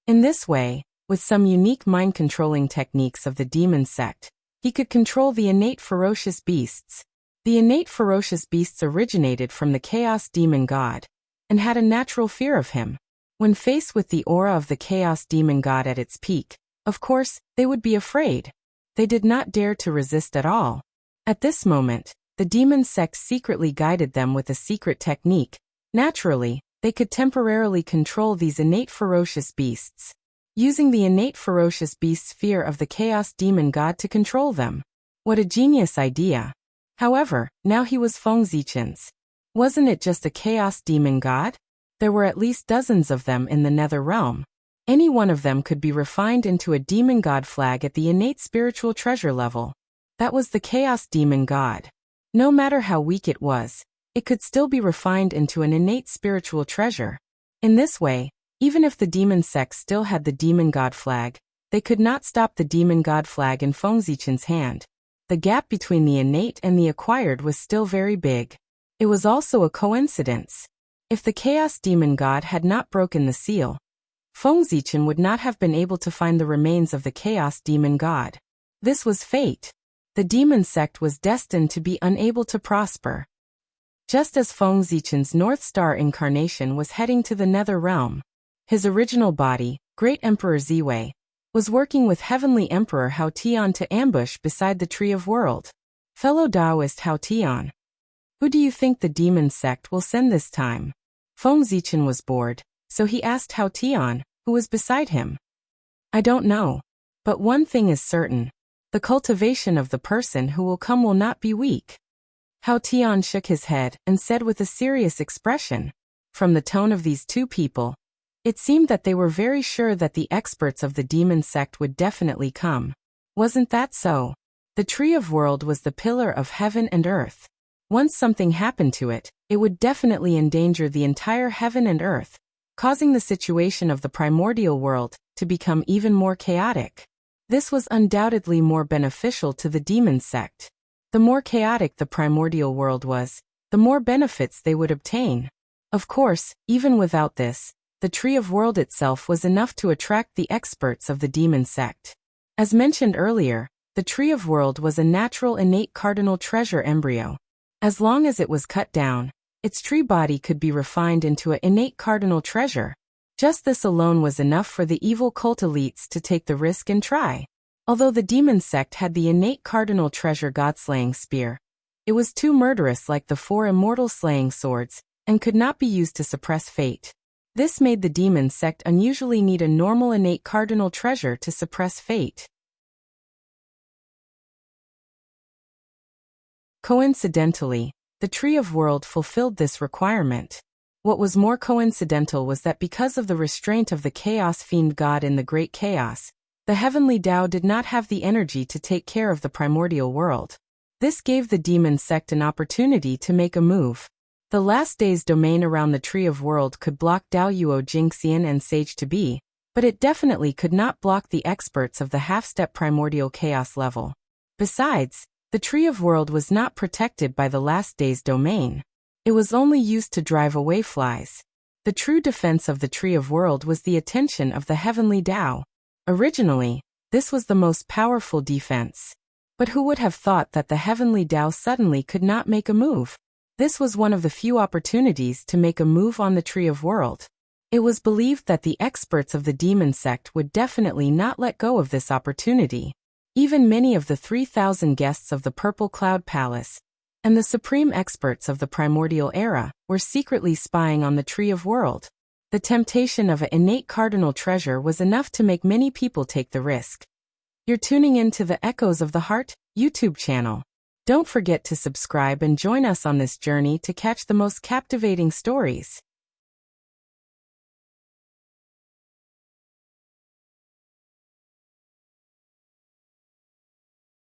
In this way, with some unique mind-controlling techniques of the demon sect, he could control the innate ferocious beasts. The innate ferocious beasts originated from the chaos demon god, and had a natural fear of him. When faced with the aura of the chaos demon god at its peak, of course, they would be afraid. They did not dare to resist at all. At this moment, the demon sect secretly guided them with a secret technique. Naturally, they could temporarily control these innate ferocious beasts, using the innate ferocious beast's fear of the chaos demon god to control them. What a genius idea! However, now he was Feng Zichen's. Wasn't it just a chaos demon god? There were at least dozens of them in the nether realm. Any one of them could be refined into a demon god flag at the innate spiritual treasure level. That was the chaos demon god. No matter how weak it was, it could still be refined into an innate spiritual treasure. In this way, even if the demon sect still had the demon god flag, they could not stop the demon god flag in Feng Zichen's hand. The gap between the innate and the acquired was still very big. It was also a coincidence. If the chaos demon god had not broken the seal, Feng Zichen would not have been able to find the remains of the chaos demon god. This was fate. The demon sect was destined to be unable to prosper. Just as Feng Zichen's North Star incarnation was heading to the nether realm, his original body, Great Emperor Ziwei, was working with Heavenly Emperor Hao Tian to ambush beside the Tree of World. Fellow Taoist Hao Tian, who do you think the demon sect will send this time? Feng Zichen was bored, so he asked Hao Tian, who was beside him. I don't know. But one thing is certain. The cultivation of the person who will come will not be weak. Hao Tian shook his head and said with a serious expression. From the tone of these two people, it seemed that they were very sure that the experts of the demon sect would definitely come. Wasn't that so? The Tree of World was the pillar of heaven and earth. Once something happened to it, it would definitely endanger the entire heaven and earth, causing the situation of the primordial world to become even more chaotic. This was undoubtedly more beneficial to the demon sect. The more chaotic the primordial world was, the more benefits they would obtain. Of course, even without this, the Tree of World itself was enough to attract the experts of the demon sect. As mentioned earlier, the Tree of World was a natural innate cardinal treasure embryo. As long as it was cut down, its tree body could be refined into an innate cardinal treasure. Just this alone was enough for the evil cult elites to take the risk and try. Although the demon sect had the innate cardinal treasure god-slaying spear, it was too murderous like the 4 immortal slaying swords, and could not be used to suppress fate. This made the demon sect unusually need a normal innate cardinal treasure to suppress fate. Coincidentally, the Tree of World fulfilled this requirement. What was more coincidental was that because of the restraint of the Chaos Fiend God in the Great Chaos, the Heavenly Tao did not have the energy to take care of the primordial world. This gave the demon sect an opportunity to make a move. The last day's domain around the Tree of World could block Dao Yuo Jingxian and Sage to Be, but it definitely could not block the experts of the half-step primordial chaos level. Besides, the Tree of World was not protected by the last day's domain. It was only used to drive away flies. The true defense of the Tree of World was the attention of the Heavenly Tao. Originally, this was the most powerful defense. But who would have thought that the Heavenly Tao suddenly could not make a move? This was one of the few opportunities to make a move on the Tree of World. It was believed that the experts of the demon sect would definitely not let go of this opportunity. Even many of the 3,000 guests of the Purple Cloud Palace, And the supreme experts of the primordial era were secretly spying on the Tree of World. The temptation of an innate cardinal treasure was enough to make many people take the risk. You're tuning in to the Echoes of the Heart YouTube channel. Don't forget to subscribe and join us on this journey to catch the most captivating stories.